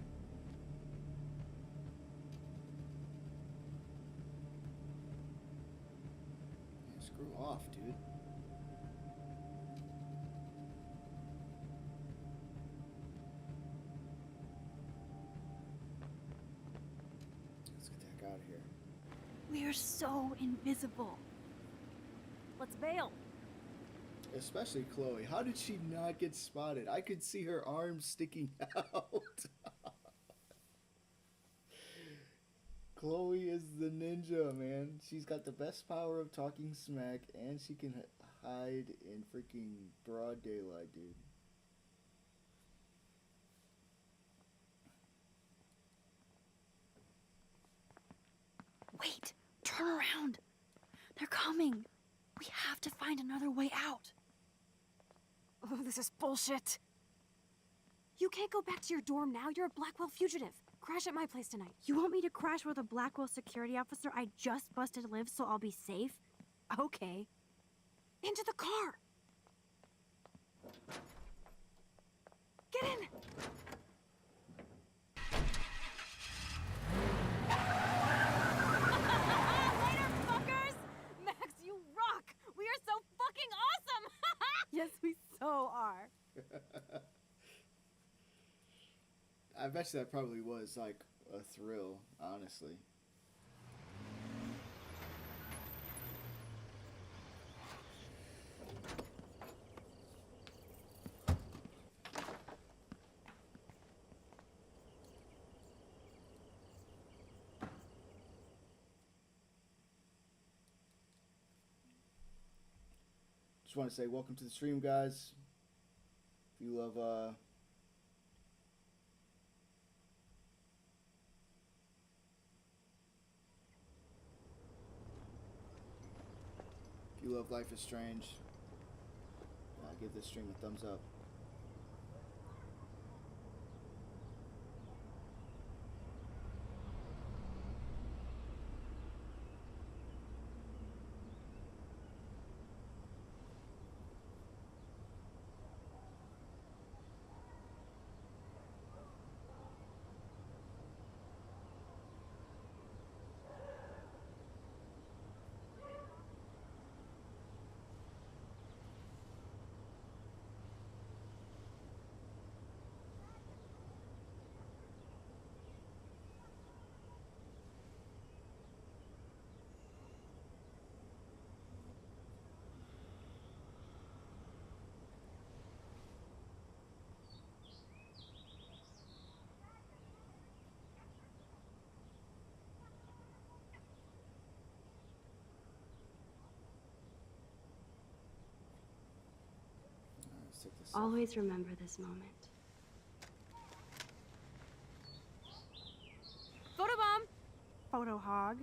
Yeah, screw off, dude. Let's get the heck out of here. We are so invisible. Let's bail. Especially Chloe. How did she not get spotted? I could see her arms sticking out. Chloe is the ninja, man. She's got the best power of talking smack, and she can hide in freaking broad daylight, dude. Wait, turn around. They're coming. We have to find another way out. Oh, this is bullshit. You can't go back to your dorm now. You're a Blackwell fugitive. Crash at my place tonight. You want me to crash with a Blackwell security officer I just busted live so I'll be safe? Okay. Into the car. Get in. Later, fuckers! Max, you rock! We are so fucking awesome! Yes, we so are. I bet you that probably was like a thrill, honestly. Just want to say welcome to the stream, guys. If you love if you love Life is Strange, give this stream a thumbs up. Let's take this off. Always remember this moment. Photobomb. Photo hog.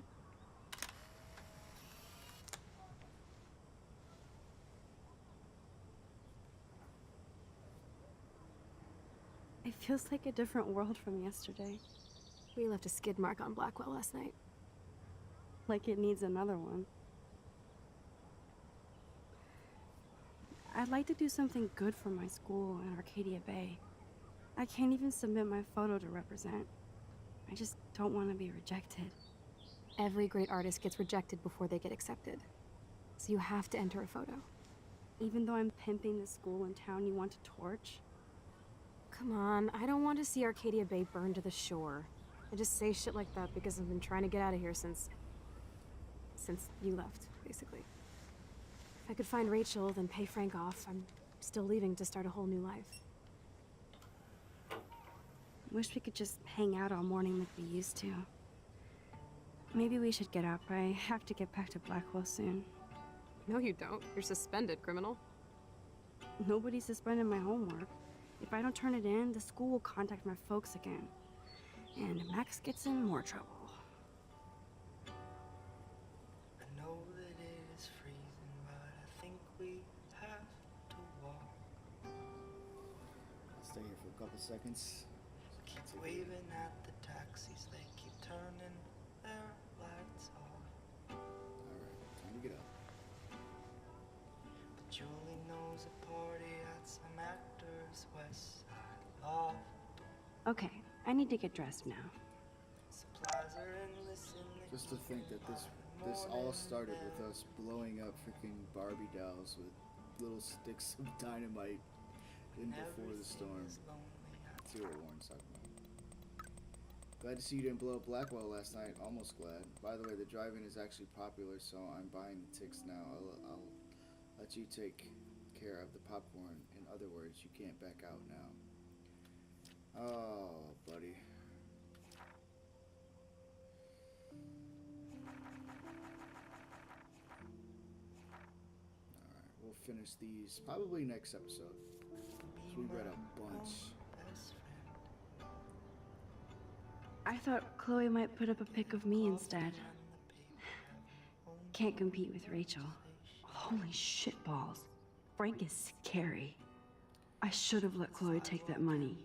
It feels like a different world from yesterday. We left a skid mark on Blackwell last night. Like it needs another one. I'd like to do something good for my school in Arcadia Bay. I can't even submit my photo to represent. I just don't want to be rejected. Every great artist gets rejected before they get accepted. So you have to enter a photo. Even though I'm pimping the school in town you want to torch? Come on, I don't want to see Arcadia Bay burned to the shore. I just say shit like that because I've been trying to get out of here since you left, basically. If I could find Rachel, then pay Frank off, I'm still leaving to start a whole new life. Wish we could just hang out all morning like we used to. Maybe we should get up. I have to get back to Blackwell soon. No, you don't. You're suspended, criminal. Nobody suspended my homework. If I don't turn it in, the school will contact my folks again. And Max gets in more trouble. I know that it is freezing, but I think we have to walk. I'll stay here for a couple seconds. Keep waving at the taxis, they keep turning their lights off. Alright, time to get up. But Julie knows a party at some actor's west side loft. Okay, I need to get dressed now. Supplies are endless in the Just to think that this all started with us blowing up freaking Barbie dolls with little sticks of dynamite in before the storm. See what Warren's talking about. Glad to see you didn't blow up Blackwell last night. Almost glad. By the way, the drive-in is actually popular, so I'm buying the tickets now. I'll let you take care of the popcorn. In other words, you can't back out now. Oh, buddy. Alright, we'll finish these probably next episode. So we read a bunch. I thought Chloe might put up a pic of me instead. can't compete with Rachel. Holy shitballs. Frank is scary. I should have let Chloe take that money.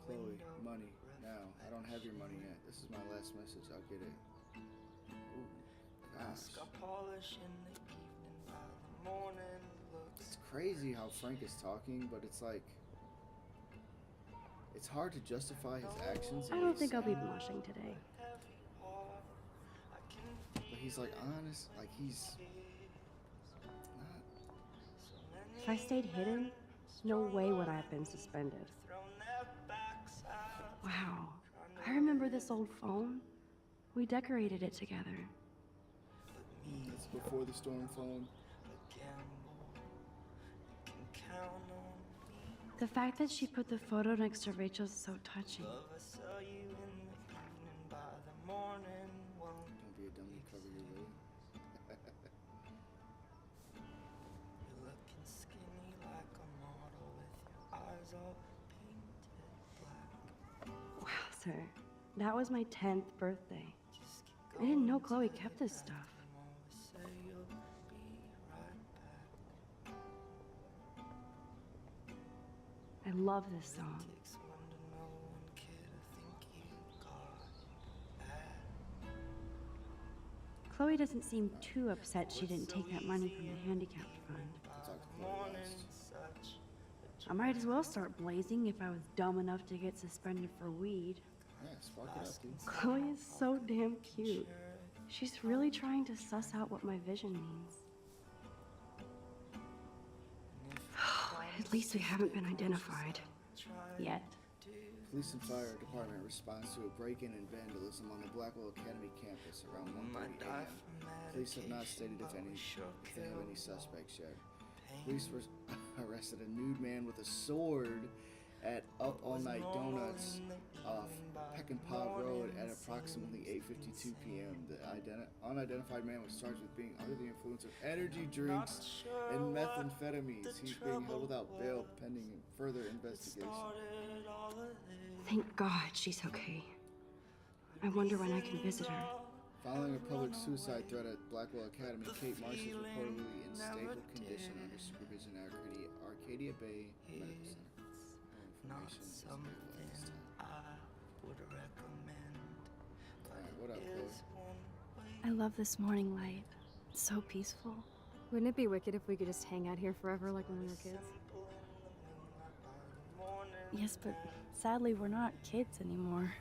Chloe, money. Now, I don't have your money yet. This is my last message. I'll get it. Ooh, gosh. It's crazy how Frank is talking, but it's like... It's hard to justify his actions. I don't think I'll be blushing today. But he's like honest, like he's not... If I stayed hidden, no way would I have been suspended. Wow, I remember this old phone. We decorated it together. It's before the storm phone. The fact that she put the photo next to Rachel's is so touching. Don't be a dummy, cover your way. Wow, sir. That was my 10th birthday. I didn't know Chloe kept this stuff. I love this song. Chloe doesn't seem too upset she didn't take that money from the handicapped fund. I might as well start blazing if I was dumb enough to get suspended for weed. Yeah, spark it up, dude. Chloe is so damn cute. She's really trying to suss out what my vision means. At least we haven't been identified. Yet. Police and fire department responds to a break-in and vandalism on the Blackwell Academy campus around 1:30 a.m. Police have not stated if they have any suspects yet. Police arrested a nude man with a sword at Up All Night Donuts off Peckinpah Road at approximately 8:52 p.m. The unidentified man was charged with being under the influence of energy drinks and methamphetamines. He's being held without bail pending further investigation. Thank God she's okay. I wonder when I can visit her. Following a public suicide threat at Blackwell Academy, Kate Marsh is reportedly in stable condition under supervision at Arcadia Bay Medical Center. Information is available at this time. Alright, what up, Chloe? I love this morning light. It's so peaceful. Wouldn't it be wicked if we could just hang out here forever like when we were kids? Yes, but sadly we're not kids anymore.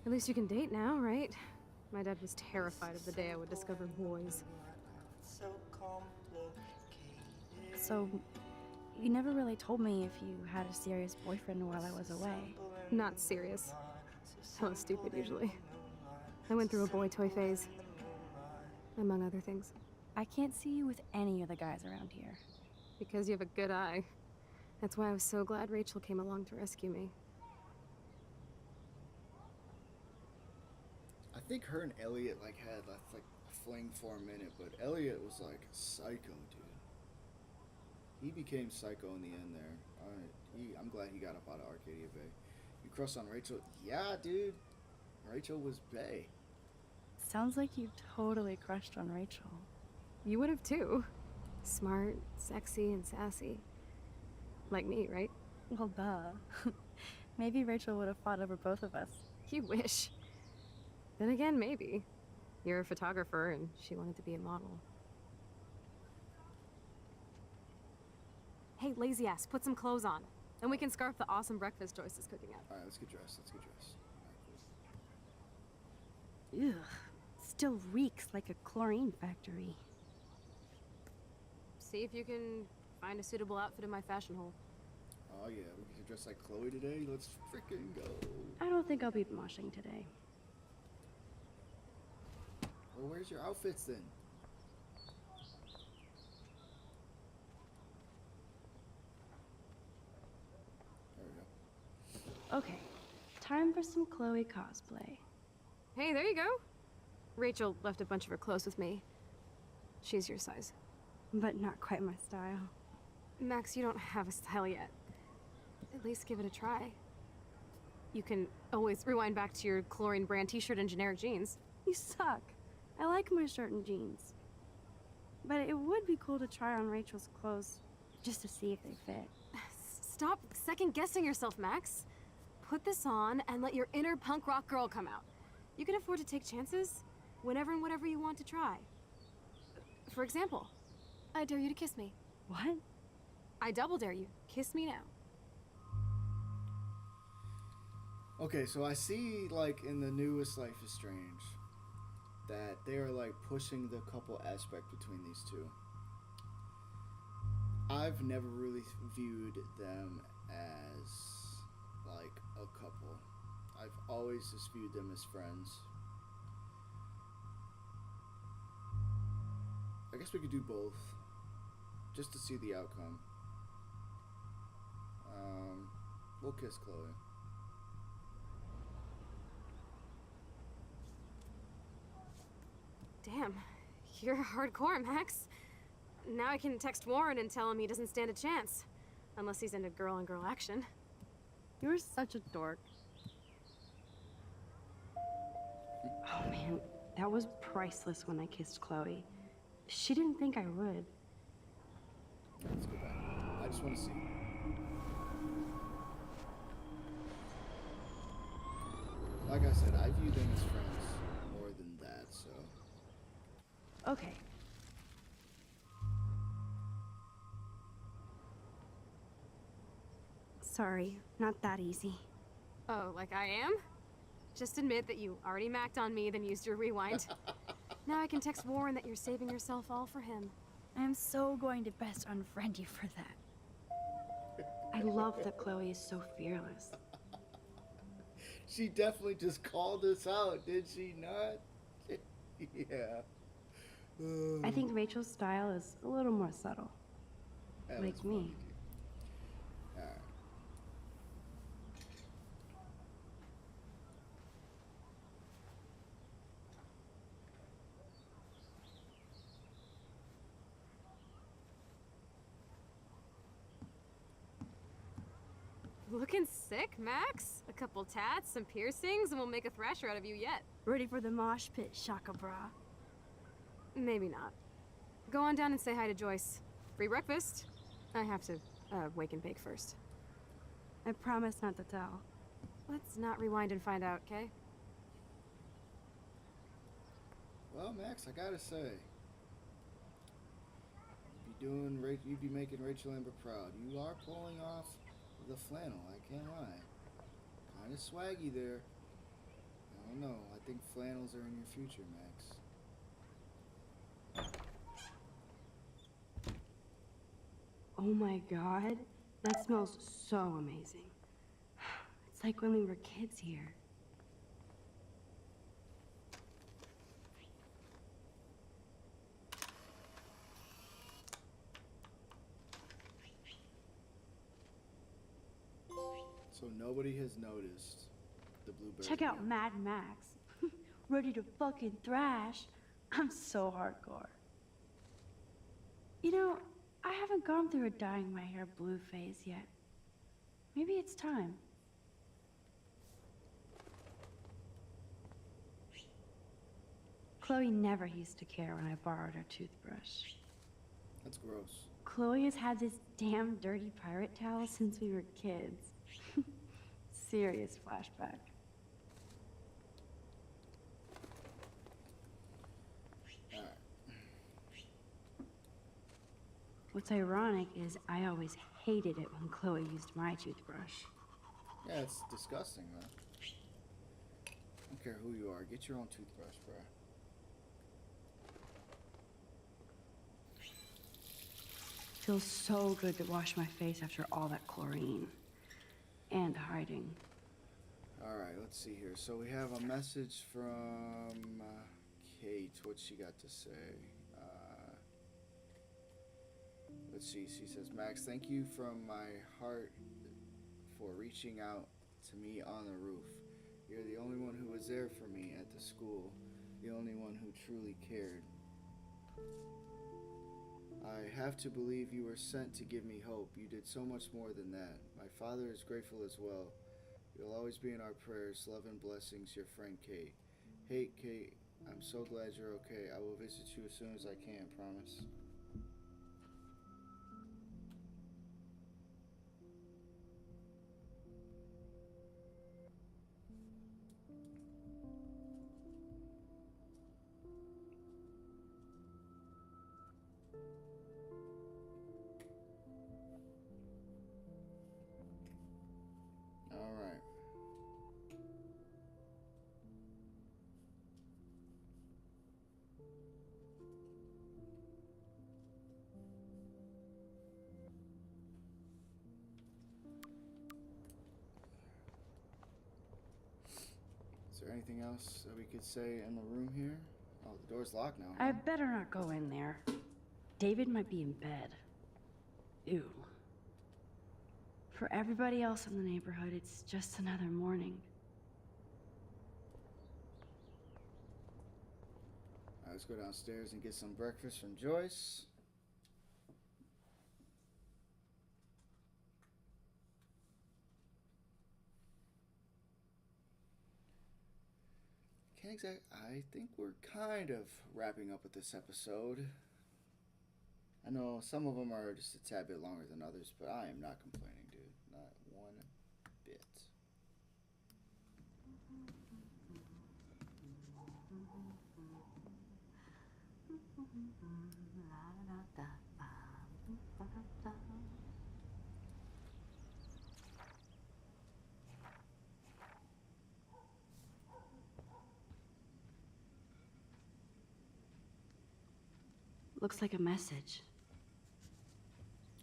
At least you can date now, right? My dad was terrified of the day I would discover boys. So, you never really told me if you had a serious boyfriend while I was away. Not serious. Hella stupid, usually. I went through a boy toy phase. Among other things. I can't see you with any of the guys around here. Because you have a good eye. That's why I was so glad Rachel came along to rescue me. I think her and Elliot had a fling for a minute, but Elliot was like psycho, dude. He became psycho in the end there. I'm glad he got up out of Arcadia Bay. You crossed on Rachel? Yeah, dude. Rachel was bae. Sounds like you totally crushed on Rachel. You would have too. Smart, sexy, and sassy. Like me, right? Well, duh. Maybe Rachel would have fought over both of us. You wish. Then again, maybe. You're a photographer and she wanted to be a model. Hey, lazy ass, put some clothes on. Then we can scarf the awesome breakfast Joyce is cooking up. Alright, let's get dressed. Alright, cool. Ugh. Still reeks like a chlorine factory. See if you can find a suitable outfit in my fashion hole. Oh yeah, we can dress like Chloe today. Let's freaking go. I don't think I'll be moshing today. Well, where's your outfits then? There we go. Okay, time for some Chloe cosplay. Hey, there you go. Rachel left a bunch of her clothes with me. She's your size. But not quite my style. Max, you don't have a style yet. At least give it a try. You can always rewind back to your chlorine brand t-shirt and generic jeans. You suck. I like my shirt and jeans. But it would be cool to try on Rachel's clothes just to see if they fit. Stop second-guessing yourself, Max. Put this on and let your inner punk rock girl come out. You can afford to take chances whenever and whatever you want to try. For example, I dare you to kiss me. What? I double dare you. Kiss me now. Okay, so I see, like, in the newest Life is Strange that they're, like, pushing the couple aspect between these two. I've never really viewed them as, like, a couple. I've always just viewed them as friends. I guess we could do both, just to see the outcome. We'll kiss Chloe. Damn, you're hardcore, Max. Now I can text Warren and tell him he doesn't stand a chance. Unless he's into girl-on-girl action. You're such a dork. Oh man, that was priceless when I kissed Chloe. She didn't think I would. Let's go back. I just want to see. Like I said, I view them as friends more than that, so. Okay. Sorry, not that easy. Oh, like I am? Just admit that you already macked on me, then used your rewind. Now I can text Warren that you're saving yourself all for him. I am so going to best unfriend you for that. I love that Chloe is so fearless. She definitely just called us out, did she not? Yeah. I think Rachel's style is a little more subtle. That Like was me. funny, dude. Alright. Looking sick, Max? A couple tats, some piercings, and we'll make a thrasher out of you yet. Ready for the mosh pit, Shaka Bra. Maybe not. Go on down and say hi to Joyce. Free breakfast. I have to, wake and bake first. I promise not to tell. Let's not rewind and find out, okay? Well, Max, I gotta say, you'd be making Rachel Amber proud. You are pulling off the flannel, I can't lie. Kinda swaggy there. I don't know, I think flannels are in your future, Max. Oh my god, that smells so amazing. It's like when we were kids here. So nobody has noticed the blueberry. Check out Mad Max. Ready to fucking thrash. I'm so hardcore. You know, I haven't gone through a dyeing my hair blue phase yet. Maybe it's time. Chloe never used to care when I borrowed her toothbrush. That's gross. Chloe has had this damn dirty pirate towel since we were kids. Serious flashback. Alright. What's ironic is I always hated it when Chloe used my toothbrush. Yeah, it's disgusting, man. I don't care who you are, get your own toothbrush, bro. Feels so good to wash my face after all that chlorine. And hiding. Alright, let's see here. So we have a message from Kate. What's she got to say? Let's see. She says, Max, thank you from my heart for reaching out to me on the roof. You're the only one who was there for me at the school. The only one who truly cared. I have to believe you were sent to give me hope. You did so much more than that. My father is grateful as well. You'll always be in our prayers. Love and blessings, your friend Kate. Hey, Kate, I'm so glad you're okay. I will visit you as soon as I can, promise. All right. Is there anything else that we could say in the room here? Oh, the door's locked now. I Huh? better not go in there. David might be in bed. Ew. For everybody else in the neighborhood, it's just another morning. Let's go downstairs and get some breakfast from Joyce. I think we're kind of wrapping up with this episode. I know some of them are just a tad bit longer than others, but I am not complaining, dude. Not one bit. Looks like a message.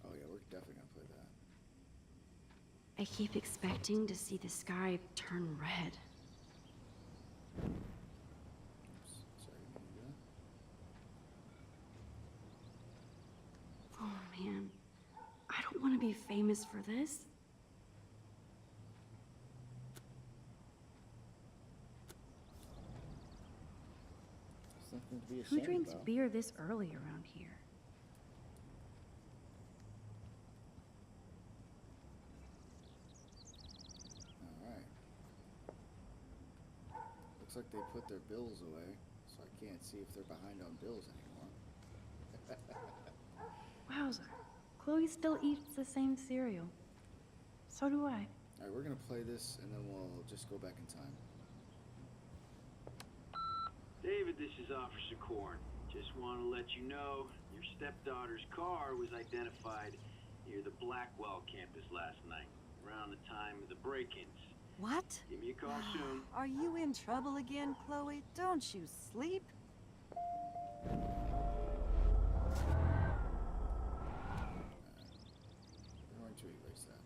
Oh yeah, we're definitely gonna play that. I keep expecting to see the sky turn red. Oops, sorry, I didn't mean to do that. Oh man, I don't want to be famous for this. There's nothing to be Who ashamed drinks about. beer this early around here? Alright. Looks like they put their bills away, so I can't see if they're behind on bills anymore. Wowza. Chloe still eats the same cereal. So do I. Alright, we're gonna play this and then we'll just go back in time. David, this is Officer Korn. Just want to let you know your stepdaughter's car was identified near the Blackwell campus last night, around the time of the break-ins. What? Give me a call soon. Are you in trouble again, Chloe? Don't you sleep? We're going to erase that.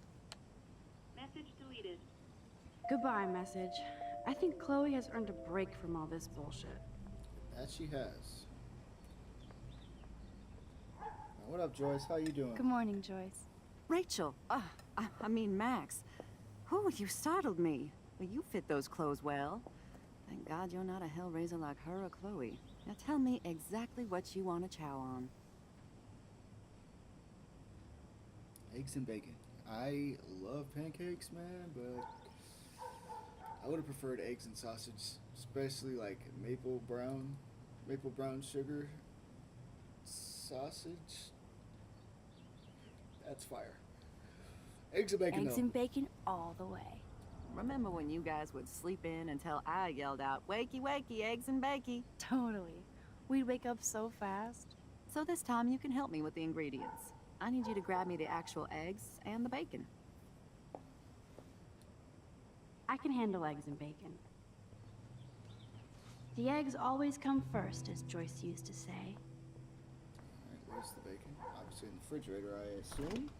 Message deleted. Goodbye, message. I think Chloe has earned a break from all this bullshit. That she has. Now, what up, Joyce? How you doing? Good morning, Joyce. Rachel, I mean Max. Oh, you startled me. Well, you fit those clothes well. Thank God you're not a hellraiser like her or Chloe. Now tell me exactly what you want to chow on. Eggs and bacon. I love pancakes, man, but I would have preferred eggs and sausage, especially like maple brown sugar sausage. That's fire. Eggs and bacon. Eggs though. and bacon all the way. Remember when you guys would sleep in until I yelled out, "Wakey, wakey, eggs and bakey"? Totally. We'd wake up so fast. So this time you can help me with the ingredients. I need you to grab me the actual eggs and the bacon. I can handle eggs and bacon. The eggs always come first, as Joyce used to say. Alright, where's the bacon? Obviously in the refrigerator, I assume.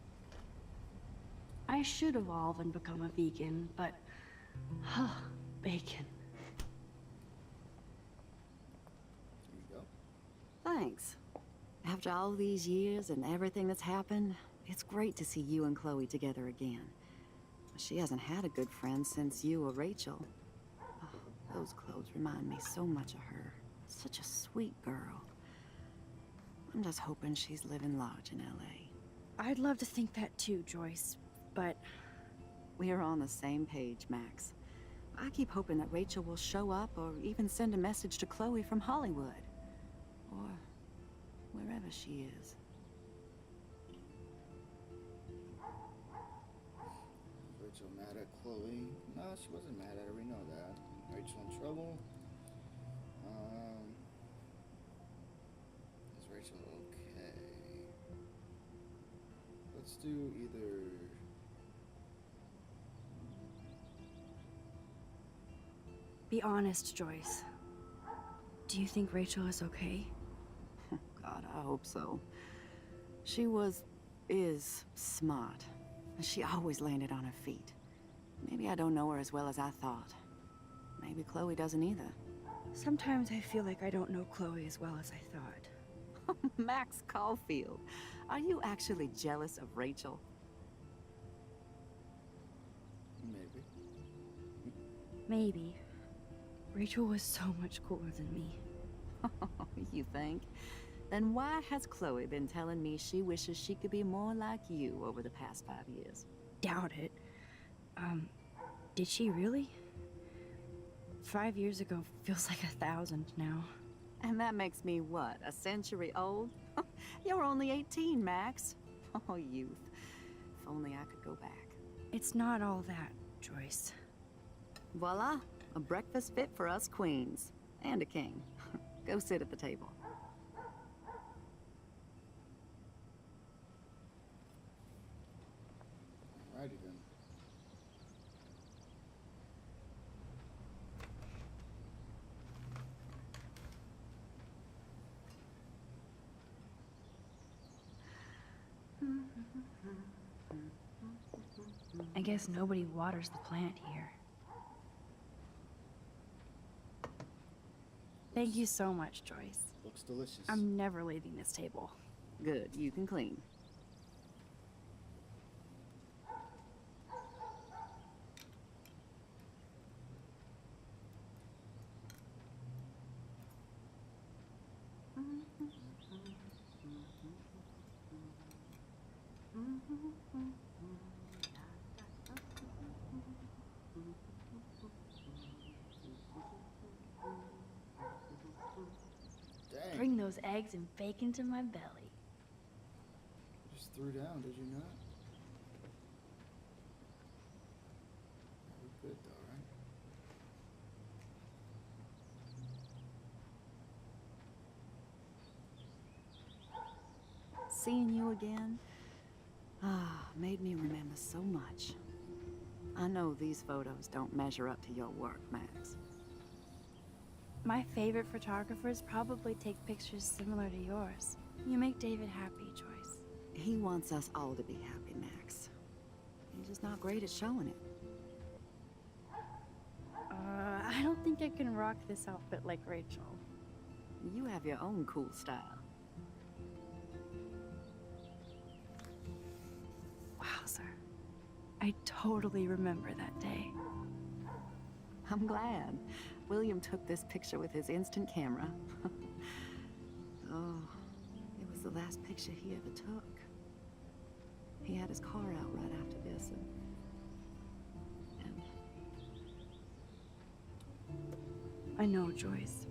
I should evolve and become a vegan, but bacon. There you go. Thanks. After all these years and everything that's happened, it's great to see you and Chloe together again. She hasn't had a good friend since you or Rachel. Oh, those clothes remind me so much of her. Such a sweet girl. I'm just hoping she's living large in LA. I'd love to think that too, Joyce, but We are on the same page, Max. I keep hoping that Rachel will show up or even send a message to Chloe from Hollywood. Or wherever she is. Rachel mad at Chloe? No, she wasn't mad at her. We know that. Rachel in trouble? Is Rachel okay? Let's do either... Be honest, Joyce. Do you think Rachel is okay? God, I hope so. She is smart. She always landed on her feet. Maybe I don't know her as well as I thought. Maybe Chloe doesn't either. Sometimes I feel like I don't know Chloe as well as I thought. Max Caulfield, are you actually jealous of Rachel? Maybe. Maybe. Rachel was so much cooler than me. You think? Then why has Chloe been telling me she wishes she could be more like you over the past 5 years? Doubt it. Did she really? 5 years ago feels like 1,000 now. And that makes me what, a century old? You're only 18, Max. Oh, youth. If only I could go back. It's not all that, Joyce. Voila, a breakfast fit for us queens. And a king. Go sit at the table. Alrighty then. I guess nobody waters the plant here. Thank you so much, Joyce. Looks delicious. I'm never leaving this table. Good, you can clean. Dang. Bring those eggs and bacon to my belly. Just threw down, did you not? We're good though, right? Seeing you again, made me remember so much. I know these photos don't measure up to your work, Max. My favorite photographers probably take pictures similar to yours. You make David happy, Joyce. He wants us all to be happy, Max. He's just not great at showing it. I don't think I can rock this outfit like Rachel. You have your own cool style. Wowzer. I totally remember that day. I'm glad. William took this picture with his instant camera. Oh, it was the last picture he ever took. He had his car out right after this, and I know, Joyce.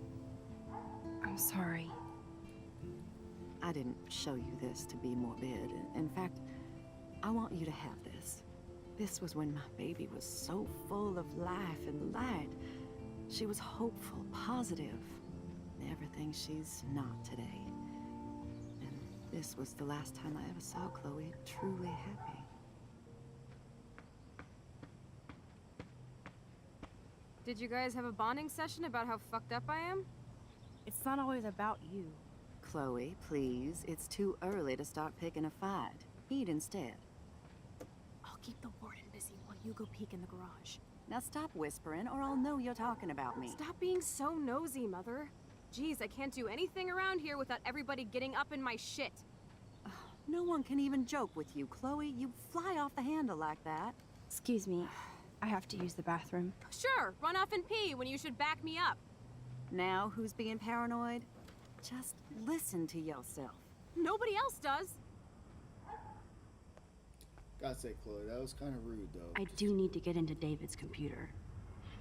I'm sorry. I didn't show you this to be morbid. In fact, I want you to have this. This was when my baby was so full of life and light. She was hopeful, positive, everything she's not today. And this was the last time I ever saw Chloe truly happy. Did you guys have a bonding session about how fucked up I am? It's not always about you. Chloe, please, it's too early to start picking a fight. Eat instead. I'll keep the warden busy while you go peek in the garage. Now stop whispering, or I'll know you're talking about me. Stop being so nosy, Mother. Jeez, I can't do anything around here without everybody getting up in my shit. No one can even joke with you, Chloe. You fly off the handle like that. Excuse me. I have to use the bathroom. Sure, run off and pee when you should back me up. Now who's being paranoid? Just listen to yourself. Nobody else does. Gotta say, Chloe, that was kind of rude, though. I do need to get into David's computer.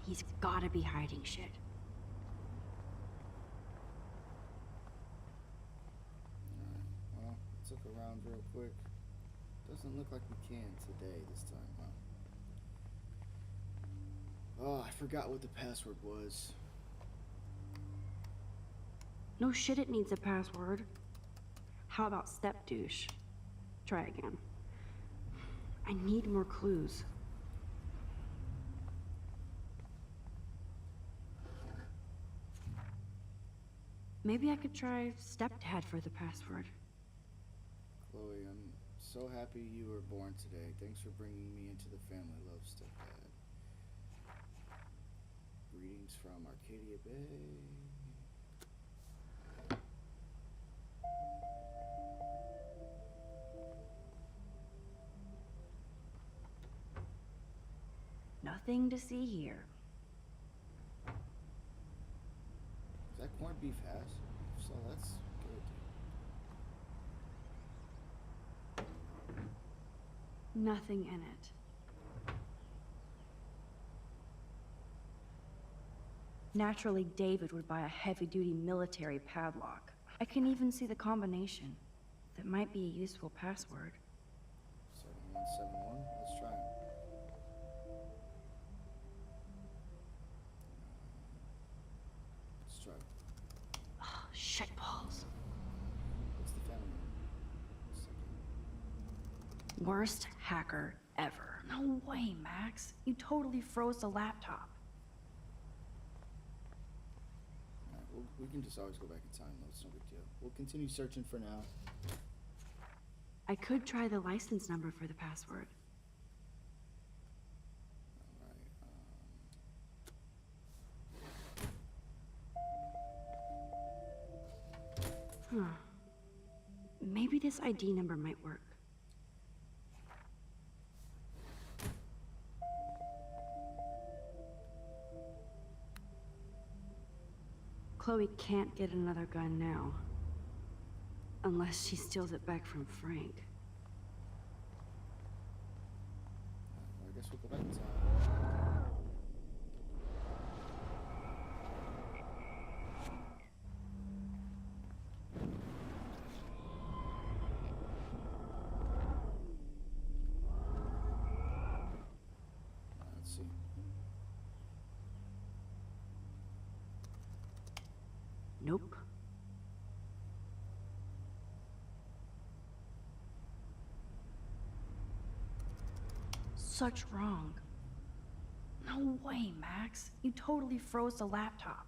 He's gotta be hiding shit. Well, let's look around real quick. Doesn't look like we can today, this time, huh? Oh, I forgot what the password was. No shit, it needs a password. How about step douche? Try again. I need more clues. Maybe I could try stepdad for the password. Chloe, I'm so happy you were born today. Thanks for bringing me into the family. Love, stepdad. Greetings from Arcadia Bay. Nothing to see here. Is that corned beef hash? If so, that's good. Nothing in it. Naturally, David would buy a heavy-duty military padlock. I can even see the combination. That might be a useful password. 7171. Let's try it. Let's try it. Oh, shit balls. What's the family name? Worst hacker ever. No way, Max. You totally froze the laptop. We can just always go back in time, though. It's no big deal. We'll continue searching for now. I could try the license number for the password. Huh. Maybe this ID number might work. Chloe can't get another gun now. Unless she steals it back from Frank. Well, I guess we'll go back in time. Let's see. Nope. Such wrong. No way, Max. You totally froze the laptop.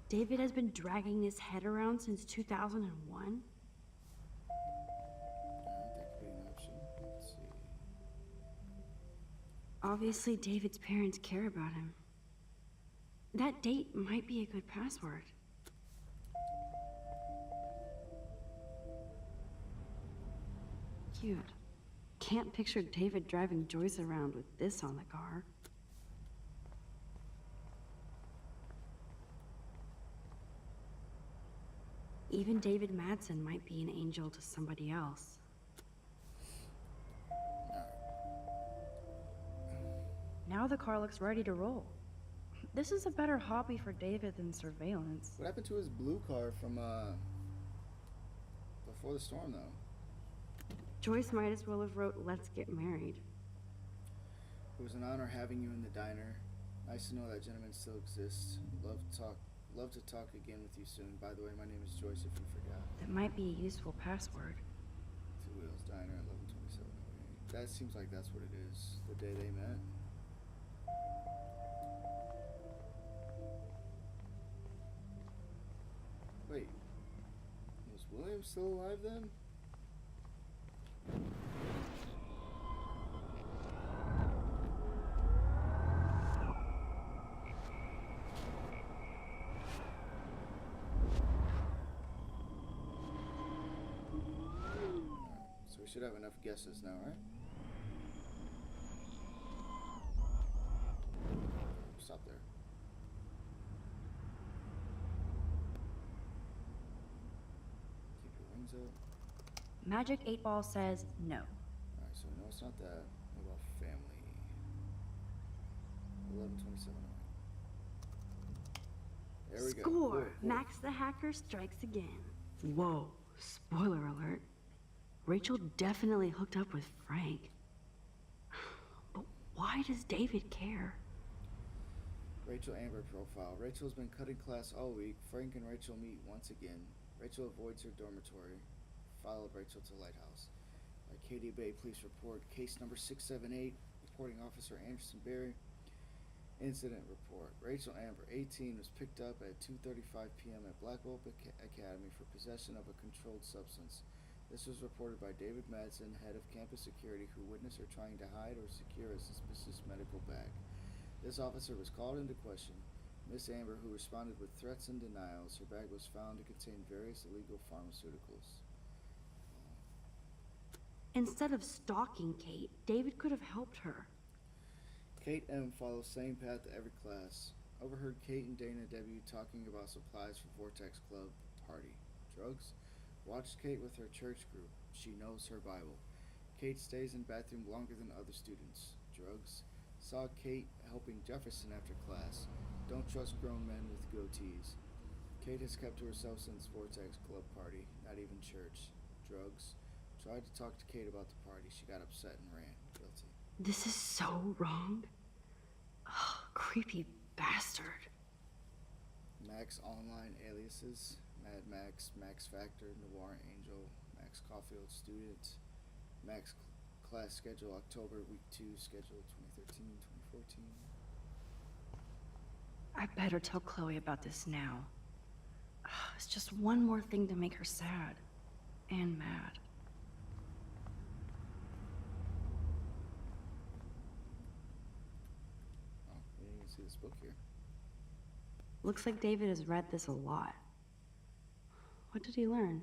David has been dragging this head around since 2001? That could be an option. Let's see. Obviously, David's parents care about him. That date might be a good password. Cute. Can't picture David driving Joyce around with this on the car. Even David Madsen might be an angel to somebody else. Now the car looks ready to roll. This is a better hobby for David than surveillance. What happened to his blue car from before the storm, though? Joyce might as well have wrote, "Let's get married." It was an honor having you in the diner. Nice to know that gentleman still exists. Love to talk again with you soon. By the way, my name is Joyce, if you forgot. That might be a useful password. Two Wheels Diner, 112708. That seems like that's what it is. The day they met. Wait, was William still alive then? So we should have enough guesses now, right? Stop there. Keep your wings up. Magic 8 Ball says no. Alright, so no not that. What about family? 1127. There we go. Score! Whoa, whoa. Max the hacker strikes again. Whoa, spoiler alert. Rachel definitely hooked up with Frank. But why does David care? Rachel Amber profile. Rachel's been cutting class all week. Frank and Rachel meet once again. Rachel avoids her dormitory. Followed Rachel to Lighthouse. Arcadia Bay Police Report. Case number 678. Reporting Officer Anderson Berry. Incident report. Rachel Amber, 18, was picked up at 2:35 p.m. at Blackwell Academy for possession of a controlled substance. This was reported by David Madsen, head of campus security, who witnessed her trying to hide or secure a suspicious medical bag. This officer was called into question. Miss Amber, who responded with threats and denials, her bag was found to contain various illegal pharmaceuticals. Instead of stalking Kate, David could have helped her. Kate M. follows same path to every class. Overheard Kate and Dana W. talking about supplies for Vortex Club party. Drugs? Watched Kate with her church group. She knows her Bible. Kate stays in bathroom longer than other students. Drugs? Saw Kate helping Jefferson after class. Don't trust grown men with goatees. Kate has kept to herself since Vortex Club party. Not even church. Drugs? Tried to talk to Kate about the party. She got upset and ran. Guilty. This is so wrong. Ugh, creepy bastard. Max online aliases. Mad Max, Max Factor, Noir Angel, Max Caulfield Student, Max Class Schedule October, Week 2, Schedule 2013-2014. I better tell Chloe about this now. Ugh, it's just one more thing to make her sad. And mad. Oh, you can see this book here. Looks like David has read this a lot. What did he learn?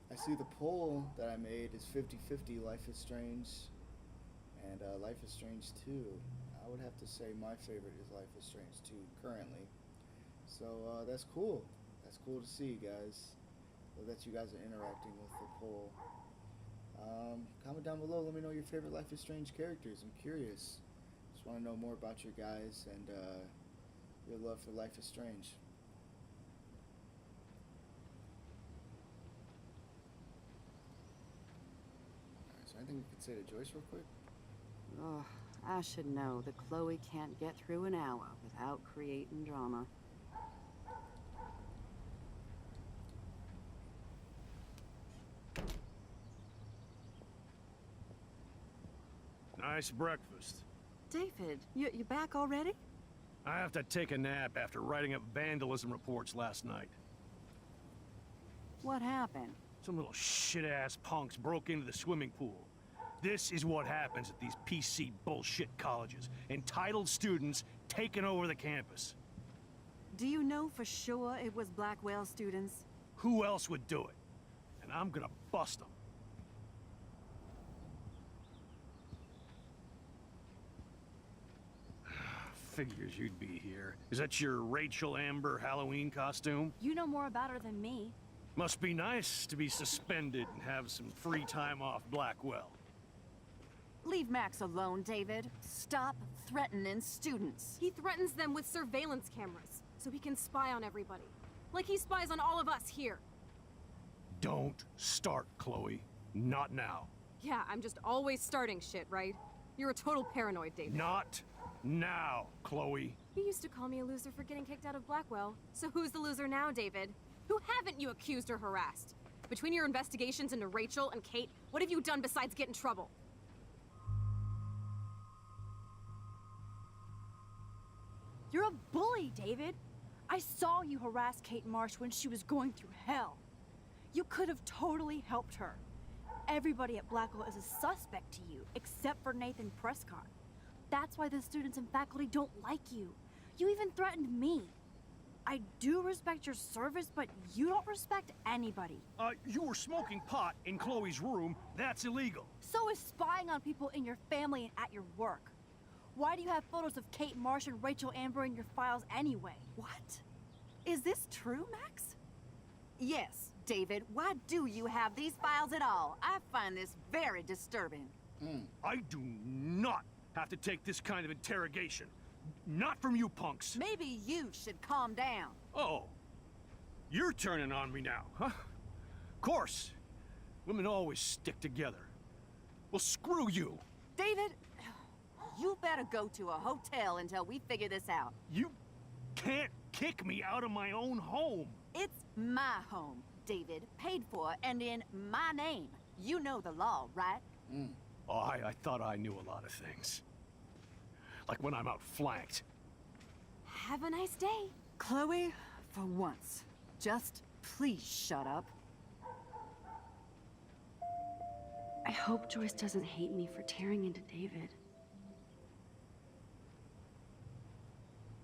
I see the poll that I made is 50-50 Life is Strange and Life is Strange 2. I would have to say my favorite is Life is Strange 2 currently. So that's cool. That's cool to see, guys. That you guys are interacting with the poll. Comment down below. Let me know your favorite Life is Strange characters. I'm curious. Just want to know more about your guys and your love for Life is Strange. Alright, so anything we could say to Joyce real quick? Oh, I should know that Chloe can't get through an hour without creating drama. Nice breakfast. David, you back already? I have to take a nap after writing up vandalism reports last night. What happened? Some little shit-ass punks broke into the swimming pool. This is what happens at these PC bullshit colleges. Entitled students taking over the campus. Do you know for sure it was Blackwell students? Who else would do it? And I'm gonna bust them. Figures you'd be here. Is that your Rachel Amber Halloween costume? You know more about her than me. Must be nice to be suspended and have some free time off Blackwell. Leave Max alone, David. Stop threatening students. He threatens them with surveillance cameras, so he can spy on everybody. Like he spies on all of us here. Don't start, Chloe. Not now. Yeah, I'm just always starting shit, right? You're a total paranoid, David. Not now, Chloe. You used to call me a loser for getting kicked out of Blackwell. So who's the loser now, David? Who haven't you accused or harassed? Between your investigations into Rachel and Kate, what have you done besides get in trouble? You're a bully, David. I saw you harass Kate Marsh when she was going through hell. You could have totally helped her. Everybody at Blackwell is a suspect to you, except for Nathan Prescott. That's why the students and faculty don't like you. You even threatened me. I do respect your service, but you don't respect anybody. You were smoking pot in Chloe's room. That's illegal. So is spying on people in your family and at your work. Why do you have photos of Kate Marsh and Rachel Amber in your files anyway? What? Is this true, Max? Yes, David. Why do you have these files at all? I find this very disturbing. I do not have to take this kind of interrogation. Not from you punks. Maybe you should calm down. Oh. You're turning on me now, huh? Of course. Women always stick together. Well, screw you. David, you better go to a hotel until we figure this out. You can't kick me out of my own home. It's my home, David. Paid for and in my name. You know the law, right? Oh, I thought I knew a lot of things. Like when I'm outflanked. Have a nice day. Chloe, for once, just please shut up. I hope Joyce doesn't hate me for tearing into David.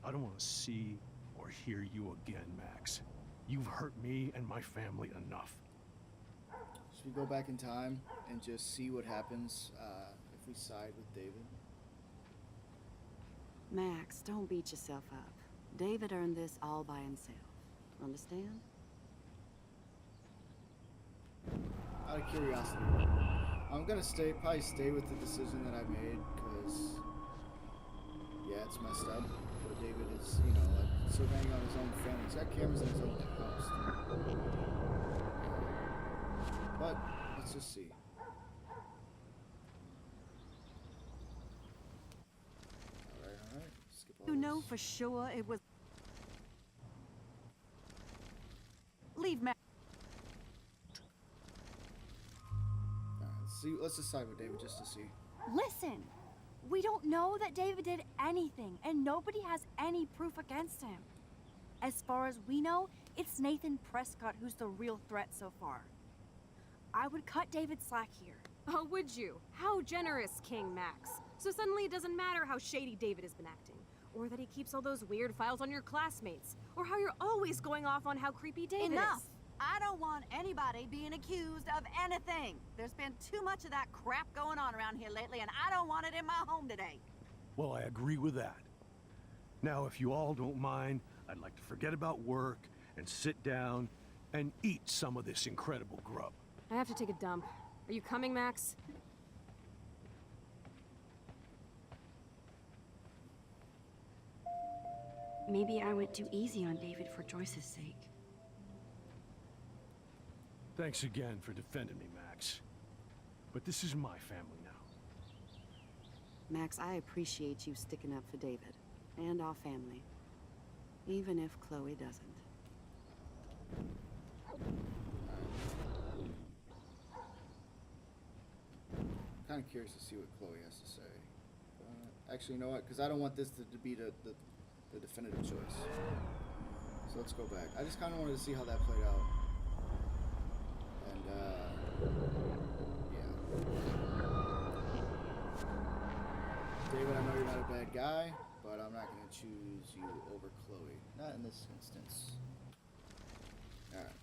I don't want to see or hear you again, Max. You've hurt me and my family enough. Should we go back in time and just see what happens if we side with David? Max, don't beat yourself up. David earned this all by himself. Understand? Out of curiosity, I'm gonna probably stay with the decision that I made, because yeah, it's messed up. But David is, you know, like surveying on his own family. He's got cameras in his own house. But let's just see. All right. Skip all You know this. for sure it was... Leave Max. See, let's decide with David just to see. Listen! We don't know that David did anything, and nobody has any proof against him. As far as we know, it's Nathan Prescott who's the real threat so far. I would cut David slack here. Oh, would you? How generous, King Max. So suddenly it doesn't matter how shady David has been acting, or that he keeps all those weird files on your classmates, or how you're always going off on how creepy David Enough! is. I don't want anybody being accused of anything. There's been too much of that crap going on around here lately, and I don't want it in my home today. Well, I agree with that. Now, if you all don't mind, I'd like to forget about work and sit down and eat some of this incredible grub. I have to take a dump. Are you coming, Max? Maybe I went too easy on David for Joyce's sake. Thanks again for defending me, Max. But this is my family now. Max, I appreciate you sticking up for David and our family, even if Chloe doesn't. Kind of curious to see what Chloe has to say. Actually, you know what? Because I don't want this to be the definitive choice. So let's go back. I just kind of wanted to see how that played out. And, yeah. David, I know you're not a bad guy, but I'm not going to choose you over Chloe. Not in this instance. Alright.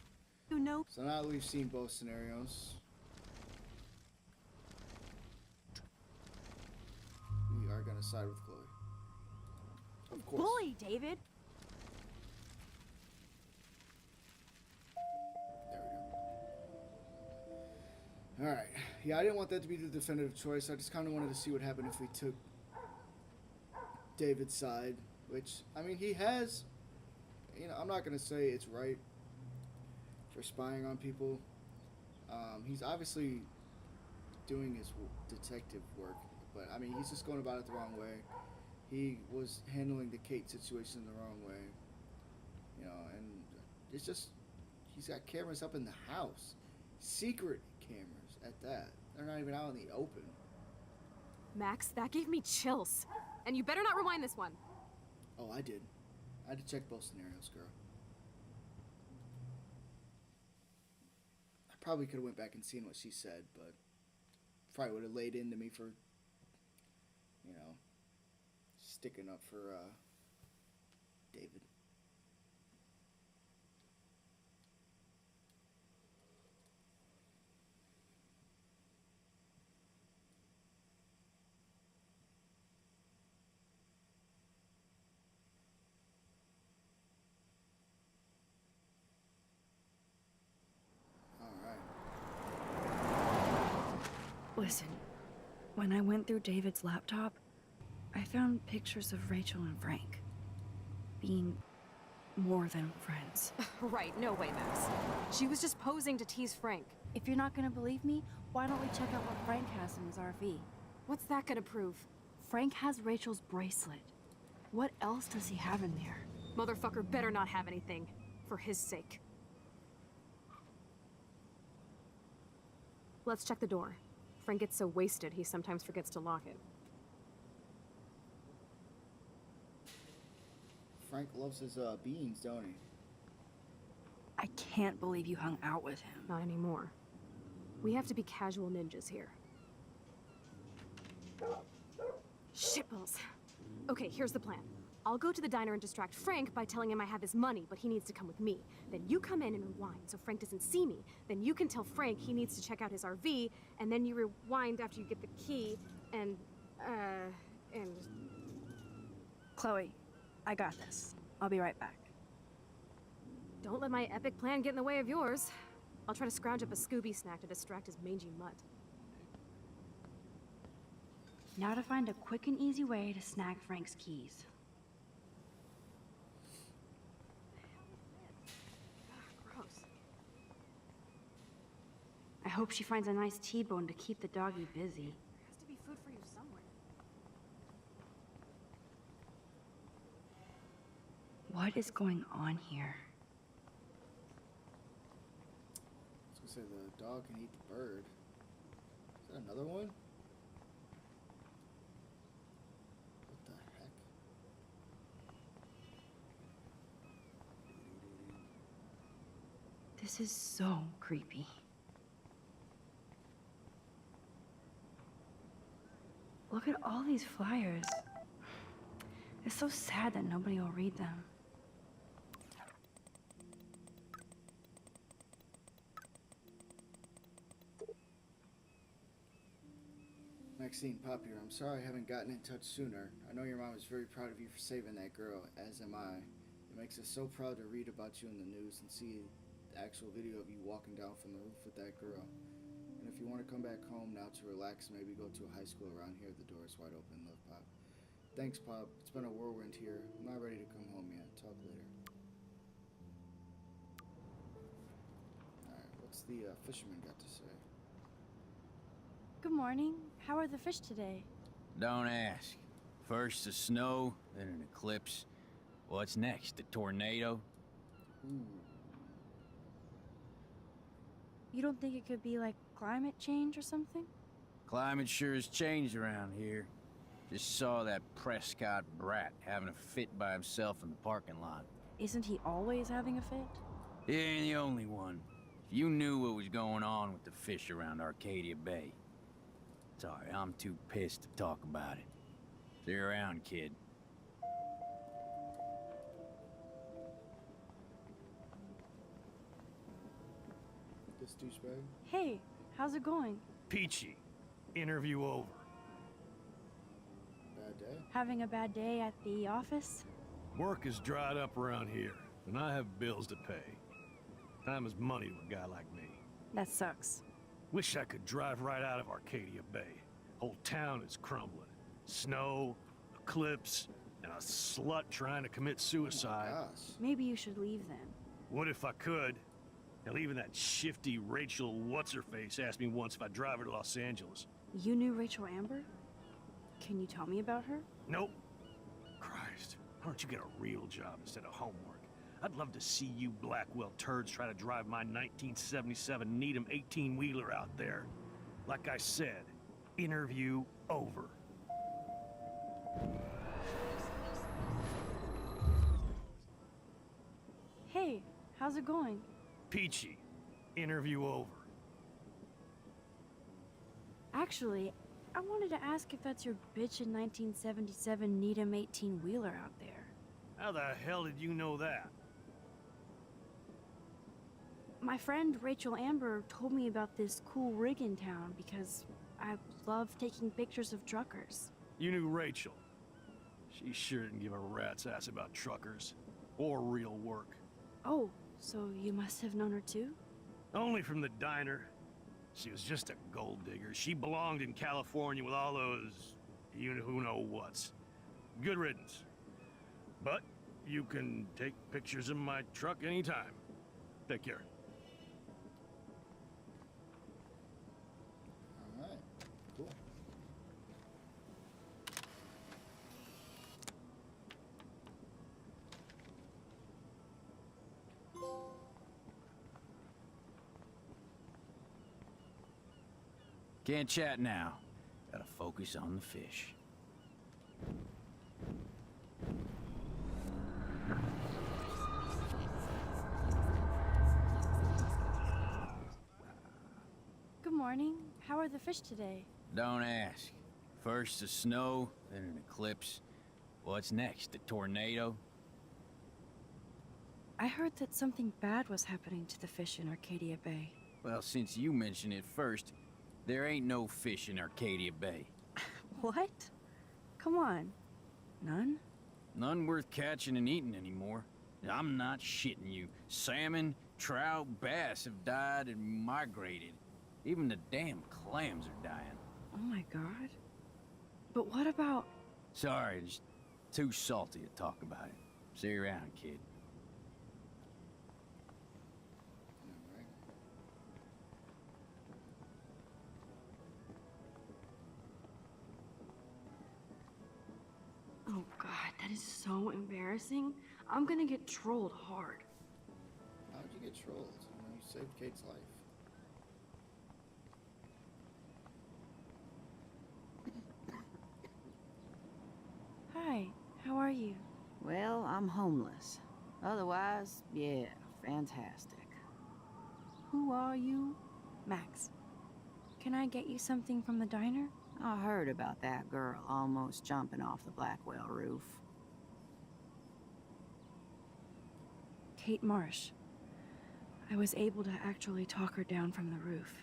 You know... So now that we've seen both scenarios, we are going to side with Chloe. Of course. Bully, David! There we go. Alright. Yeah, I didn't want that to be the definitive choice. I just kind of wanted to see what happened if we took David's side. Which, I mean, he has... You know, I'm not going to say it's right for spying on people. He's obviously doing his detective work. But, I mean, he's just going about it the wrong way. He was handling the Kate situation the wrong way. You know, and it's just... He's got cameras up in the house. Secret cameras at that. They're not even out in the open. Max, that gave me chills. And you better not rewind this one. Oh, I did. I had to check both scenarios, girl. I probably could have went back and seen what she said, but probably would have laid into me for, you know, sticking up for David. Listen, when I went through David's laptop, I found pictures of Rachel and Frank being more than friends. Right, no way, Max. She was just posing to tease Frank. If you're not gonna believe me, why don't we check out what Frank has in his RV? What's that gonna prove? Frank has Rachel's bracelet. What else does he have in there? Motherfucker better not have anything. For his sake. Let's check the door. Frank gets so wasted, he sometimes forgets to lock it. Frank loves his beans, don't he? I can't believe you hung out with him. Not anymore. We have to be casual ninjas here. Shitballs. Okay, here's the plan. I'll go to the diner and distract Frank by telling him I have his money, but he needs to come with me. Then you come in and rewind so Frank doesn't see me. Then you can tell Frank he needs to check out his RV, and then you rewind after you get the key, and... Chloe, I got this. I'll be right back. Don't let my epic plan get in the way of yours. I'll try to scrounge up a Scooby snack to distract his mangy mutt. Now to find a quick and easy way to snag Frank's keys. Gross. I hope she finds a nice T-bone to keep the doggy busy. There has to be food for you somewhere. What is going on here? I was gonna say the dog can eat the bird. Is that another one? What the heck? This is so creepy. Look at all these flyers. It's so sad that nobody will read them. Maxine, Pop here. I'm sorry I haven't gotten in touch sooner. I know your mom is very proud of you for saving that girl, as am I. It makes us so proud to read about you in the news and see the actual video of you walking down from the roof with that girl. And if you want to come back home now to relax, maybe go to a high school around here, the door is wide open. Love, Pop. Thanks, Pop. It's been a whirlwind here. I'm not ready to come home yet. Talk later. Alright, what's the fisherman got to say? Good morning. How are the fish today? Don't ask. First the snow, then an eclipse. What's next? A tornado? Ooh. You don't think it could be like climate change or something? Climate sure has changed around here. Just saw that Prescott brat having a fit by himself in the parking lot. Isn't he always having a fit? He ain't the only one. If you knew what was going on with the fish around Arcadia Bay. Sorry, I'm too pissed to talk about it. See you around, kid. This douchebag? Hey, how's it going? Peachy. Interview over. Bad day? Having a bad day at the office? Work is dried up around here, and I have bills to pay. Time is money to a guy like me. That sucks. Wish I could drive right out of Arcadia Bay. Whole town is crumbling. Snow, eclipse, and a slut trying to commit suicide. Oh my gosh. Maybe you should leave then. What if I could? Hell, even that shifty Rachel What's-Her-Face asked me once if I'd drive her to Los Angeles. You knew Rachel Amber? Can you tell me about her? Nope. Christ, why don't you get a real job instead of homework? I'd love to see you Blackwell turds try to drive my 1977 Needham 18-wheeler out there. Like I said, interview over. Hey, how's it going? Peachy, interview over. Actually, I wanted to ask if that's your bitchin' 1977 Needham 18-wheeler out there. How the hell did you know that? My friend Rachel Amber told me about this cool rig in town because I love taking pictures of truckers. You knew Rachel. She sure didn't give a rat's ass about truckers. Or real work. Oh, so you must have known her too? Only from the diner. She was just a gold digger. She belonged in California with all those, you know who know whats. Good riddance. But you can take pictures of my truck anytime. Take care. All right, cool. Can't chat now. Gotta focus on the fish. Good morning. How are the fish today? Don't ask. First the snow, then an eclipse. What's next? A tornado? I heard that something bad was happening to the fish in Arcadia Bay. Well, since you mentioned it first, there ain't no fish in Arcadia Bay. What? Come on. None? None worth catching and eating anymore. I'm not shitting you. Salmon, trout, bass have died and migrated. Even the damn clams are dying. Oh my god. But what about... Sorry, just too salty to talk about it. See you around, kid. Oh god, that is so embarrassing. I'm gonna get trolled hard. How'd you get trolled? You saved Kate's life. Hi, how are you? Well, I'm homeless. Otherwise, yeah, fantastic. Who are you? Max. Can I get you something from the diner? I heard about that girl almost jumping off the Blackwell roof. Kate Marsh. I was able to actually talk her down from the roof.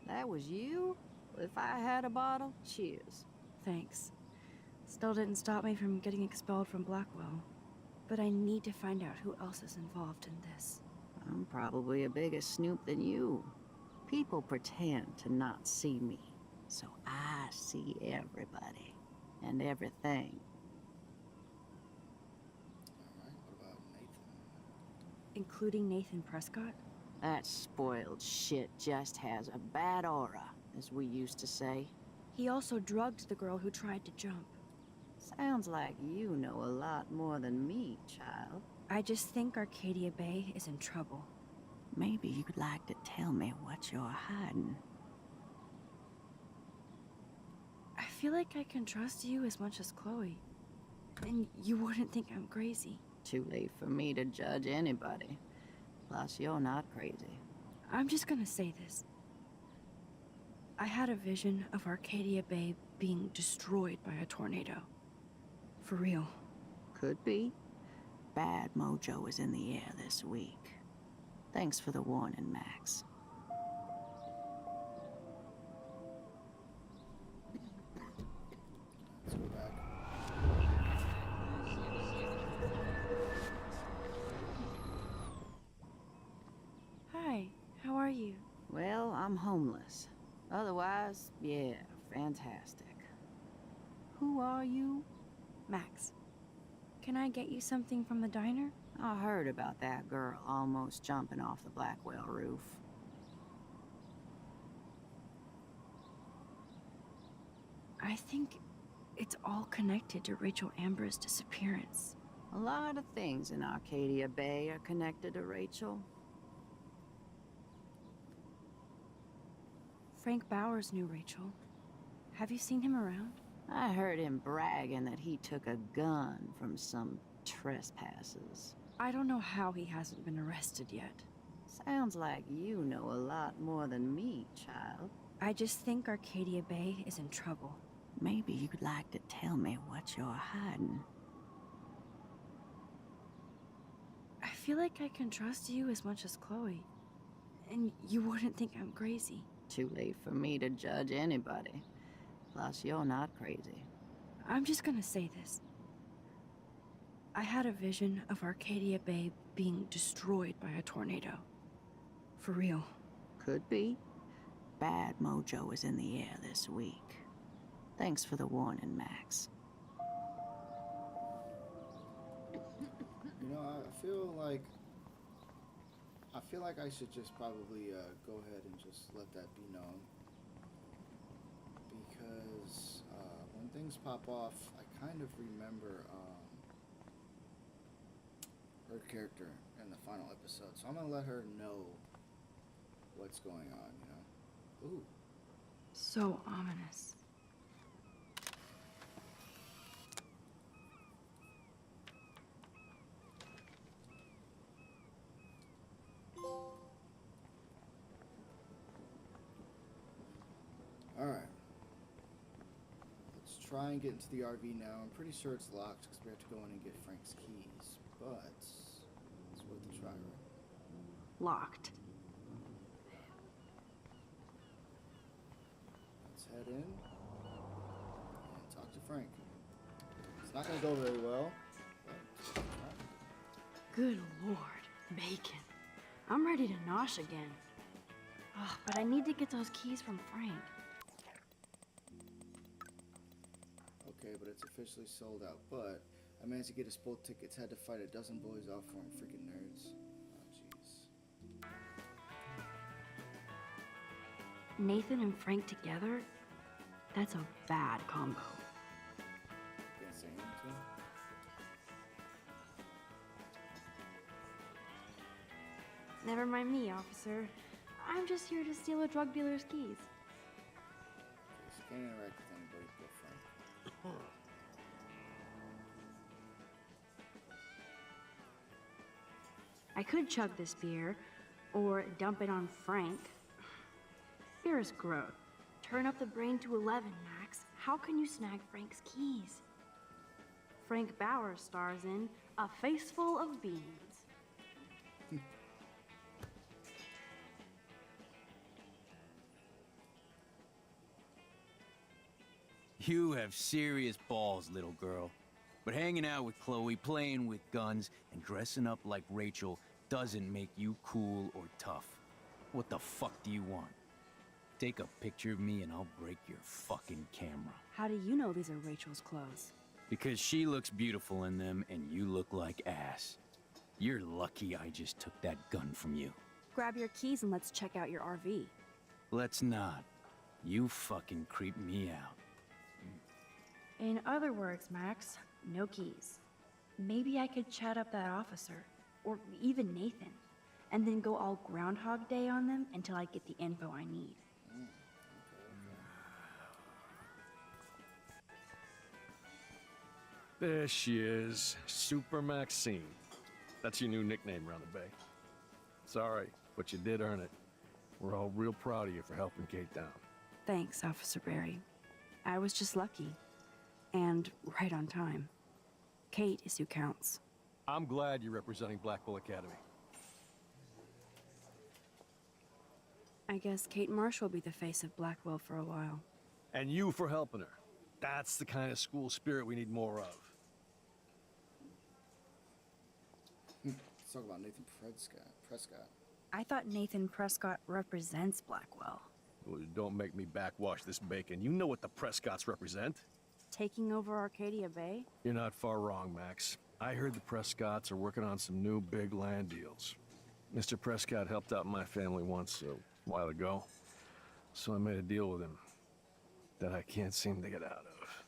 That was you? If I had a bottle, cheers. Thanks. Still didn't stop me from getting expelled from Blackwell. But I need to find out who else is involved in this. I'm probably a bigger snoop than you. People pretend to not see me, so I see everybody and everything. Alright, what about Nathan? Including Nathan Prescott? That spoiled shit just has a bad aura, as we used to say. He also drugged the girl who tried to jump. Sounds like you know a lot more than me, child. I just think Arcadia Bay is in trouble. Maybe you'd like to tell me what you're hiding. I feel like I can trust you as much as Chloe. And you wouldn't think I'm crazy. Too late for me to judge anybody. Plus, you're not crazy. I'm just gonna say this. I had a vision of Arcadia Bay being destroyed by a tornado. For real. Could be. Bad mojo is in the air this week. Thanks for the warning, Max. Let's go back. Hi, how are you? Well, I'm homeless. Otherwise, yeah, fantastic. Who are you? Max. Can I get you something from the diner? I heard about that girl almost jumping off the Blackwell roof. I think it's all connected to Rachel Amber's disappearance. A lot of things in Arcadia Bay are connected to Rachel. Frank Bowers knew Rachel. Have you seen him around? I heard him bragging that he took a gun from some trespassers. I don't know how he hasn't been arrested yet. Sounds like you know a lot more than me, child. I just think Arcadia Bay is in trouble. Maybe you'd like to tell me what you're hiding. I feel like I can trust you as much as Chloe. And you wouldn't think I'm crazy. Too late for me to judge anybody. Plus, you're not crazy. I'm just gonna say this. I had a vision of Arcadia Bay being destroyed by a tornado. For real. Could be. bad mojo is in the air this week. Thanks for the warning, Max. You know, I feel like I should just probably go ahead and just let that be known. Because when things pop off, I kind of remember her character in the final episode. So I'm going to let her know what's going on, you know? Ooh. So ominous. Alright. Let's try and get into the RV now. I'm pretty sure it's locked because we have to go in and get Frank's keys. But it's worth a try, right? Locked. Let's head in and talk to Frank. It's not going to go very well. But Good Lord, bacon. I'm ready to nosh again. Ugh, but I need to get those keys from Frank. okay, but it's officially sold out. But I managed to get us both tickets. Had to fight a dozen boys off for him. Freaking nerds. Oh, jeez. Nathan and Frank together? That's a bad combo. Can't say anything. Never mind me, officer. I'm just here to steal a drug dealer's keys. Okay, so can't interact with anybody but Frank. I could chug this beer, or dump it on Frank. Beer is growth. Turn up the brain to 11, Max. How can you snag Frank's keys? Frank Bauer stars in A Face Full of Beans. You have serious balls, little girl. But hanging out with Chloe, playing with guns, and dressing up like Rachel doesn't make you cool or tough. What the fuck do you want? Take a picture of me and I'll break your fucking camera. How do you know these are Rachel's clothes? Because she looks beautiful in them and you look like ass. You're lucky I just took that gun from you. Grab your keys and let's check out your RV. Let's not. You fucking creep me out. In other words, Max, no keys. Maybe I could chat up that officer, or even Nathan, and then go all Groundhog Day on them until I get the info I need. There she is, Super Maxine. That's your new nickname around the Bay. Sorry, but you did earn it. We're all real proud of you for helping Kate down. Thanks, Officer Barry. I was just lucky. And right on time. Kate is who counts. I'm glad you're representing Blackwell Academy. I guess Kate Marsh will be the face of Blackwell for a while. And you for helping her. That's the kind of school spirit we need more of. Let's talk about Nathan Prescott. I thought Nathan Prescott represents Blackwell. Well, don't make me backwash this bacon. You know what the Prescotts represent. Taking over Arcadia Bay? You're not far wrong, Max. I heard the Prescotts are working on some new big land deals. Mr. Prescott helped out my family once a while ago, so I made a deal with him that I can't seem to get out of.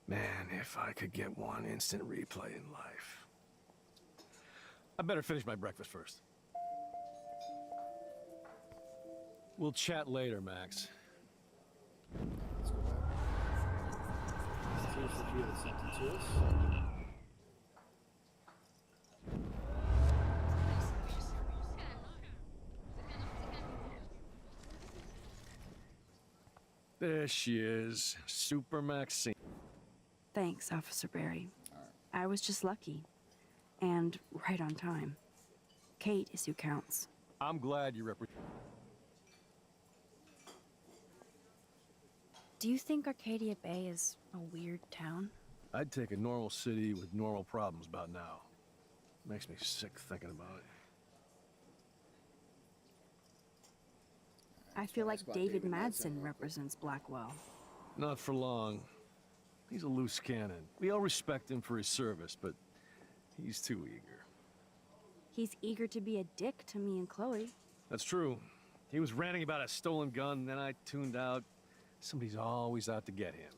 Man, if I could get one instant replay in life. I better finish my breakfast first. We'll chat later, Max. Let's go back. Here's the view that sent it to us. There she is, Super Maxine. Thanks, Officer Barry. I was just lucky. And right on time. Kate is who counts. I'm glad you represent. Do you think Arcadia Bay is a weird town? I'd take a normal city with normal problems about now. Makes me sick thinking about it. I feel like Spot David Madsen Madsen real quick. represents Blackwell. Not for long. He's a loose cannon. We all respect him for his service, but he's too eager. He's eager to be a dick to me and Chloe. That's true. He was ranting about a stolen gun, then I tuned out. Somebody's always out to get him.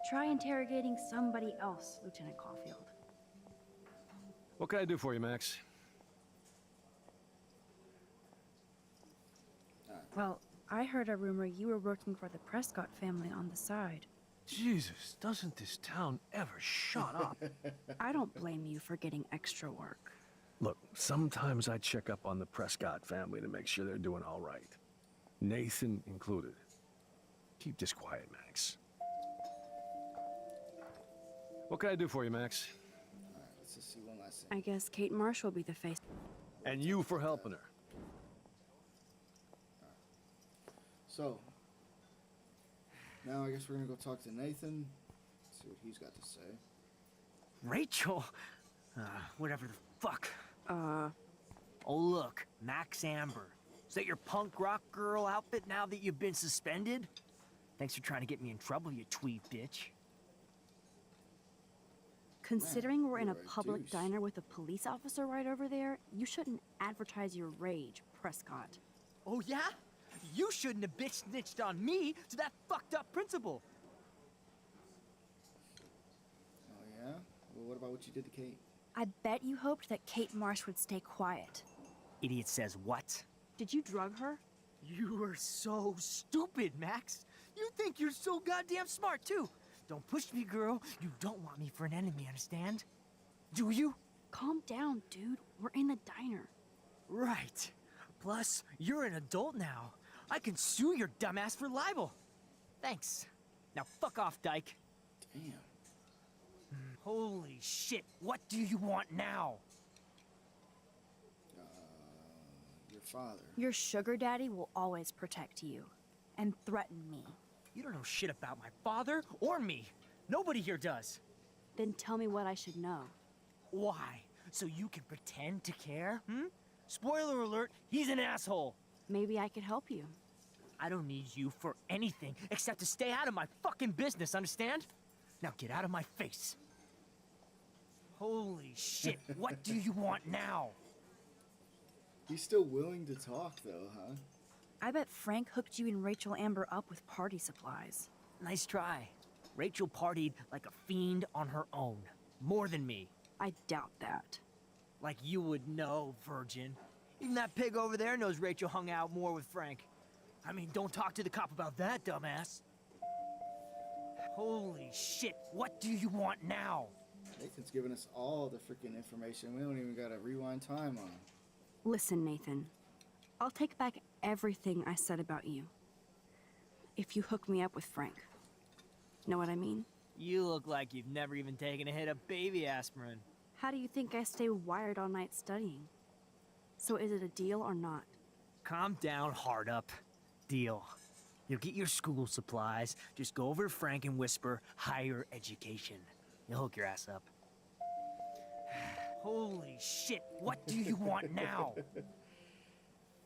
Try interrogating somebody else, Lieutenant Caulfield. What can I do for you, Max? Well, I heard a rumor you were working for the Prescott family on the side. Jesus, doesn't this town ever shut up? I don't blame you for getting extra work. Look, sometimes I check up on the Prescott family to make sure they're doing all right. Nathan included. Keep this quiet, Max. What can I do for you, Max? Alright, let's just see one last thing. I guess Kate Marsh will be the face. And you for helping her. So, now I guess we're gonna go talk to Nathan, see what he's got to say. Rachel? Whatever the fuck. Oh look, Max Amber. Is that your punk rock girl outfit now that you've been suspended? Thanks for trying to get me in trouble, you tweed bitch. Considering we're in a you're a public douche. diner with a police officer right over there, you shouldn't advertise your rage, Prescott. Oh yeah? You shouldn't have bitch snitched on me to that fucked up principal. Oh yeah? Well, what about what you did to Kate? I bet you hoped that Kate Marsh would stay quiet. Idiot says what? Did you drug her? You are so stupid, Max. You think you're so goddamn smart, too. Don't push me, girl. You don't want me for an enemy, understand? Do you? Calm down, dude. We're in the diner. Right. Plus, you're an adult now. I can sue your dumbass for libel. Thanks. Now fuck off, Dyke. Damn. Holy shit, what do you want now? Your father. Your sugar daddy will always protect you and threaten me. You don't know shit about my father or me. Nobody here does. Then tell me what I should know. Why? So you can pretend to care, Spoiler alert, he's an asshole. Maybe I could help you. I don't need you for anything except to stay out of my fucking business, understand? Now get out of my face. Holy shit, what do you want now? He's still willing to talk, though, huh? I bet Frank hooked you and Rachel Amber up with party supplies. Nice try. Rachel partied like a fiend on her own. More than me. I doubt that. Like you would know, virgin. Even that pig over there knows Rachel hung out more with Frank. I mean, don't talk to the cop about that, dumbass. Holy shit, what do you want now? Nathan's giving us all the freaking information. We don't even gotta rewind time on him. Listen, Nathan. I'll take back everything I said about you. If you hook me up with Frank. Know what I mean? You look like you've never even taken a hit of baby aspirin. How do you think I stay wired all night studying? So is it a deal or not? Calm down, hard up. Deal. You'll get your school supplies. Just go over to Frank and whisper higher education. You'll hook your ass up. Holy shit, what do you want now?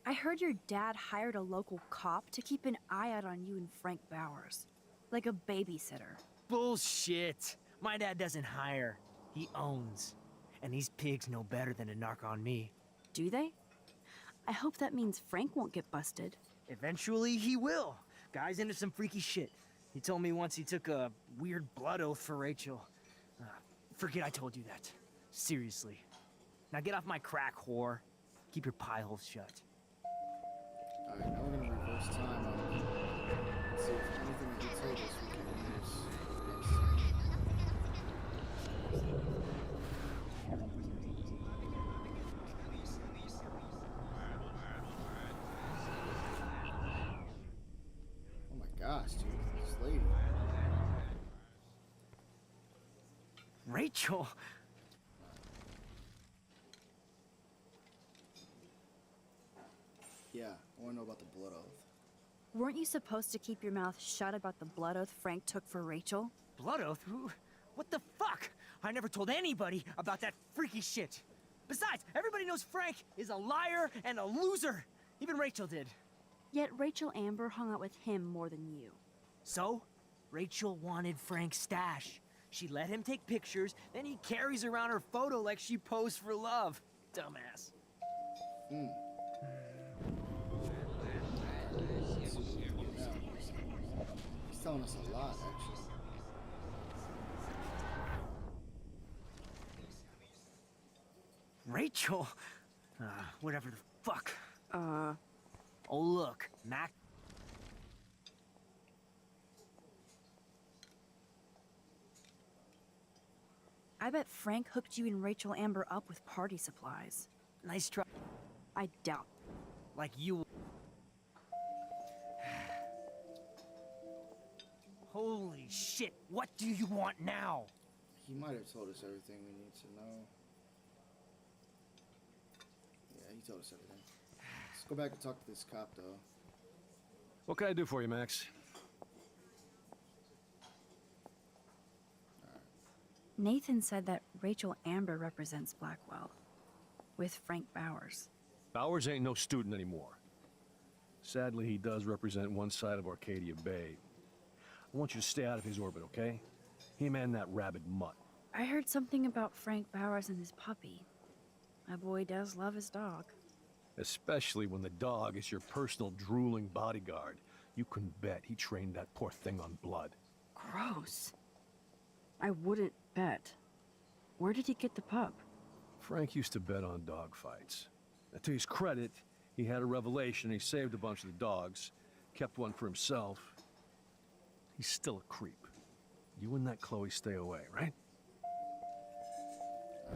I heard your dad hired a local cop to keep an eye out on you and Frank Bowers. Like a babysitter. Bullshit. My dad doesn't hire. He owns. And these pigs know better than to narc on me. Do they? I hope that means Frank won't get busted. Eventually, he will. Guy's into some freaky shit. He told me once he took a weird blood oath for Rachel. Forget I told you that. Seriously. Now get off my crack, whore. Keep your pie holes shut. Alright, now we're gonna reverse time on him. Let's see if anything that he told us we can use Oh my gosh, dude. This lady. Rachel? Yeah, I wanna know about the blood oath. Weren't you supposed to keep your mouth shut about the blood oath Frank took for Rachel? Blood oath? What the fuck? I never told anybody about that freaky shit. Besides, everybody knows Frank is a liar and a loser. Even Rachel did. Yet Rachel Amber hung out with him more than you. So, Rachel wanted Frank's stash. She let him take pictures, then he carries around her photo like she posed for love. Dumbass. He's telling us a lot, actually. Rachel? Whatever the fuck. Oh, look, Mac. I bet Frank hooked you and Rachel Amber up with party supplies. Nice try. I doubt. Like you. Holy shit, what do you want now? He might have told us everything we need to know. Yeah, he told us everything. Let's go back and talk to this cop, though. What can I do for you, Max? Nathan said that Rachel Amber represents Blackwell, with Frank Bowers. Bowers ain't no student anymore. Sadly, he does represent one side of Arcadia Bay. I want you to stay out of his orbit, okay? Him and that rabid mutt. I heard something about Frank Bowers and his puppy. My boy does love his dog. Especially when the dog is your personal drooling bodyguard. You can bet he trained that poor thing on blood. Gross. I wouldn't bet. Where did he get the pup? Frank used to bet on dog fights. Now, to his credit, he had a revelation. He saved a bunch of the dogs, kept one for himself. He's still a creep. You and that Chloe stay away, right?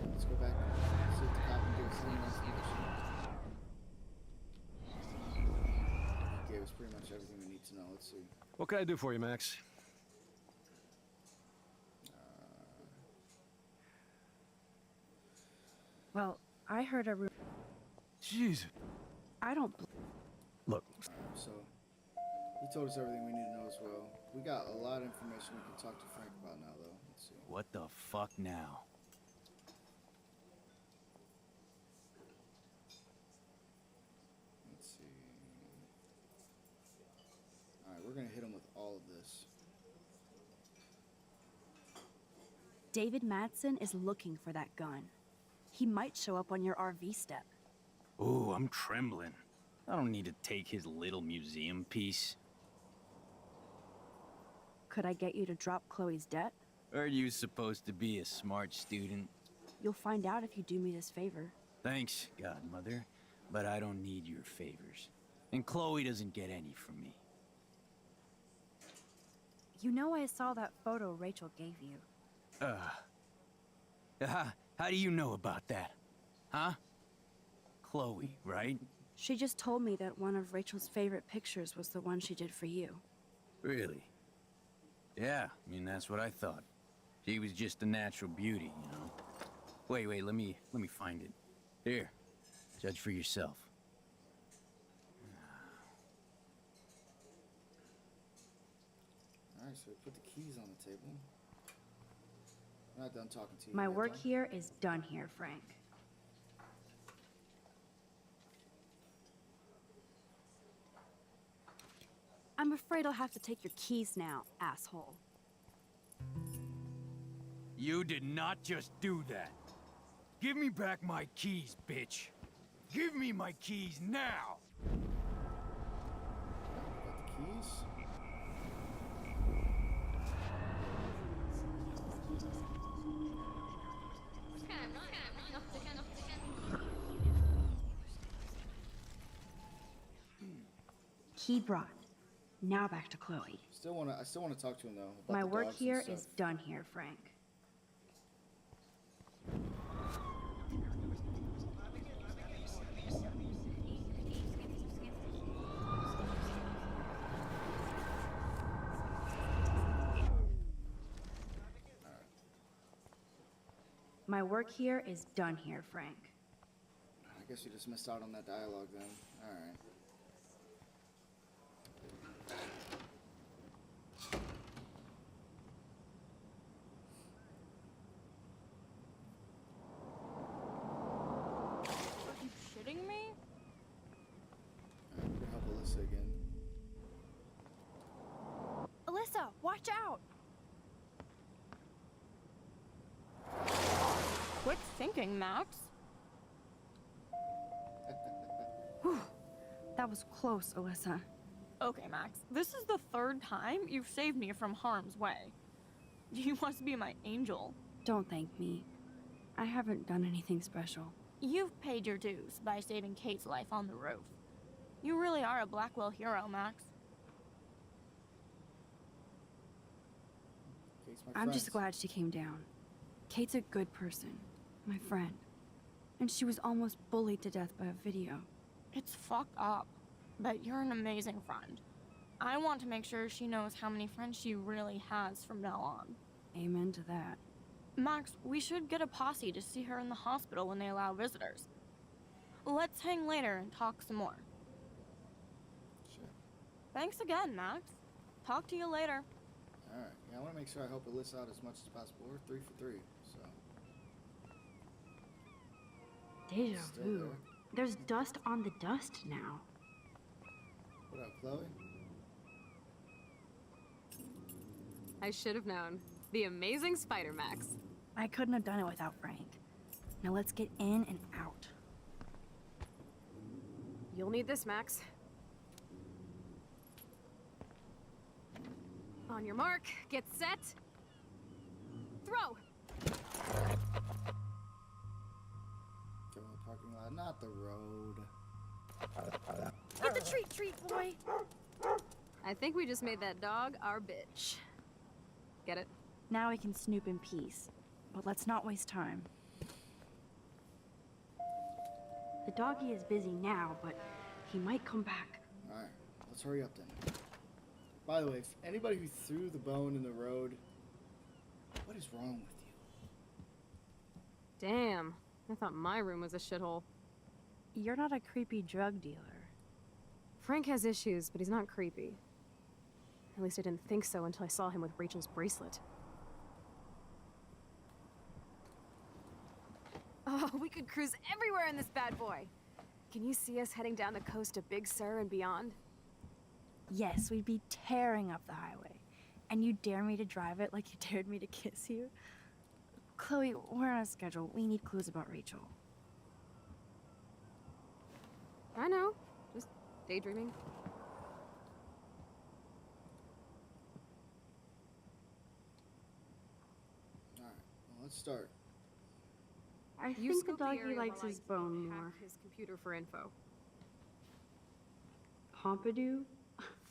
Let's go back and see if the cop can give us any information. He gave us pretty much everything we need to know. Let's see. What can I do for you, Max? Well, I heard a rumor. Jesus. I don't. Look. So, he told us everything we need to know as well. We got a lot of information we can talk to Frank about now, though. Let's see. What the fuck now? Let's see. Alright, we're gonna hit him with all of this. David Madsen is looking for that gun. He might show up on your RV step. Ooh, I'm trembling. I don't need to take his little museum piece. Could I get you to drop Chloe's debt? Are you supposed to be a smart student? You'll find out if you do me this favor. Thanks, Godmother, but I don't need your favors. And Chloe doesn't get any from me. You know I saw that photo Rachel gave you. How do you know about that? Huh? Chloe, right? She just told me that one of Rachel's favorite pictures was the one she did for you. Really? Yeah, I mean, that's what I thought. She was just a natural beauty, you know? Wait, let me find it. Here, judge for yourself. Alright, so we put the keys on the table. I'm not done talking to you. My yet, work though. here is done here, Frank. I'm afraid I'll have to take your keys now, asshole. You did not just do that. Give me back my keys, bitch. Give me my keys now. Got the keys. Key brought. Now back to Chloe. I still wanna talk to him though. About My the work dogs and here stuff. is done here, Frank. My work here is done here, Frank. I guess you just missed out on that dialogue then. Alright. Are you shitting me? Alright, we're gonna help Alyssa again. Watch out! Quick thinking, Max. Whew. That was close, Alyssa. Okay, Max. This is the third time you've saved me from harm's way. You must be my angel. Don't thank me. I haven't done anything special. You've paid your dues by saving Kate's life on the roof. You really are a Blackwell hero, Max. I'm just glad she came down. Kate's a good person, my friend. And she was almost bullied to death by a video. It's fucked up, but you're an amazing friend. I want to make sure she knows how many friends she really has from now on. Amen to that. Max, we should get a posse to see her in the hospital when they allow visitors. Let's hang later and talk some more. Sure. Thanks again, Max. Talk to you later. Alright, yeah, I want to make sure I help Alyssa out as much as possible. We're 3 for 3, so. Deja Still vu. there. There's dust on the dust now. What up, Chloe? I should have known. The amazing Spider Max. I couldn't have done it without Frank. Now let's get in and out. You'll need this, Max. On your mark, get set. Throw! Go in the parking lot, not the road. Get the treat, boy! I think we just made that dog our bitch. Get it? Now we can snoop in peace. But let's not waste time. The doggy is busy now, but he might come back. Alright, let's hurry up then. By the way, if anybody who threw the bone in the road, what is wrong with you? Damn. I thought my room was a shithole. You're not a creepy drug dealer. Frank has issues, but he's not creepy. At least I didn't think so until I saw him with Rachel's bracelet. Oh, we could cruise everywhere in this bad boy. Can you see us heading down the coast of Big Sur and beyond? Yes, we'd be tearing up the highway. And you dare me to drive it like you dared me to kiss you? Chloe, we're on a schedule. We need clues about Rachel. I know. Just daydreaming. Alright, well, let's start. I You think the scope the doggy area likes while his I bone hack more. his computer for info. Pompidou?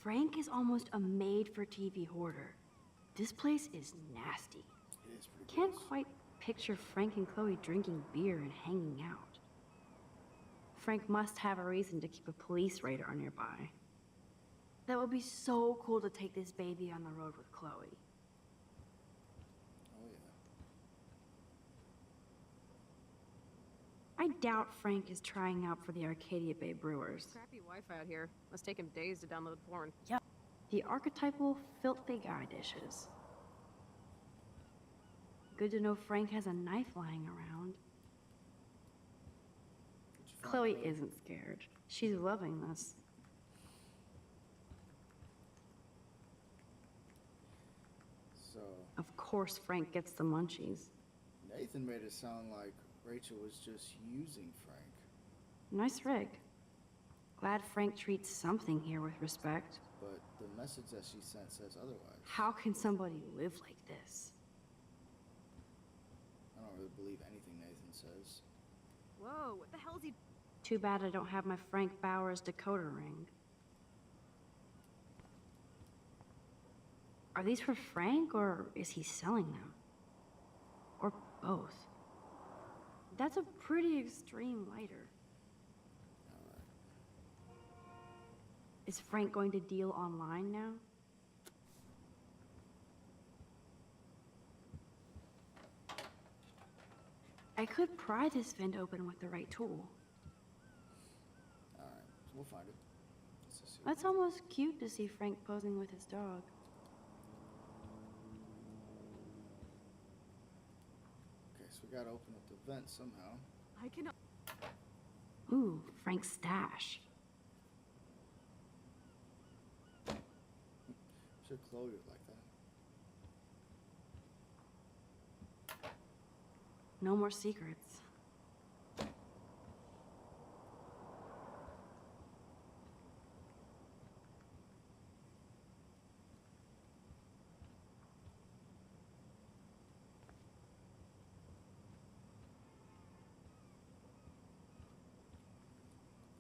Frank is almost a made-for-TV hoarder. This place is nasty. It is pretty Can't gross. quite picture Frank and Chloe drinking beer and hanging out. Frank must have a reason to keep a police radar nearby. That would be so cool to take this baby on the road with Chloe. Oh yeah. I doubt Frank is trying out for the Arcadia Bay Brewers. Crappy Wi-Fi out here. Must take him days to download porn. Yep. The archetypal filthy guy dishes. Good to know Frank has a knife lying around. What'd you find, Chloe isn't scared. She's loving this. So, Of course Frank gets the munchies. Nathan made it sound like Rachel was just using Frank. Nice rig. Glad Frank treats something here with respect. But the message that she sent says otherwise. How can somebody live like this? I don't really believe anything Nathan says. Whoa, what the hell is he? Too bad I don't have my Frank Bowers decoder ring. Are these for Frank, or is he selling them? Or both? That's a pretty extreme lighter. Alright. Is Frank going to deal online now? I could pry this vent open with the right tool. Alright, so we'll find it. Let's just see what That's almost cute to see Frank posing with his dog. Okay, so we gotta open up the vent somehow. I can. Ooh, Frank's stash. I'm sure Chloe would like that. No more secrets.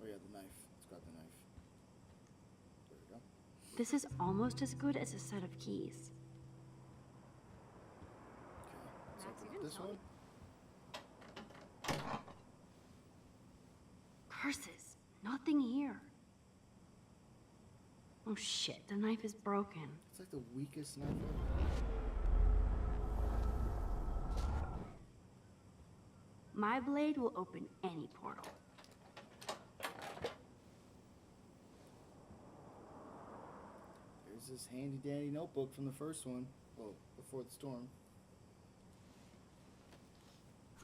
Oh yeah, the knife. Let's grab the knife. There we go. This is almost as good as a set of keys. Okay, let's open up this one. Curses! Nothing here. Oh shit, the knife is broken. It's like the weakest knife ever. My blade will open any portal. There's this handy dandy notebook from the first one. Well, before the storm.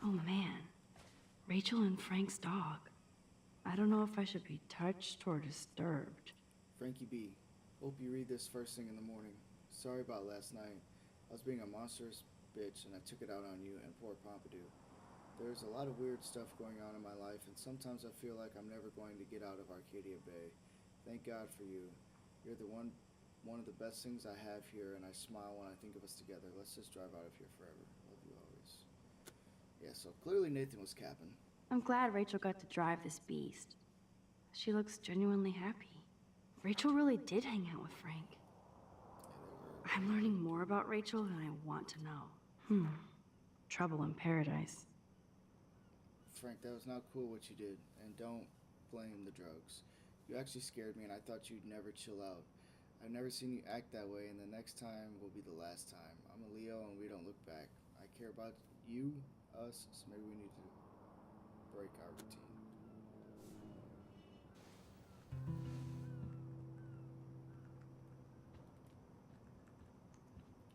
Oh man, Rachel and Frank's dog. I don't know if I should be touched or disturbed. Frankie B. Hope you read this first thing in the morning. Sorry about last night. I was being a monstrous bitch and I took it out on you and poor Pompidou. There's a lot of weird stuff going on in my life and sometimes I feel like I'm never going to get out of Arcadia Bay. Thank God for you. You're the one of the best things I have here and I smile when I think of us together. Let's just drive out of here forever. Love you always. Yeah, so clearly Nathan was capping. I'm glad Rachel got to drive this beast. She looks genuinely happy. Rachel really did hang out with Frank. I'm learning more about Rachel than I want to know. Trouble in paradise. Frank, that was not cool what you did, and don't blame the drugs. You actually scared me, and I thought you'd never chill out. I've never seen you act that way, and the next time will be the last time. I'm a Leo, and we don't look back. I care about you, us, so maybe we need to break our routine.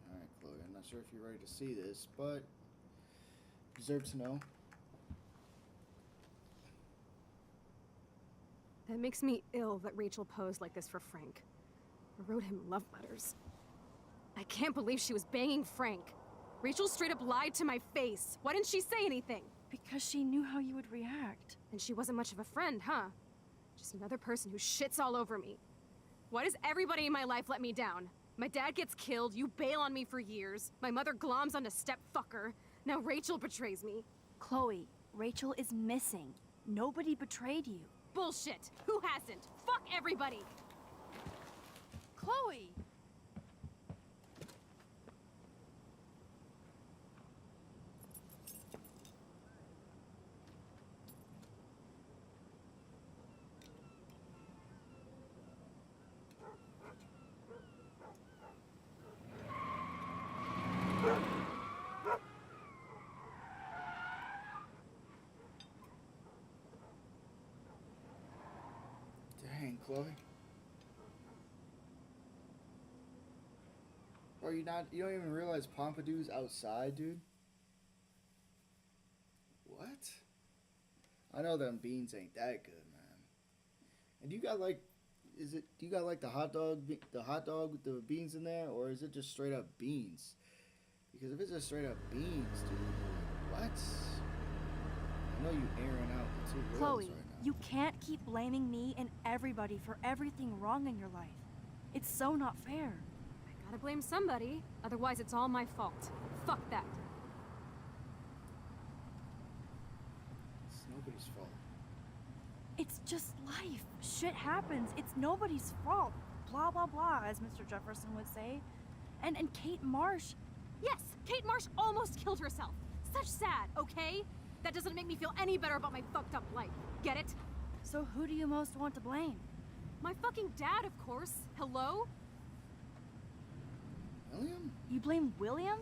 Alright, Chloe, I'm not sure if you're ready to see this, but you deserve to know. That makes me ill that Rachel posed like this for Frank. Or wrote him love letters. I can't believe she was banging Frank. Rachel straight up lied to my face. Why didn't she say anything? Because she knew how you would react. And she wasn't much of a friend, huh? Just another person who shits all over me. Why does everybody in my life let me down? My dad gets killed, you bail on me for years. My mother gloms onto stepfucker. Now Rachel betrays me. Chloe, Rachel is missing. Nobody betrayed you. Bullshit! Who hasn't? Fuck everybody! Chloe! Dang, Chloe. Bro, you don't even realize Pompidou's outside, dude? What? I know them beans ain't that good, man. And you got like, do you got like the hot dog with the beans in there, or is it just straight up beans? Because if it's just straight up beans, dude, what? I know you airing out the two girls Chloe, right now. you can't keep blaming me and everybody for everything wrong in your life. It's so not fair. Gotta blame somebody, otherwise it's all my fault. Fuck that. It's nobody's fault. It's just life. Shit happens. It's nobody's fault. Blah, blah, blah, as Mr. Jefferson would say. And Kate Marsh. Yes, Kate Marsh almost killed herself. Such sad, okay? That doesn't make me feel any better about my fucked up life. Get it? So who do you most want to blame? My fucking dad, of course. Hello? William? You blame William?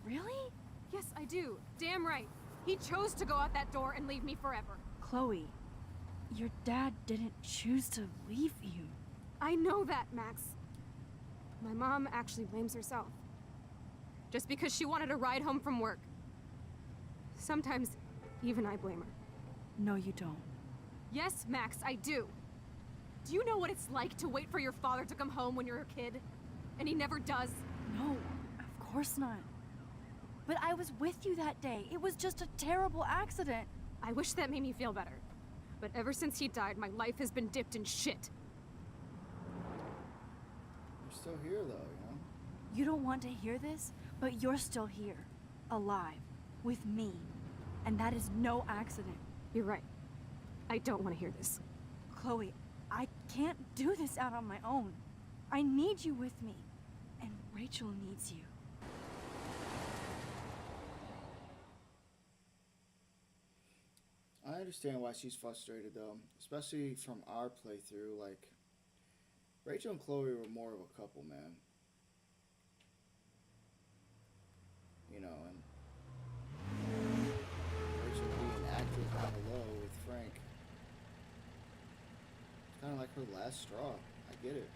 Really? Yes, I do. Damn right. He chose to go out that door and leave me forever. Chloe, your dad didn't choose to leave you. I know that, Max. My mom actually blames herself. Just because she wanted a ride home from work. Sometimes, even I blame her. No, you don't. Yes, Max, I do. Do you know what it's like to wait for your father to come home when you're a kid? And he never does? No, of course not. But I was with you that day. It was just a terrible accident. I wish that made me feel better. But ever since he died, my life has been dipped in shit. You're still here, though, you know? You don't want to hear this, but you're still here. Alive. With me. And that is no accident. You're right. I don't want to hear this. Chloe, I can't do this out on my own. I need you with me. And Rachel needs you. I understand why she's frustrated, though. Especially from our playthrough. Like, Rachel and Chloe were more of a couple, man. You know, and Rachel being active kind of low with Frank. It's kind of like her last straw. I get it.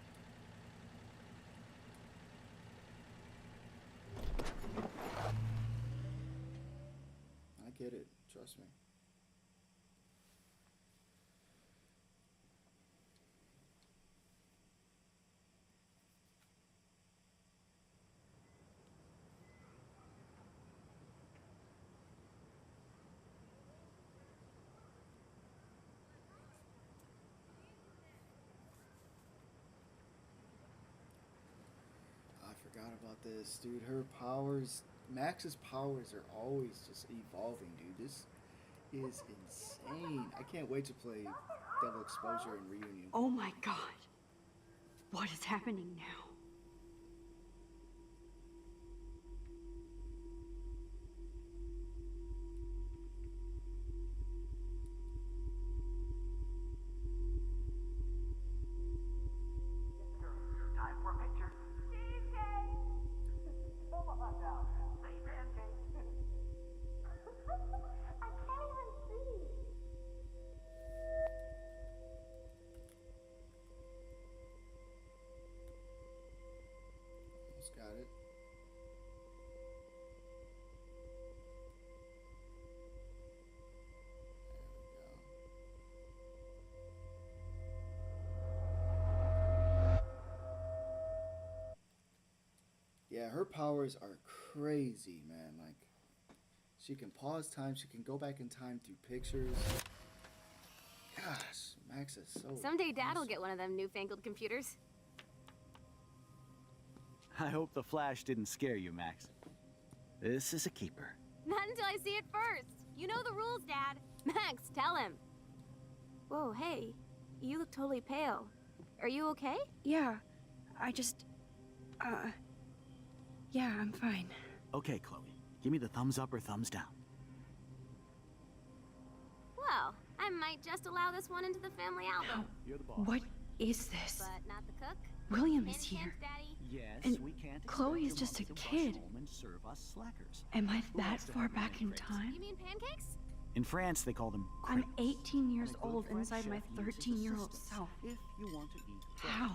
I get it. Trust me. Forgot about this, dude. Her powers, Max's powers are always just evolving, dude. This is insane. I can't wait to play Double Exposure and Reunion. Oh my god. What is happening now? Got it. There we go. Yeah, her powers are crazy, man. Like, she can pause time, she can go back in time through pictures. Gosh, Max is so Someday Dad will awesome. get one of them newfangled computers. I hope the flash didn't scare you, Max. This is a keeper. Not until I see it first. You know the rules, Dad. Max, tell him. Whoa, hey. You look totally pale. Are you okay? Yeah, I just... yeah, I'm fine. Okay, Chloe. Give me the thumbs up or thumbs down. Well, I might just allow this one into the family album. You're the boss. What is this? But not the cook. William is Any here. chance, Daddy? Yes, And we can't expect Chloe is your just a mother to rush kid. home and serve us slackers. Am I Who that wants to far have back in man time? You mean pancakes? In France, they call them I'm crepes. 18 years And a good old French inside my chef uses 13-year-old assistants self. If you want to eat How?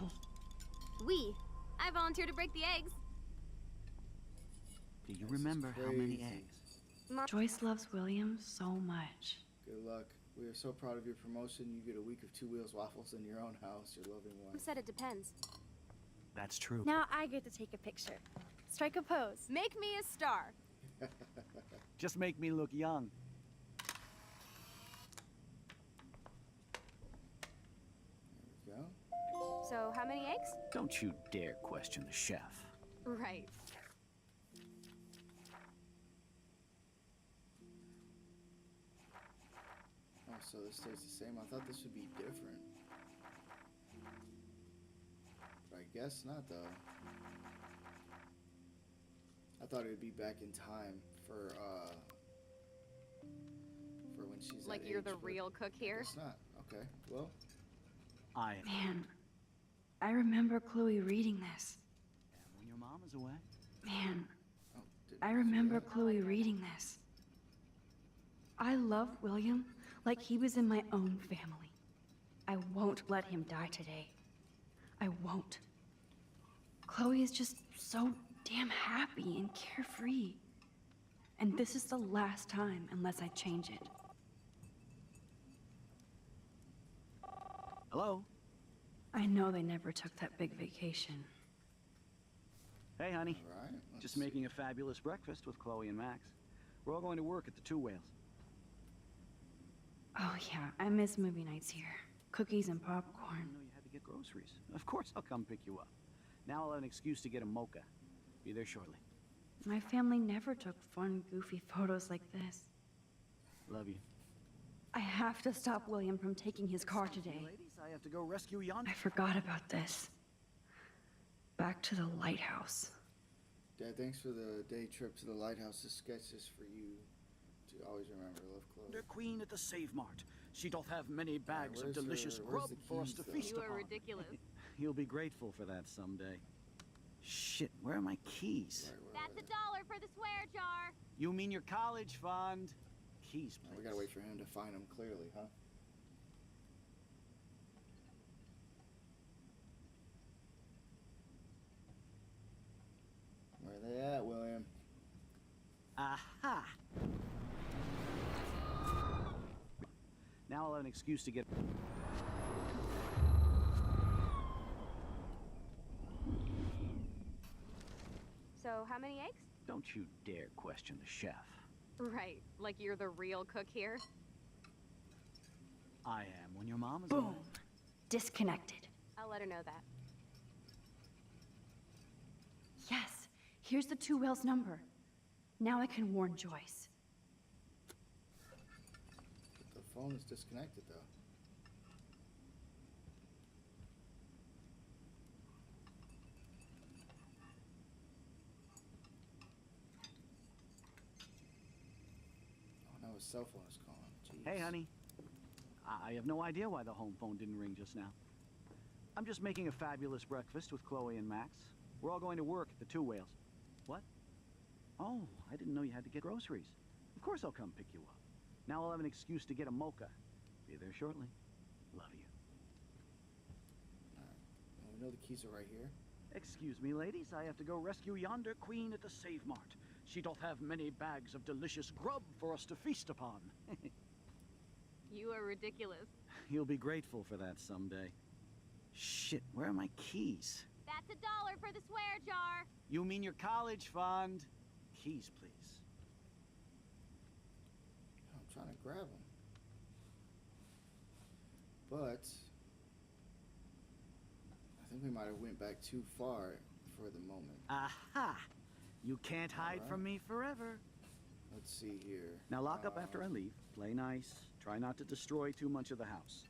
I volunteer to break the eggs. Do you remember how many crazy. eggs? Joyce loves William so much. Good luck. We are so proud of your promotion. You get a week of 2 Wheels waffles in your own house. Your loving Mom wife. said it depends. That's true. Now I get to take a picture. Strike a pose. Make me a star. Just make me look young. There we go. So, how many eggs? Don't you dare question the chef. Right. Oh, so this stays the same. I thought this would be different. But I guess not, though. I thought it would be back in time for when she's Like that you're age, the but real cook here? It's not. Okay, well. Man, I remember Chloe reading this. And when your mom is away. Man, Oh, I remember Chloe reading this. I love William like he was in my own family. I won't let him die today. I won't. Chloe is just so damn happy and carefree. And this is the last time unless I change it. Hello? I know they never took that big vacation. Hey, honey. All right. Just making a fabulous breakfast with Chloe and Max. We're all going to work at the Two Whales. Oh, yeah, I miss movie nights here. Cookies and popcorn. I didn't know you had to get groceries. Of course I'll come pick you up. Now I'll have an excuse to get a mocha. Be there shortly. My family never took fun, goofy photos like this. Love you. I have to stop William from taking his car today. Ladies, I have to go rescue yonder. I forgot about this. Back to the lighthouse. Dad, thanks for the day trip to the lighthouse. This sketch is for you to always remember. Love, Chloe. The queen at the Save Mart. She doth have many bags of delicious grub for us to feast upon. You are ridiculous. You'll be grateful for that someday. Shit, where are my keys? That's $1 for the swear jar. You mean your college fund? Keys, please. We gotta wait for him to find them clearly, huh? Where are they at, William? Aha! Now I'll have an excuse to get... So, how many eggs? Don't you dare question the chef. Right, like you're the real cook here? I am when your mom is Boom. away. Disconnected. I'll let her know that. Yes, here's the Two Whales number. Now I can warn Joyce. The phone is disconnected, though. Oh no, his cell phone is calling. Jeez. Hey, honey. I have no idea why the home phone didn't ring just now. I'm just making a fabulous breakfast with Chloe and Max. We're all going to work at the Two Whales. What? Oh, I didn't know you had to get groceries. Of course I'll come pick you up. Now I'll have an excuse to get a mocha. Be there shortly. Love you. Well, we know the keys are right here. Excuse me, ladies, I have to go rescue yonder queen at the Save Mart. She doth have many bags of delicious grub for us to feast upon. You are ridiculous. You'll be grateful for that someday. Shit, where are my keys? That's $1 for the swear jar. You mean your college fund? Keys, please. I'm trying to grab them. But I think we might have went back too far for the moment. Aha! You can't hide from me forever. Let's see here. Now lock up after I leave. Play nice. Try not to destroy too much of the house.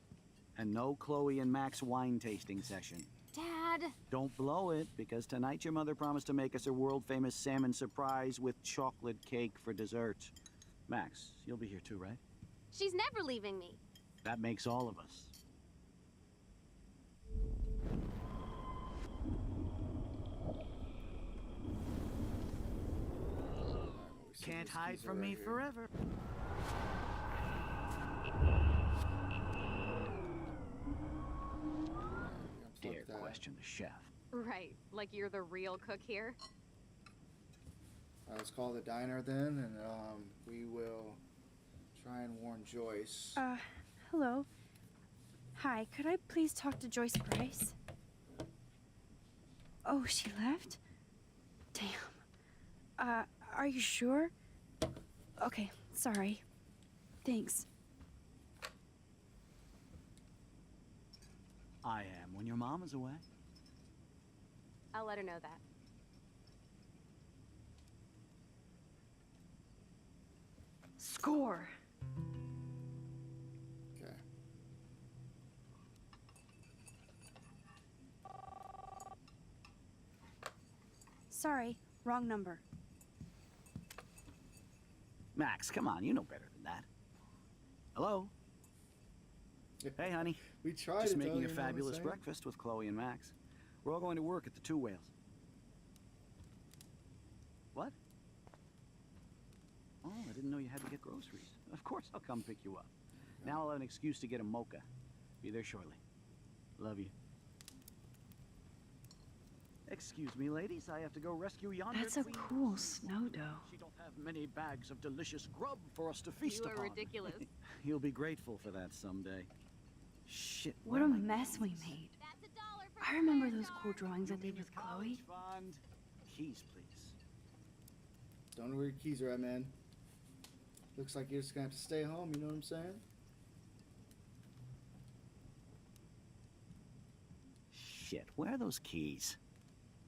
And no Chloe and Max wine tasting session. Dad. Don't blow it, because tonight your mother promised to make us a world-famous salmon surprise with chocolate cake for dessert. Max, you'll be here too, right? She's never leaving me. That makes all of us. Can't hide from me forever. Dare question the chef. Right, like you're the real cook here? Alright, let's call the diner then, and we will try and warn Joyce. Hello. Hi, could I please talk to Joyce Bryce? Oh, she left? Damn. Are you sure? Okay, sorry. Thanks. I am when your mom is away. I'll let her know that. Score! Okay. Sorry, wrong number. Max, come on, you know better than that. Hello? Hey, honey. We tried Just it, though, making you a know what I'm fabulous saying? breakfast with Chloe and Max. We're all going to work at the Two Whales. What? Oh, I didn't know you had to get groceries. Of course I'll come pick you up. Now I'll have an excuse to get a mocha. Be there shortly. Love you. Excuse me, ladies, I have to go rescue yonder That's a queen. cool snow dough. She doth have many bags of delicious grub for us to feast You are upon. ridiculous. You'll be grateful for that someday. Shit. What where a am I? mess we made. That's $1 for I the remember swear those jar. cool drawings I did with Chloe. Fund. keys, please. Don't know where your keys are at, man. Looks like you're just gonna have to stay home, you know what I'm saying? Shit, where are those keys?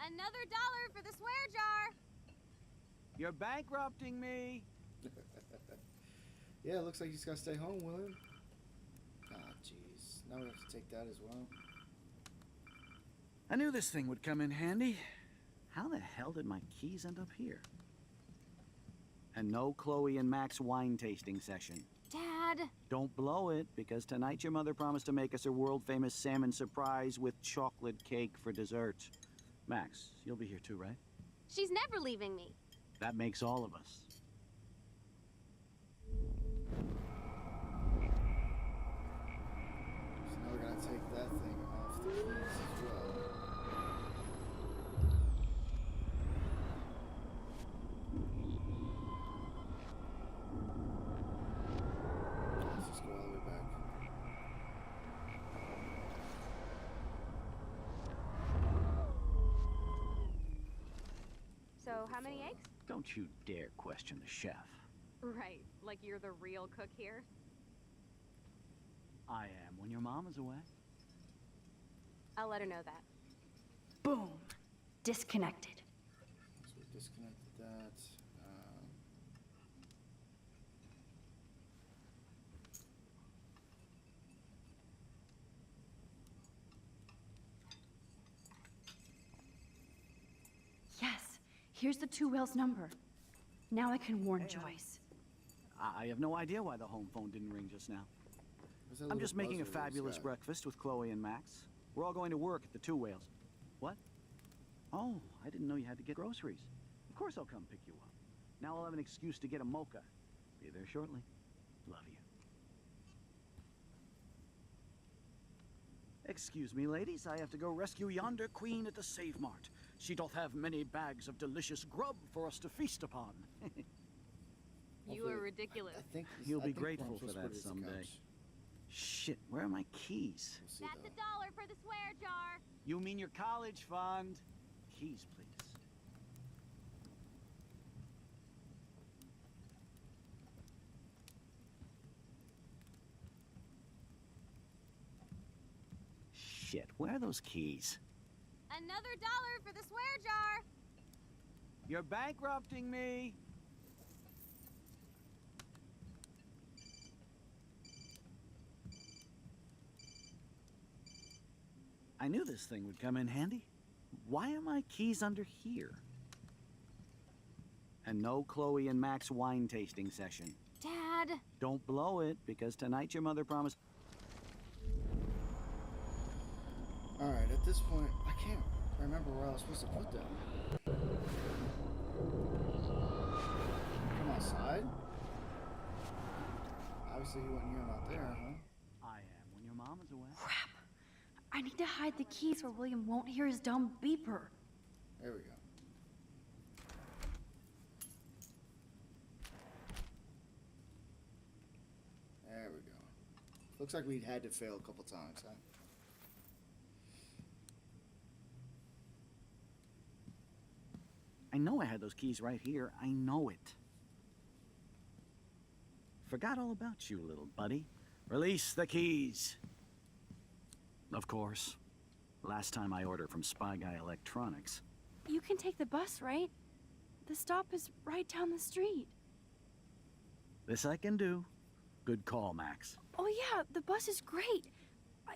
Another $1 for the swear jar. You're bankrupting me. Yeah, it looks like he's gotta stay home, William. Ah, jeez. Now we have to take that as well. I knew this thing would come in handy. How the hell did my keys end up here? And no Chloe and Max wine tasting session. Dad. Don't blow it, because tonight your mother promised to make us a world-famous salmon surprise with chocolate cake for dessert. Max, you'll be here too, right? She's never leaving me. That makes all of us. So now we're gonna take that thing off the keys as well. Let's just go all the way back. So, how many eggs? Don't you dare question the chef. Right, like you're the real cook here. I am when your mom is away. I'll let her know that. Boom. Disconnected. So we disconnected that. Yes. Here's the two whales number. Now I can warn Joyce. I have no idea why the home phone didn't ring just now. What's that I'm little just making a buzzer that he's fabulous got? breakfast with Chloe and Max. We're all going to work at the Two Whales. What? Oh, I didn't know you had to get groceries. Of course I'll come pick you up. Now I'll have an excuse to get a mocha. Be there shortly. Love you. Excuse me, ladies. I have to go rescue yonder queen at the Save Mart. She doth have many bags of delicious grub for us to feast upon. You are ridiculous. I think You'll I be think what I'm grateful for supposed to that put is the someday. couch. Shit, where are my keys? We'll see That's though. $1 for the swear jar. You mean your college fund? Keys, please. Shit, where are those keys? Another $1 for the swear jar. You're bankrupting me. I knew this thing would come in handy. Why are my keys under here? And no Chloe and Max wine tasting session. Dad. Don't blow it, because tonight your mother promised... Alright, at this point, I can't remember where I was supposed to put them. Come outside? Obviously, you wouldn't hear them out there, huh? I am when your mom is away. Crap. I need to hide the keys where William won't hear his dumb beeper. There we go. There we go. Looks like we'd had to fail a couple times, huh? I know I had those keys right here. I know it. Forgot all about you, little buddy. Release the keys. Of course. Last time I ordered from Spy Guy Electronics. You can take the bus, right? The stop is right down the street. This I can do. Good call, Max. Oh yeah, the bus is great.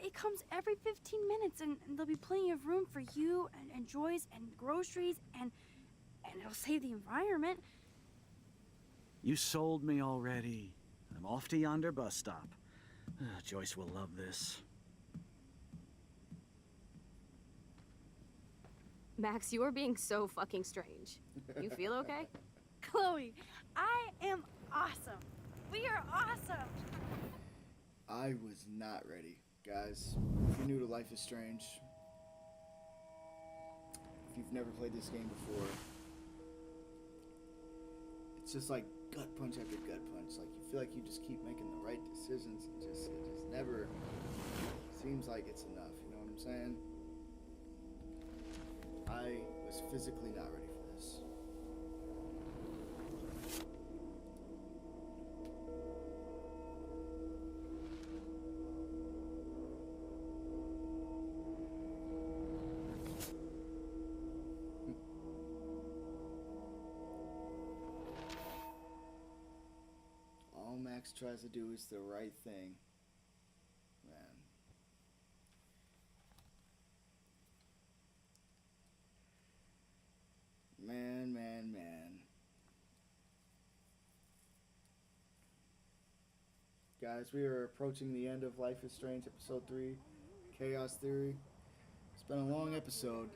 It comes every 15 minutes and there'll be plenty of room for you and Joyce and groceries and it'll save the environment. You sold me already. I'm off to yonder bus stop. Joyce will love this. Max, you are being so fucking strange. You feel okay? Chloe, I am awesome. We are awesome. I was not ready, guys. If you're new to Life is Strange, if you've never played this game before, it's just like gut punch after gut punch. Like, you feel like you just keep making the right decisions and it just never seems like it's enough, you know what I'm saying? I was physically not ready for Max tries to do is the right thing. Man. Guys, we are approaching the end of Life is Strange Episode 3, Chaos Theory. It's been a long episode.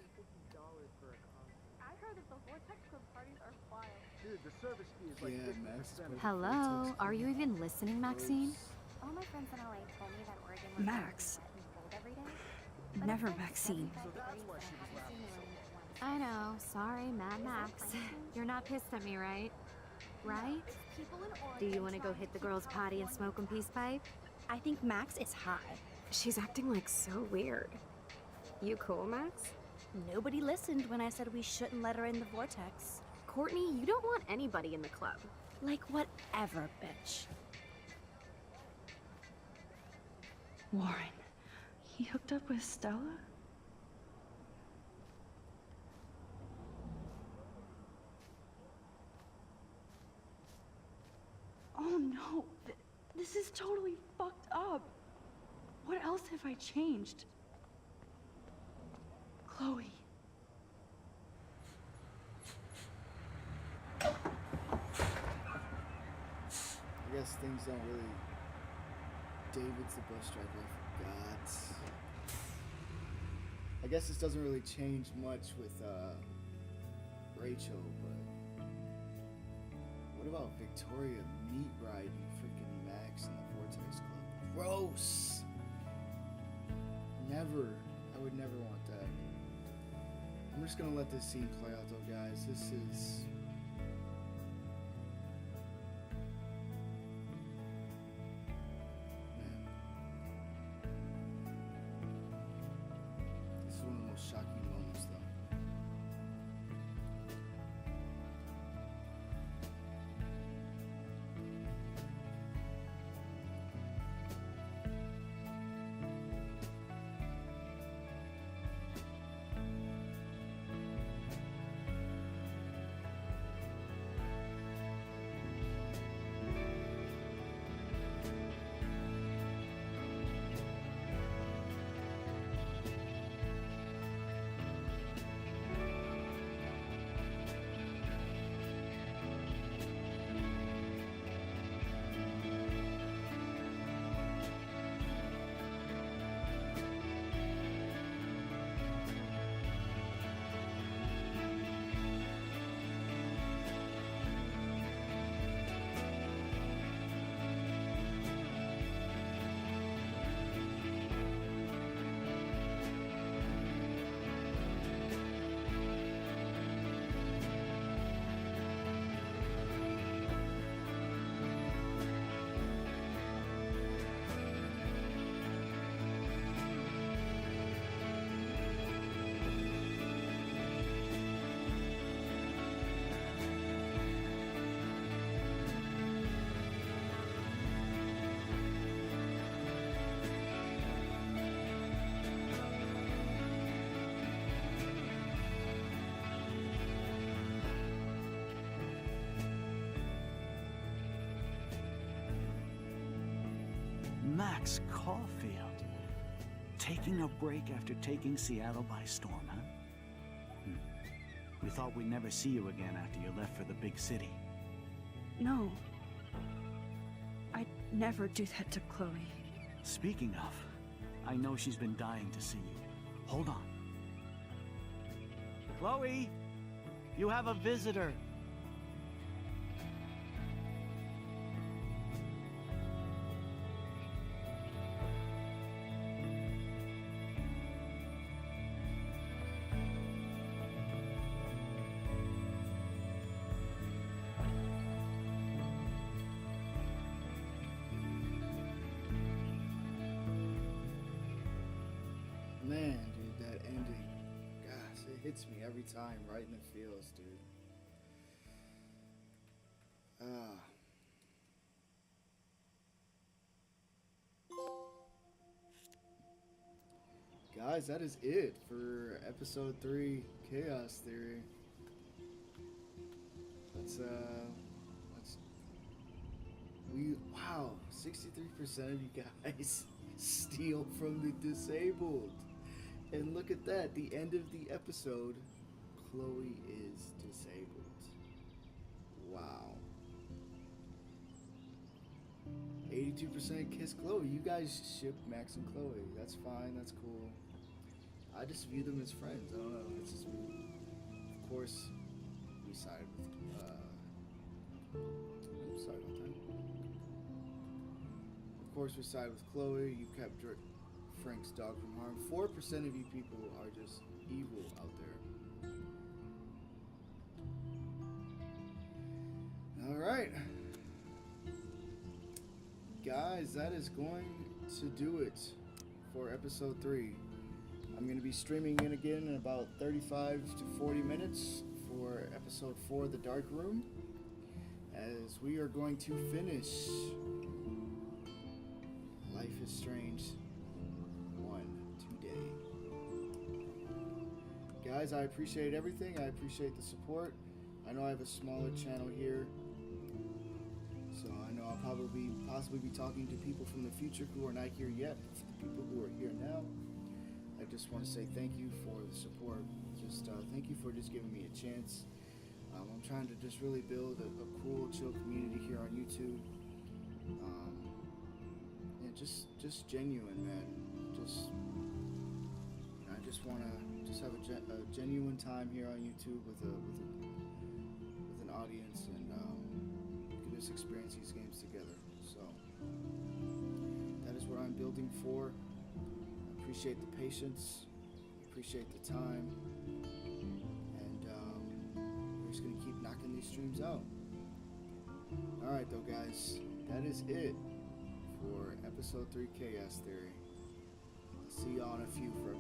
I heard that the Vortex Club parties are wild. Dude, the service fee is like Yeah, Max. Hello? Are you even listening, Maxine? All my friends in LA told me that Oregon was Max. wet and cold every day. Never Maxine. So that's why she was laughing. I know. Sorry, Mad Max. You're not pissed at me, right? Right? Do you want to go hit the girls' potty and smoke a peace pipe? I think Max is high. She's acting like so weird. You cool, Max? Nobody listened when I said we shouldn't let her in the vortex. Courtney, you don't want anybody in the club. Like whatever, bitch. Warren, he hooked up with Stella? Oh no, this is totally fucked up. What else have I changed? Chloe. I guess things don't really... David's the bus driver, I forgot. I guess this doesn't really change much with Rachel, but... What about Victoria meat riding freaking Max in the Vortex Club? Gross! Never. I would never want that. I'm just gonna let this scene play out though, guys. This is... Man. This is one of the most shocking moments though. Max Caulfield. Taking a break after taking Seattle by storm, huh? We thought we'd never see you again after you left for the big city. No. I'd never do that to Chloe. Speaking of, I know she's been dying to see you. Hold on. Chloe! You have a visitor. Man, dude, that ending. Gosh, it hits me every time, right in the feels, dude. Guys, that is it for episode 3, Chaos Theory. Wow, 63% of you guys steal from the disabled. And look at that, the end of the episode, Chloe is disabled. Wow. 82% kiss Chloe. You guys ship Max and Chloe. That's fine, that's cool. I just view them as friends. I don't know, it's just me. Of course, we side with, sorry about that. Of course, we side with Chloe. You kept Frank's dog from harm. 4% of you people are just evil out there. Alright. Guys, that is going to do it for episode 3. I'm going to be streaming in again in about 35 to 40 minutes for episode 4, The Dark Room, as we are going to finish Life is Strange 1 today. Guys, I appreciate everything. I appreciate the support. I know I have a smaller channel here, so I know I'll possibly be talking to people from the future who are not here yet. For the people who are here now, I just want to say thank you for the support. Just thank you for just giving me a chance. I'm trying to just really build a cool, chill community here on YouTube. And just genuine, man. I just want to just have a genuine time here on YouTube with an audience, and we can just experience these games together. So that is what I'm building for. I appreciate the patience, appreciate the time, and we're just gonna keep knocking these streams out. All right, though, guys, that is it for episode 3 Chaos Theory. I'll see y'all in a few for